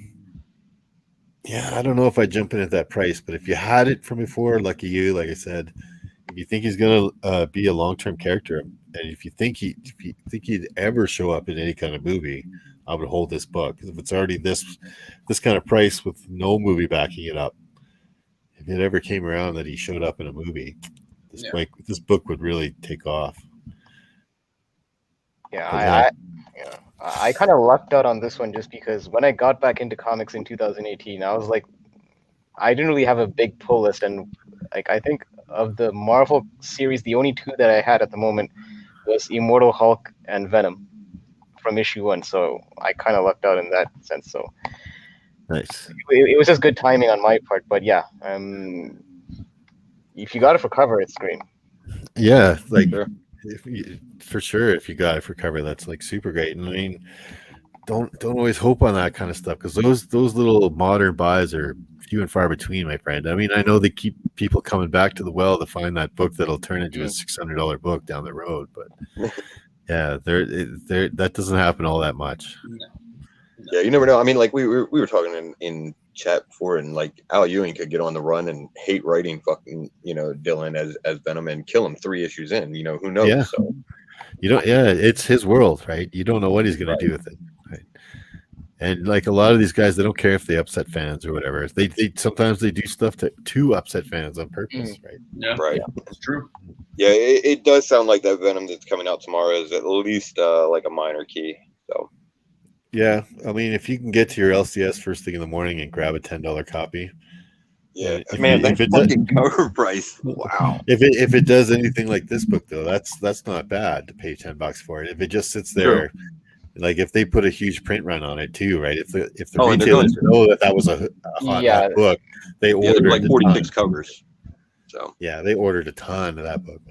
yeah, I don't know if I jump in at that price, but if you had it from before, lucky you, like I said, if you think he's going to be a long-term character, and if you think he'd ever show up in any kind of movie, I would hold this book. Because if it's already this kind of price with no movie backing it up, if it ever came around that he showed up in a movie, this book would really take off. Yeah, I kind of lucked out on this one just because when I got back into comics in 2018, I was like, I didn't really have a big pull list, and like I think of the Marvel series, the only two that I had at the moment was Immortal Hulk and Venom from issue 1. So I kind of lucked out in that sense. So nice. It was just good timing on my part, but yeah, if you got it for cover, it's great. Yeah, like for sure, if you got it for cover, that's like super great. And I mean, don't always hope on that kind of stuff because those little modern buys are few and far between, my friend. I mean, I know they keep people coming back to the well to find that book that'll turn into a $600 book down the road, but yeah, that doesn't happen all that much. No. Yeah, you never know. I mean, like we were talking in chat before, and like Al Ewing could get on the run and hate writing fucking Dylan as Venom and kill him 3 issues in. Who knows? Yeah. So it's his world, right? You don't know what he's going to do with it, right? And like a lot of these guys, they don't care if they upset fans or whatever. They sometimes they do stuff to upset fans on purpose, right? Yeah, right. Yeah, that's true. Yeah, it does sound like that Venom that's coming out tomorrow is at least like a minor key. So yeah, I mean, if you can get to your LCS first thing in the morning and grab a $10 copy. Yeah, man, that's fucking cover price. Wow. If it does anything like this book though, that's not bad to pay $10 for it. If it just sits there. True. Like if they put a huge print run on it too, right? If the retailers know that was a hot book, they ordered like 46 covers. So yeah, they ordered a ton of that book.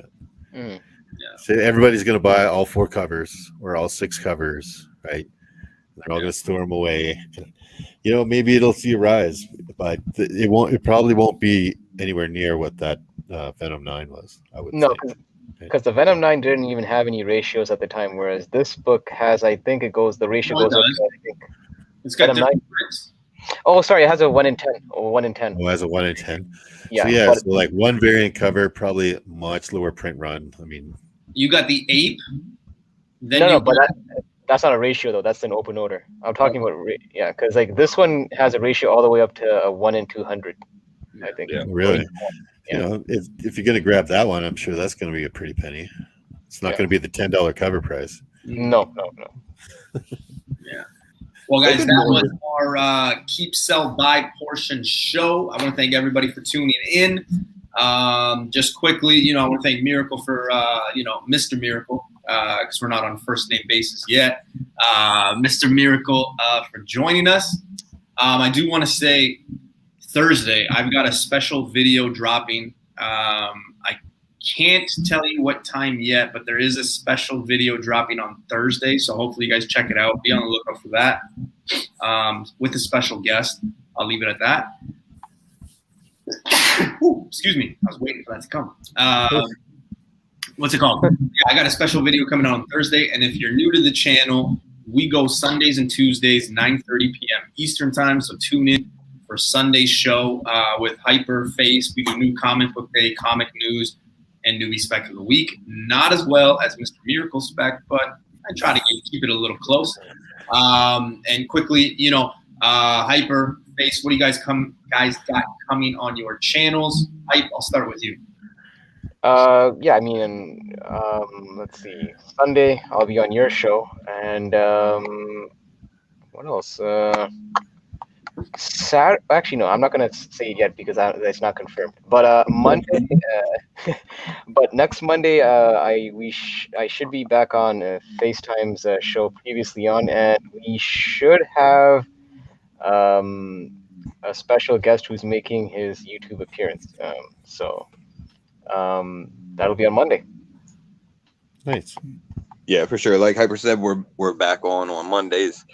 Mm. So everybody's going to buy all 4 covers or all 6 covers, right? They're all going to store them away. You know, maybe it'll see a rise, but it won't. It probably won't be anywhere near what that Venom 9 was. I would No, say. because the Venom 9 didn't even have any ratios at the time, whereas this book has, I think the ratio Well, it goes up does. to, I think, It's got Venom 9. different prints. Oh, sorry, it has a 1 in 10. Or 1 in 10. Oh, as a 1 in 10. Yeah, So yeah, but so like one variant cover, probably much lower print run. I mean, You got the ape. Then no, you but that's not a ratio though. That's an open order. I'm talking about yeah, because like this one has a ratio all the way up to a 1 in 200. I think. Yeah. really, Yeah. you know, if you're going to grab that one, I'm sure that's going to be a pretty penny. It's not Yeah. going to be the $10 cover price. No. Yeah. Well, guys, that was our Keep, Sell, Buy portion show. I want to thank everybody for tuning in. Just quickly, you know, I want to thank Miracle for, you know, Mr. Miracle, because we're not on first name basis yet. Mr. Miracle for joining us. I do want to say Thursday, I've got a special video dropping. I can't tell you what time yet, but there is a special video dropping on Thursday. So hopefully you guys check it out. Be on the lookout for that with a special guest. I'll leave it at that. Ooh, excuse me. I was waiting for that to come. What's it called? Yeah, I got a special video coming out on Thursday. And if you're new to the channel, we go Sundays and Tuesdays, 9:30 p.m. Eastern time. So tune in for Sunday's show with Hyper Face. We do new comic book day, comic news, and newbie spec of the week. Not as well as Mr. Miracle spec, but I try to keep it a little close. And quickly, you know, Hyper Face, what do you guys got coming on your channels? Hype, I'll start with you. Yeah, I mean, let's see. Sunday I'll be on your show, and what else? Actually, no, I'm not gonna say it yet because it's not confirmed. But Monday, but next Monday, I should be back on FaceTime's show previously on, and we should have a special guest who's making his YouTube appearance. So that'll be on Monday. Nice. Yeah, for sure. Like Hyper said, we're back on Mondays,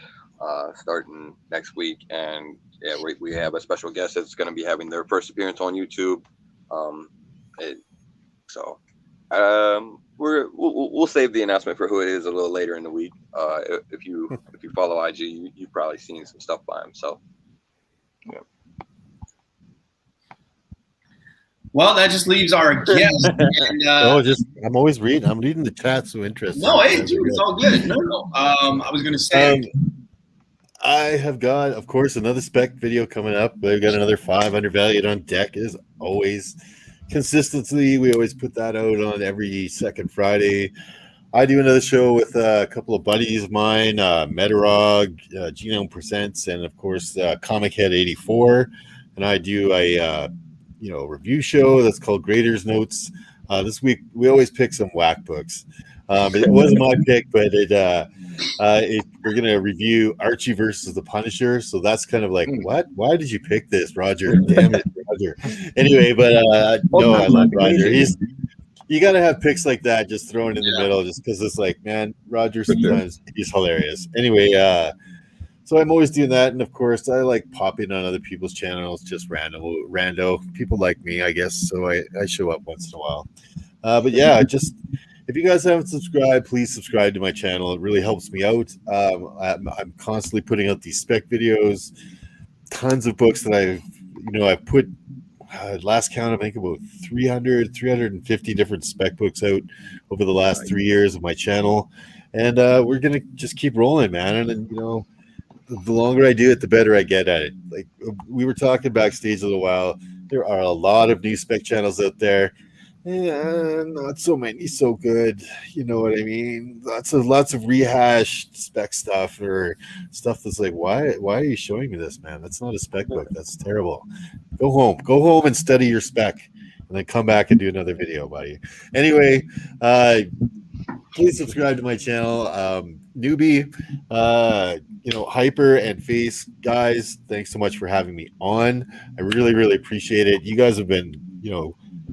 starting next week, and yeah, we have a special guest that's going to be having their first appearance on YouTube. We'll save the announcement for who it is a little later in the week. If you follow IG, you've probably seen some stuff by him. So. Yeah. Well, that just leaves our guest. And, I'm always reading. I'm reading the chat, so interesting. No, hey, dude, it's all good. No. I was going to say. I have got, of course, another spec video coming up. I've got another 5 undervalued on deck. As always, consistently, we always put that out on every second Friday. I do another show with a couple of buddies of mine, Metarog, Genome Presents, and of course, Comic Head 84. And I do a review show that's called Graders Notes. This week we always pick some whack books. It wasn't my pick, but we're gonna review Archie versus the Punisher. So that's kind of like, what? Why did you pick this, Roger? Damn it, Roger. Anyway, but no, I love Roger. You gotta have picks like that, just thrown in the middle, just because it's like, man, Roger sometimes he's hilarious. Anyway, so I'm always doing that, and of course, I like popping on other people's channels, just rando people like me, I guess. So I show up once in a while. But yeah, just if you guys haven't subscribed, please subscribe to my channel. It really helps me out. I'm constantly putting out these spec videos, tons of books that I've put. Last count, I think about 350 different spec books out over the last 3 years of my channel, and we're gonna just keep rolling, man. And the longer I do it, the better I get at it. Like we were talking backstage a little while, there are a lot of new spec channels out there. Not so many so good. You know what I mean? Lots of rehashed spec stuff or stuff that's like, why are you showing me this, man? That's not a spec book. That's terrible. Go home and study your spec, and then come back and do another video, buddy. Anyway, please subscribe to my channel. Newbie, Hyper and Face guys, thanks so much for having me on. I really, really appreciate it. You guys have been,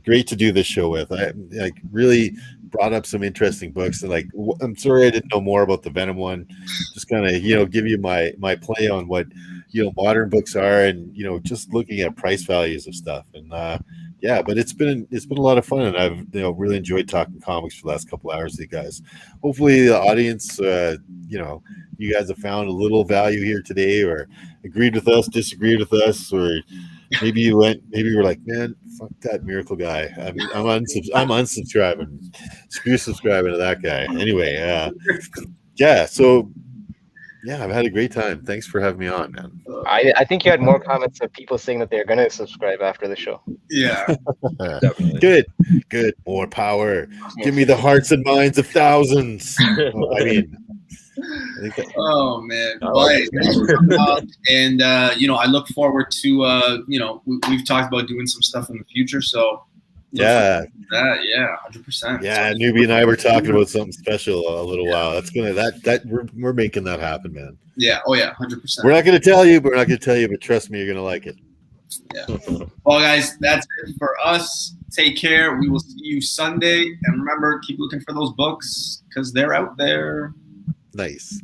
great to do this show with. I like really brought up some interesting books, and like I'm sorry I didn't know more about the Venom one. Just kind of give you my play on what modern books are, and just looking at price values of stuff. And yeah, but it's been a lot of fun, and I've really enjoyed talking comics for the last couple hours with you guys. Hopefully the audience you guys have found a little value here today, or agreed with us, disagreed with us, or maybe you were like, man, fuck that Miracle guy. I'm unsubscribing. Screw subscribing to that guy. Anyway, yeah, so yeah, I've had a great time. Thanks for having me on, man. I think you had more comments of people saying that they're gonna subscribe after the show. Yeah. Definitely. Good. More power. Give me the hearts and minds of thousands. I mean, oh man, well, hey, thanks for coming on. And I look forward to we've talked about doing some stuff in the future, so yeah, 100%. Yeah, Newbie and I were talking about something special a little while. That's gonna we're making that happen, man. Yeah, 100%. We're not gonna tell you, but trust me, you're gonna like it. Yeah. Well, guys, that's it for us. Take care. We will see you Sunday, and remember, keep looking for those books because they're out there. Nice.